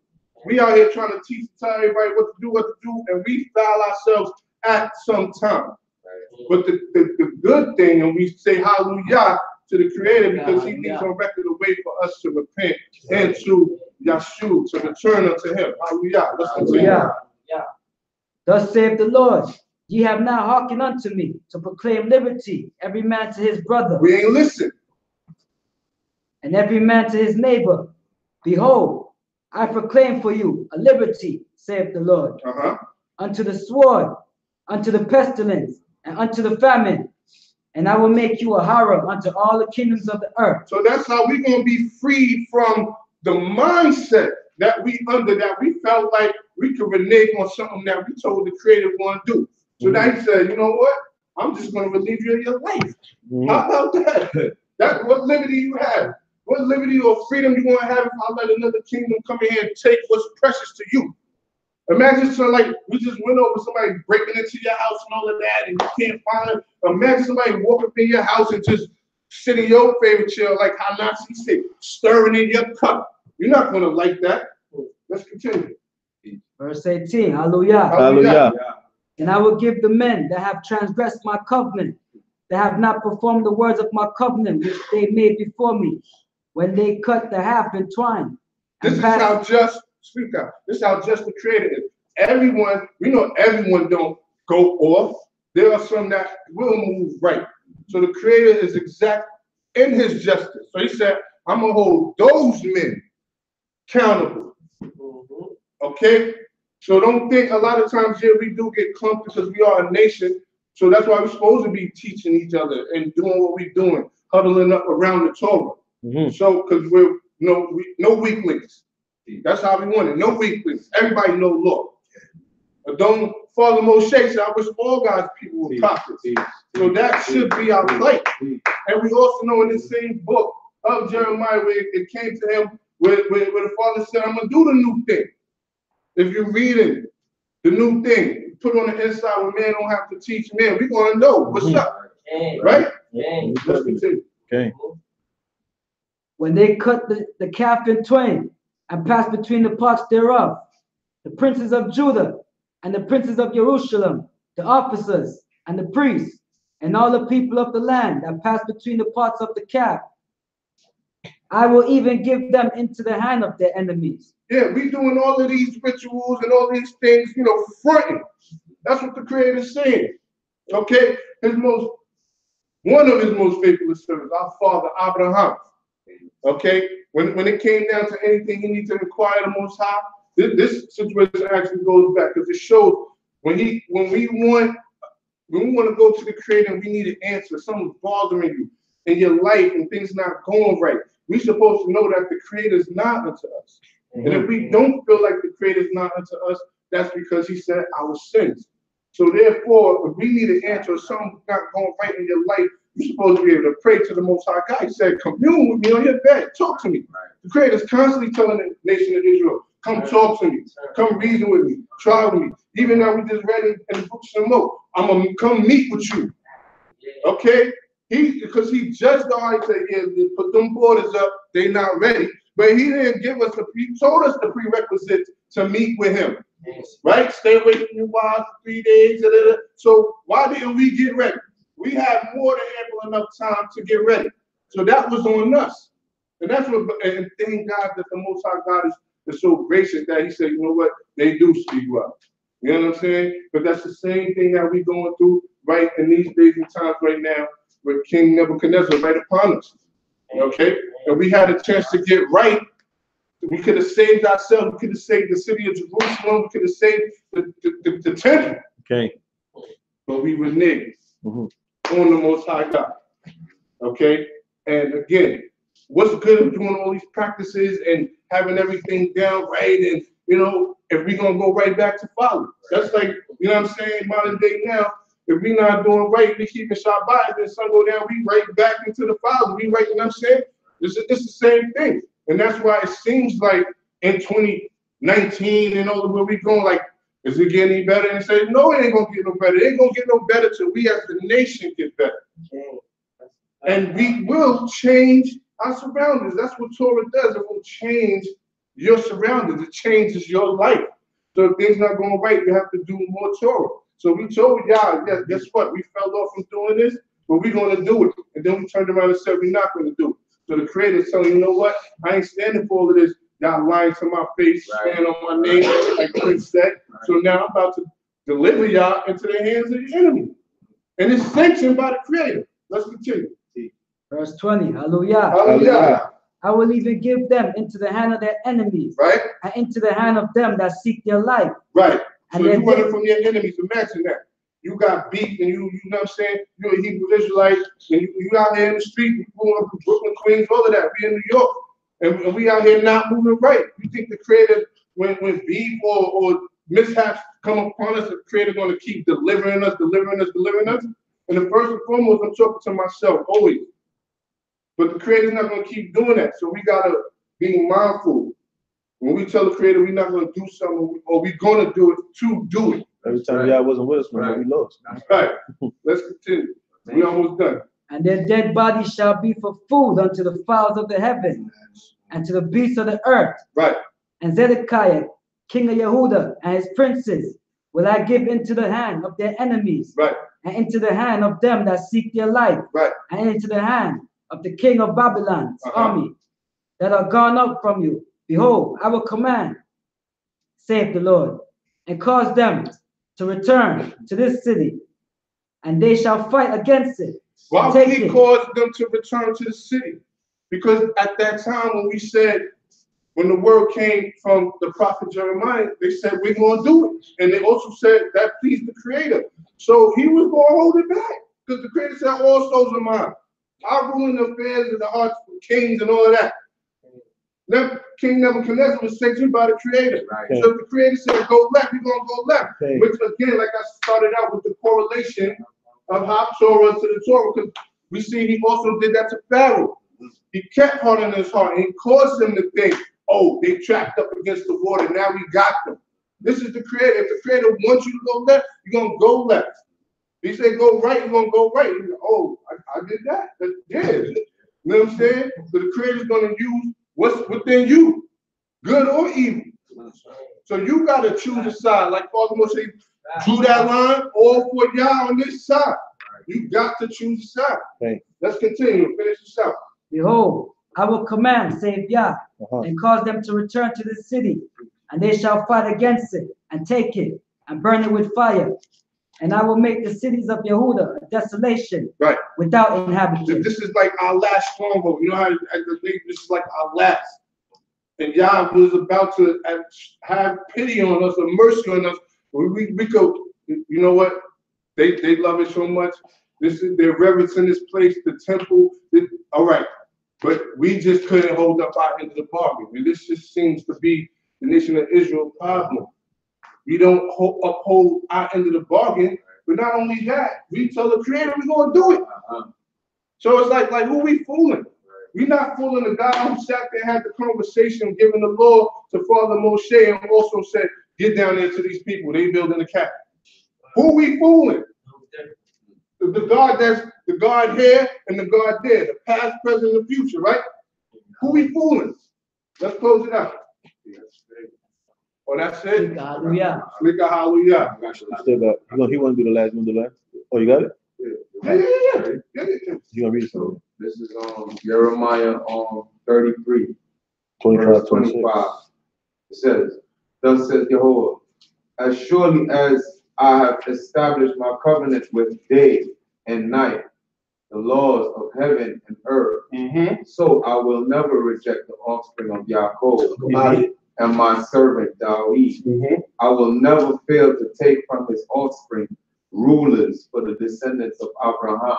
We out here trying to teach, tell everybody what to do, and we foul ourselves at some time. But the good thing, and we say hallelujah to the Creator because He leaves on record a way for us to repent and to Yahshua, to return unto Him. Hallelujah. Let's continue. Hallelujah. Thus saith the Lord, ye have not hearkened unto me to proclaim liberty, every man to his brother, We ain't listen. and every man to his neighbor. Behold, I proclaim for you a liberty, saith the Lord, unto the sword, unto the pestilence, and unto the famine. And I will make you a horror unto all the kingdoms of the earth. So that's how we're going to be freed from the mindset that we under, that we felt like we could renege on something that we told the Creator want to do. So now He said, you know what? I'm just going to relieve you of your life. How about that? That's what liberty you have. What liberty or freedom you want to have if I let another kingdom come in here and take what's precious to you? Imagine something like we just went over somebody breaking into your house and all of that, and you can't find it. Imagine somebody walk up in your house and just sit in your favorite chair like how Nazi say, stirring in your cup. You're not going to like that. Let's continue. Verse 18, hallelujah. Hallelujah. And I will give the men that have transgressed my covenant, that have not performed the words of my covenant which they made before me, when they cut the half in twine. This is how just, speak out. This is how just the Creator is. Everyone, we know everyone don't go off. There are some that will move right. So the Creator is exact in His justice. So He said, I'm going to hold those men accountable. Okay? So don't think a lot of times here we do get clumped because we are a nation. So that's why we're supposed to be teaching each other and doing what we're doing, huddling up around the Torah. So, because we're no weaklings. That's how we want it. No weaklings. Everybody know law. But don't follow Moshe. So I wish all God's people were prophets. So that should be our plight. And we also know in the same book of Jeremiah where it came to him where the Father said, I'm going to do the new thing. If you're reading the new thing, put on the inside where man don't have to teach man, we're going to know what's up. Right? Let's continue. Okay. When they cut the calf in twain and passed between the parts thereof, the princes of Judah and the princes of Jerusalem, the officers and the priests, and all the people of the land that passed between the parts of the calf, I will even give them into the hand of their enemies. Yeah, we doing all of these rituals and all these things, fronting. That's what the Creator is saying. Okay? One of his most faithful servants, our father Abraham. Okay? When it came down to anything he needed to inquire the Most High, this situation actually goes back because it shows when we want to go to the Creator and we need an answer, something's bothering you in your life and things not going right. We're supposed to know that the Creator is not unto us. And if we don't feel like the Creator is not unto us, that's because He said our sins. So therefore, if we need an answer or something's not going right in your life, you're supposed to be able to pray to the Most High God. He said, commune with me on your bed. Talk to me. The Creator is constantly telling the nation of Israel, come talk to me, come reason with me, try with me. Even now we just read in the book of Shemot, I'm gonna come meet with you. Okay? Because he judged the heart, he said, yeah, you put them borders up, they not ready. But he didn't give us he told us the prerequisites to meet with him. Right? Stay away from your wives for 3 days. So why didn't we get ready? We had more than ample enough time to get ready. So that was on us. And that's what, and thank God that the Most High God is so gracious that he said, you know what, they do speak well. You know what I'm saying? But that's the same thing that we're going through right in these days and times right now with King Nebuchadnezzar right upon us. Okay? And we had a chance to get right. We could have saved ourselves. We could have saved the city of Jerusalem. We could have saved the temple. Okay. But we reneged on the Most High God. Okay? And again, what's good of doing all these practices and having everything down right? And, you know, if we're going to go right back to follow. That's like, you know what I'm saying, modern day now. If we're not doing right, we keeping Shabbat, then sun go down, we right back into the follow. We right, you know what I'm saying? It's the same thing. And that's why it seems like in 2019 and all the where we going, like, is it getting any better? And say, no, it ain't gonna get no better. It ain't gonna get no better till we as the nation get better. And we will change our surroundings. That's what Torah does. It will change your surroundings. It changes your life. So if things not going right, you have to do more Torah. So we told y'all, yeah, guess what? We fell off from doing this, but we're gonna do it. And then we turned around and said we're not gonna do it. So the Creator is telling you know what? I ain't standing for all of this. Y'all lying to my face, stand on my name, like Chris said. So now I'm about to deliver y'all into the hands of the enemy. And it's sanctioned by the Creator. Let's continue. Verse 20, hallelujah. Hallelujah. I will even give them into the hand of their enemies, Right? and into the hand of them that seek their life. Right. So And you then running from your enemies. Imagine that. You got beat and you know what I'm saying? You're a Hebrew Israelite and you out here in the street, you going up in Brooklyn, Queens, all of that. We in New York. And we out here not moving right. You think the Creator, when beef or mishaps come upon us, the Creator going to keep delivering us? And the first and foremost, I'm talking to myself always. But the Creator's not going to keep doing that. So we got to be mindful. When we tell the Creator we're not going to do something, or we're going to do it, to do it. Every time y'all wasn't with us, man, we lost. Right. Let's continue. We almost done. And their dead bodies shall be for food unto the fowls of the heaven, and to the beasts of the earth. Right. And Zedekiah, king of Yehuda, and his princes will I give into the hand of their enemies, Right. and into the hand of them that seek their life, Right. and into the hand of the king of Babylon's army that are gone up from you. Behold, I will command, saith the Lord, and cause them to return to this city, and they shall fight against it. Why would he cause them to return to the city? Because at that time when we said, when the word came from the prophet Jeremiah, they said, we're going to do it. And they also said that pleased the Creator. So he was going to hold it back. Because the Creator said, all souls are mine. I rule in the affairs of the hearts of kings and all of that. Then King Nebuchadnezzar was sanctioned by the Creator. Right. So if the Creator said go left, we're going to go left. Okay. Which again, like I started out with the correlation of how Torah to the Torah, because we see he also did that to Pharaoh. He kept hardening his heart and he caused them to think, oh, they trapped up against the water, now we got them. This is the Creator. If the Creator wants you to go left, you're going to go left. He said go right, you're going to go right. Like, oh, I did that. Yeah. You know what I'm saying? So the Creator's going to use what's within you, good or evil. So you got to choose a side. Like Father Moshe drew that line, all for y'all on this side. You got to choose a side. Okay. Let's continue. Finish this out. Behold, I will command, saith Yah, and cause them to return to the city, and they shall fight against it, and take it, and burn it with fire. And I will make the cities of Yehuda a desolation, right, without inhabitants. This is like our last stronghold. You know how this is like our last. And Yah was about to have pity on us, or mercy on us. We go, you know what? They love it so much. This is their reverence in this place, the temple. All right. But we just couldn't hold up our end of the bargain. And this just seems to be the nation of Israel problem. We don't uphold our end of the bargain. But not only that, we tell the Creator we're going to do it. So it's like who we fooling? We're not fooling the guy who sat there and had the conversation, giving the law to Father Moshe, and also said, get down there to these people. They building a cabin. Who we fooling? The God that's the God here and the God there, the past, present, and the future, right? Who we fooling? Let's close it out. Oh, that's it? Hallelujah. Slika hallelujah. Still got, he want to do the last one, the last? Oh, you got it? Yeah. You gonna read it? So, This is Jeremiah 33, 25, verse 26. 25. It says, thus says Jehovah, as surely as I have established my covenant with day and night, the laws of heaven and earth, so I will never reject the offspring of Yaakov and my servant David. I will never fail to take from his offspring rulers for the descendants of Abraham,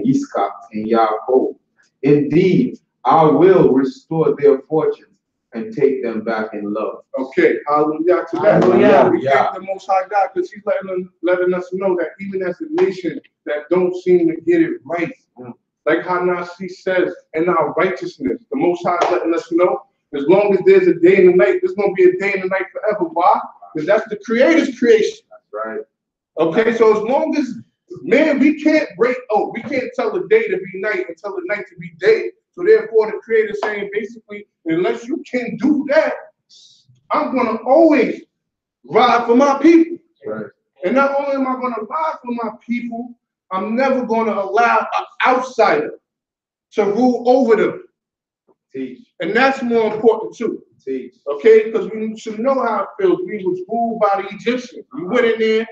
Isaac, and Yaakov. Indeed, I will restore their fortunes and take them back in love. Okay, hallelujah to that. Hallelujah. We thank the Most High God because He's letting us know that even as a nation that don't seem to get it right, like how Nasi says, in our righteousness, the Most High is letting us know, as long as there's a day and a night, there's going to be a day and a night forever. Why? Because that's the Creator's creation. That's right. Okay, so as long as, man, we can't we can't tell the day to be night and tell the night to be day. So therefore, the Creator is saying basically, unless you can do that, I'm going to always ride for my people. Right. And not only am I going to ride for my people, I'm never going to allow an outsider to rule over them. Teach. And that's more important too. Teach. Okay, because we should know how it feels. We was ruled by the Egyptians. We went in there,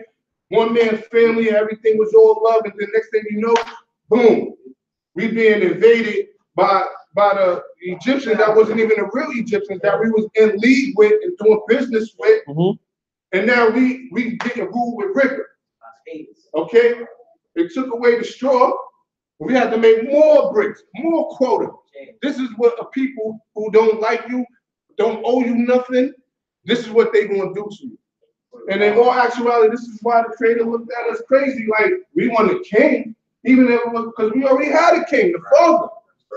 one man's family, everything was all love, and the next thing you know, boom, we being invaded by the Egyptians that wasn't even the real Egyptians that we was in league with and doing business with. And now we getting ruled with rigor. Okay? They took away the straw. We had to make more bricks, more quota. This is what a people who don't like you, don't owe you nothing, this is what they're going to do to you. And in all actuality, this is why the Creator looked at us crazy, like we want a king, even if it was because we already had a king, the Father.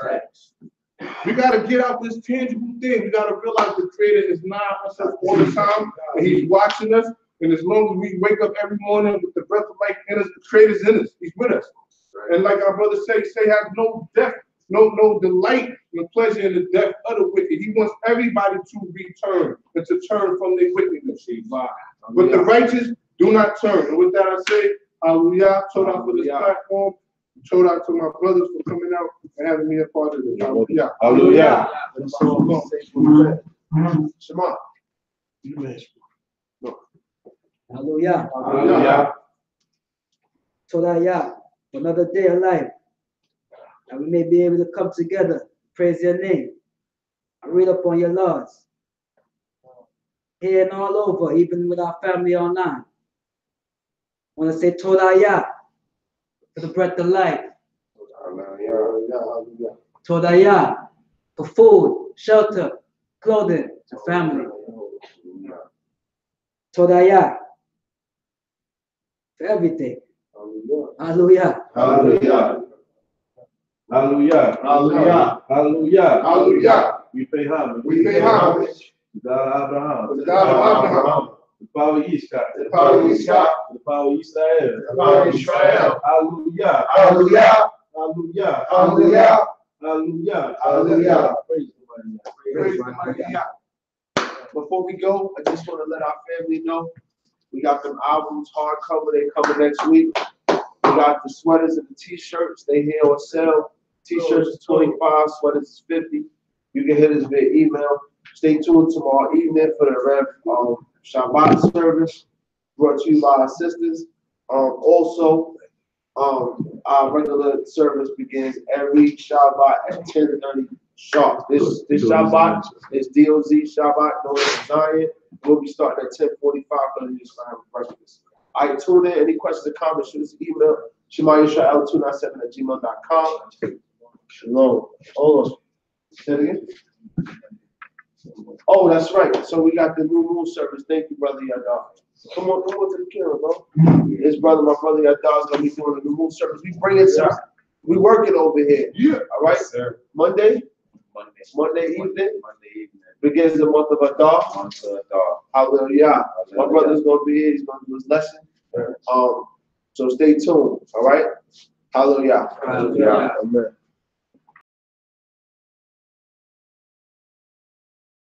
Right. We got to get out this tangible thing. We got to realize the Creator is not us all the time, and He's watching us. And as long as we wake up every morning with the breath of life in us, the Creator's in us. He's with us. Right. And like our brother say have no death, no delight and pleasure in the death of the wicked. He wants everybody to return and to turn from their wickedness. But the righteous do not turn. And with that, I say, hallelujah. Torah for this platform. Torah to my brothers for coming out and having me a part of it. Hallelujah. Hallelujah. Shema. Hallelujah. Hallelujah. Torah, another day of life. And we may be able to come together, praise your name, and read up on your laws. Here and all over, even with our family online. I want to say Torah for the breath of life. Torah for food, shelter, clothing, and family. Torah for everything. Hallelujah. Hallelujah. Hallelujah. Hallelujah. Hallelujah. Hallelujah. We pay homage. We pay homage to God Abraham. to the God of Abraham, The power of Ishak. the power of Ishak, The power of Israel. the power of Israel. Hallelujah. Hallelujah. Hallelujah. Hallelujah. Hallelujah. Hallelujah. Praise the Lord. Praise the Lord. Before we go, I just want to let our family know we got them albums hardcover. They coming next week. We got the sweaters and the t-shirts. They here on sale. T-shirts is 25, sweaters is 50. You can hit us via email. Stay tuned tomorrow evening for the Rev Shabbat service brought to you by our sisters. Also, our regular service begins every Shabbat at 10:30 sharp. This Shabbat is DOZ Shabbat, known as Zion. We'll be starting at 10:45 for the news for breakfast. All right, tune in. Any questions or comments, shoot us an email. ShemaYisrael297@gmail.com. Shalom. Hold on. Say it again. Oh, that's right. So we got the new moon service. Thank you, brother Yadar. Come on to the camera, bro. His brother, my brother Yadar is gonna be doing the new moon service. We bring it, sir. We working over here. Yeah. All right. Yes, sir. Monday, Monday evening Monday evening. begins the month of Adar. Month of Adar. Hallelujah. My brother's gonna be here, he's gonna do his lesson. So stay tuned, all right? Hallelujah. Hallelujah. Amen.